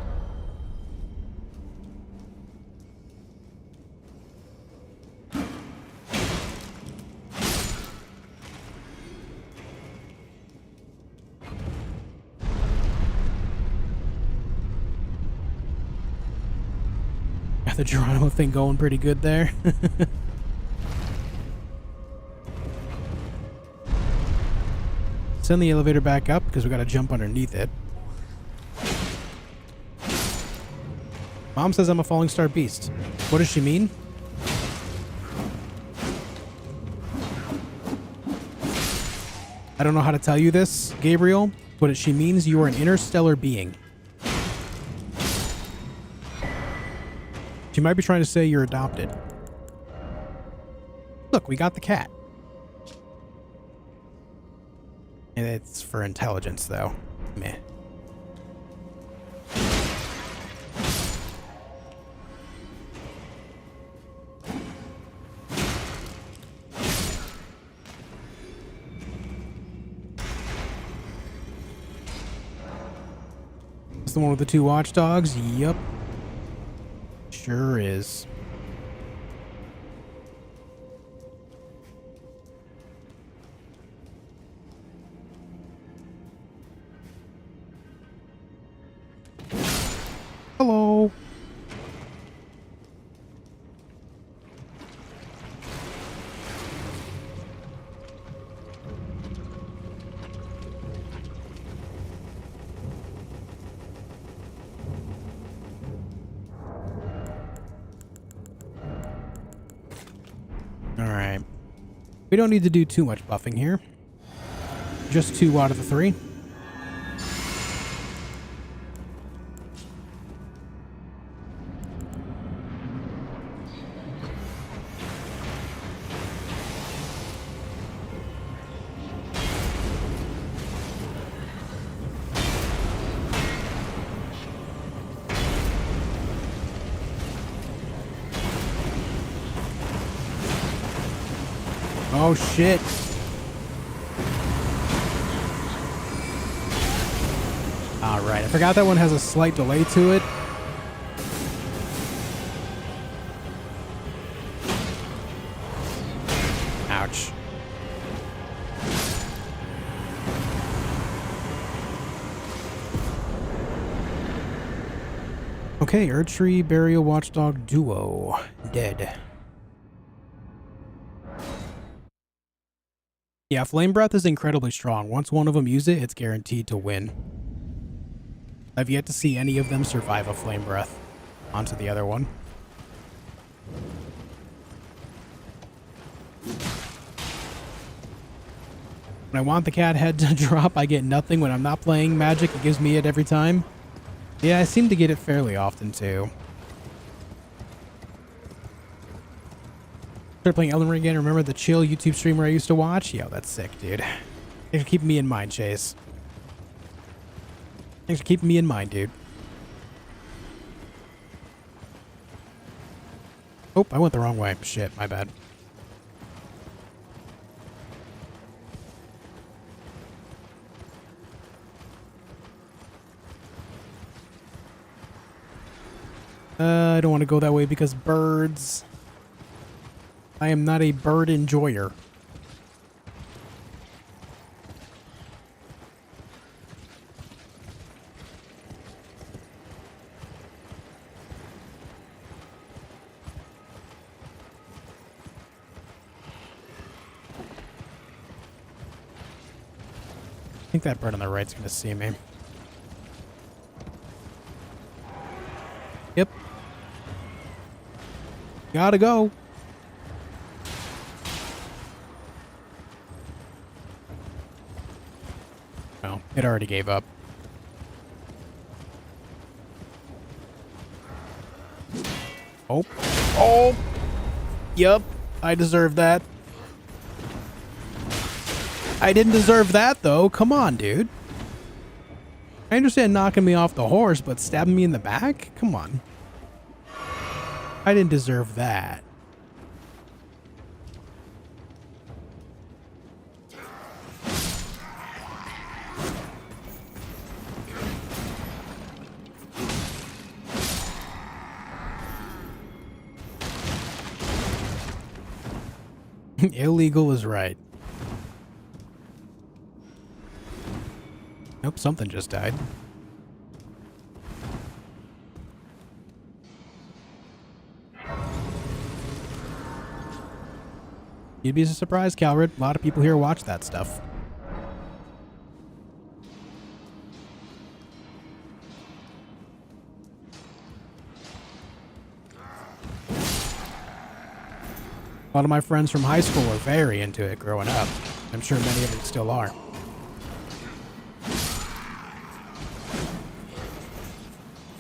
Got the Geronimo thing going pretty good there. Send the elevator back up because we got to jump underneath it. Mom says I'm a falling star beast. What does she mean? I don't know how to tell you this, Gabriel, but she means you are an interstellar being. She might be trying to say you're adopted. Look, we got the cat. And it's for intelligence, though. Meh. It's the one with the two watchdogs? Yup. Sure is. Hello. All right. We don't need to do too much buffing here. Just 2 out of the 3. Oh shit. Alright, I forgot that one has a slight delay to it. Ouch. Okay, Erdtree Burial Watchdog Duo. Dead. Yeah, Flame Breath is incredibly strong. Once one of them use it, it's guaranteed to win. I've yet to see any of them survive a Flame Breath. Onto the other one. When I want the cat head to drop, I get nothing. When I'm not playing Magic, it gives me it every time. Yeah, I seem to get it fairly often, too. Started playing Elden Ring again. Remember the chill YouTube streamer I used to watch? Yo, that's sick, dude. Thanks for keeping me in mind, Chase. Thanks for keeping me in mind, dude. Oh, I went the wrong way. Shit, my bad. I don't want to go that way because birds. I am not a bird enjoyer. I think that bird on the right's going to see me. Yep. Gotta go. Oh, it already gave up. Oh. Oh. Yep. I deserve that. I didn't deserve that, though. Come on, dude. I understand knocking me off the horse, but stabbing me in the back? Come on. I didn't deserve that. Illegal is right. Nope, something just died. You'd be surprised, Caelid. A lot of people here watch that stuff. A lot of my friends from high school were very into it growing up. I'm sure many of them still are.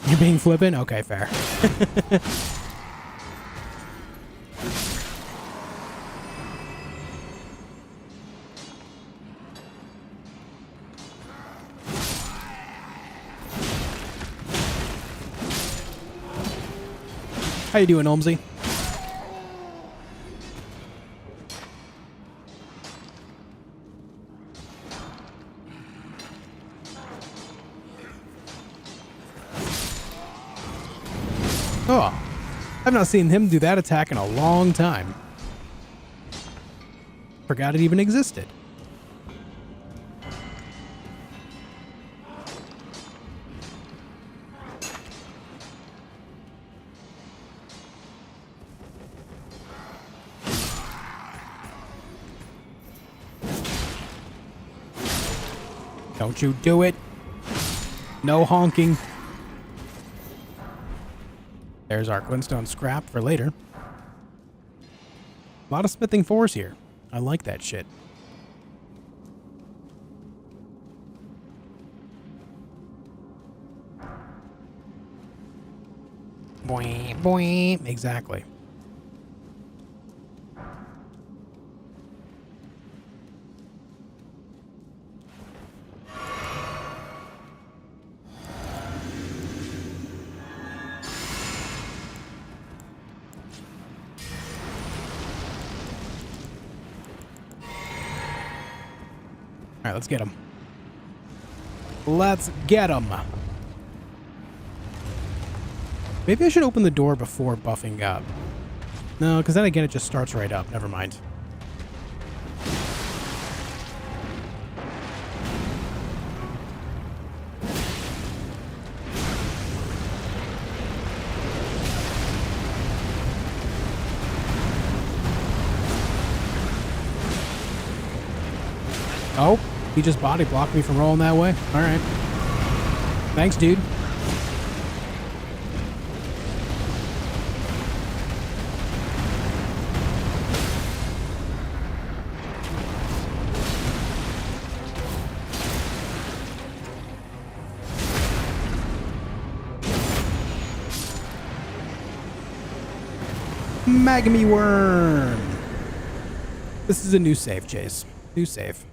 You're being flippant? Okay, fair. How you doing, Olmsey? Oh, I've not seen him do that attack in a long time. Forgot it even existed. Don't you do it. No honking. There's our glintstone scrap for later. A lot of smithing fours here. I like that shit. Boing, boing. Exactly. All right, let's get him. Let's get him. Maybe I should open the door before buffing up. No, because then again, it just starts right up. Never mind. Oh, he just body blocked me from rolling that way. All right. Thanks, dude. Magamy Worm. This is a new save, Chase. New save.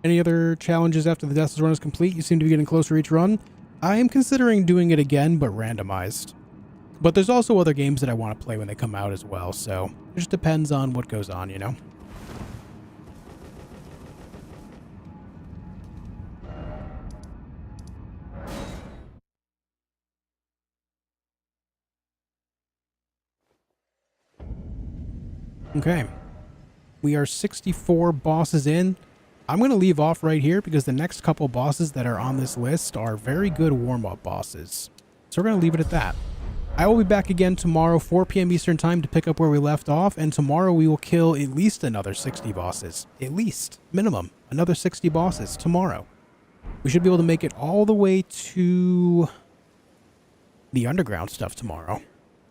Any other challenges after the Deathless run is complete? You seem to be getting closer each run. I am considering doing it again, but randomized. But there's also other games that I want to play when they come out as well, so it just depends on what goes on, you know? Okay. We are 64 bosses in. I'm going to leave off right here because the next couple bosses that are on this list are very good warm-up bosses. So we're going to leave it at that. I will be back again tomorrow, 4 p.m. Eastern Time, to pick up where we left off, and tomorrow we will kill at least another 60 bosses. At least. Minimum. Another 60 bosses tomorrow. We should be able to make it all the way to the underground stuff tomorrow.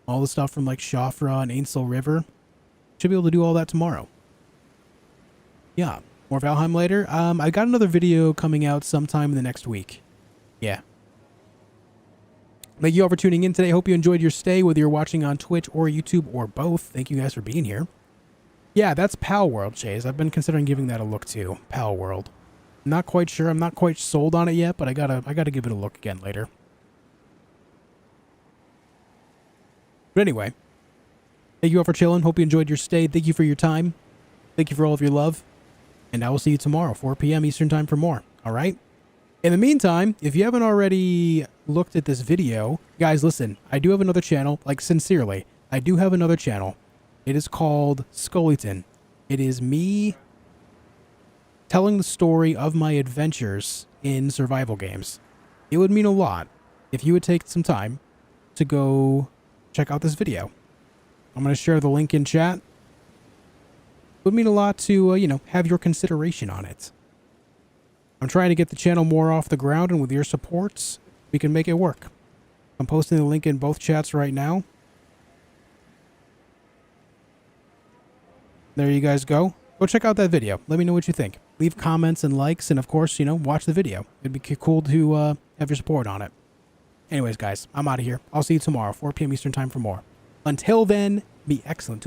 All the stuff from like Shafra and Ainsel River. Should be able to do all that tomorrow. Yeah. More Valheim later. I got another video coming out sometime in the next week. Yeah. Thank you all for tuning in today. Hope you enjoyed your stay, whether you're watching on Twitch or YouTube or both. Thank you guys for being here. Yeah, that's Pal World, Chase. I've been considering giving that a look too. Pal World. I'm not quite sure. I'm not quite sold on it yet, but I gotta give it a look again later. But anyway, thank you all for chilling. Hope you enjoyed your stay. Thank you for your time. Thank you for all of your love. And I will see you tomorrow, 4 p.m. Eastern Time for more. All right? In the meantime, if you haven't already looked at this video, guys, listen, I do have another channel, like sincerely, I do have another channel. It is called Skullyton. It is me telling the story of my adventures in survival games. It would mean a lot if you would take some time to go check out this video. I'm going to share the link in chat. It would mean a lot to, have your consideration on it. I'm trying to get the channel more off the ground, and with your supports, we can make it work. I'm posting the link in both chats right now. There you guys go. Go check out that video. Let me know what you think. Leave comments and likes, and of course, watch the video. It'd be cool to have your support on it. Anyways, guys, I'm out of here. I'll see you tomorrow, 4 p.m. Eastern Time for more. Until then, be excellent to each other.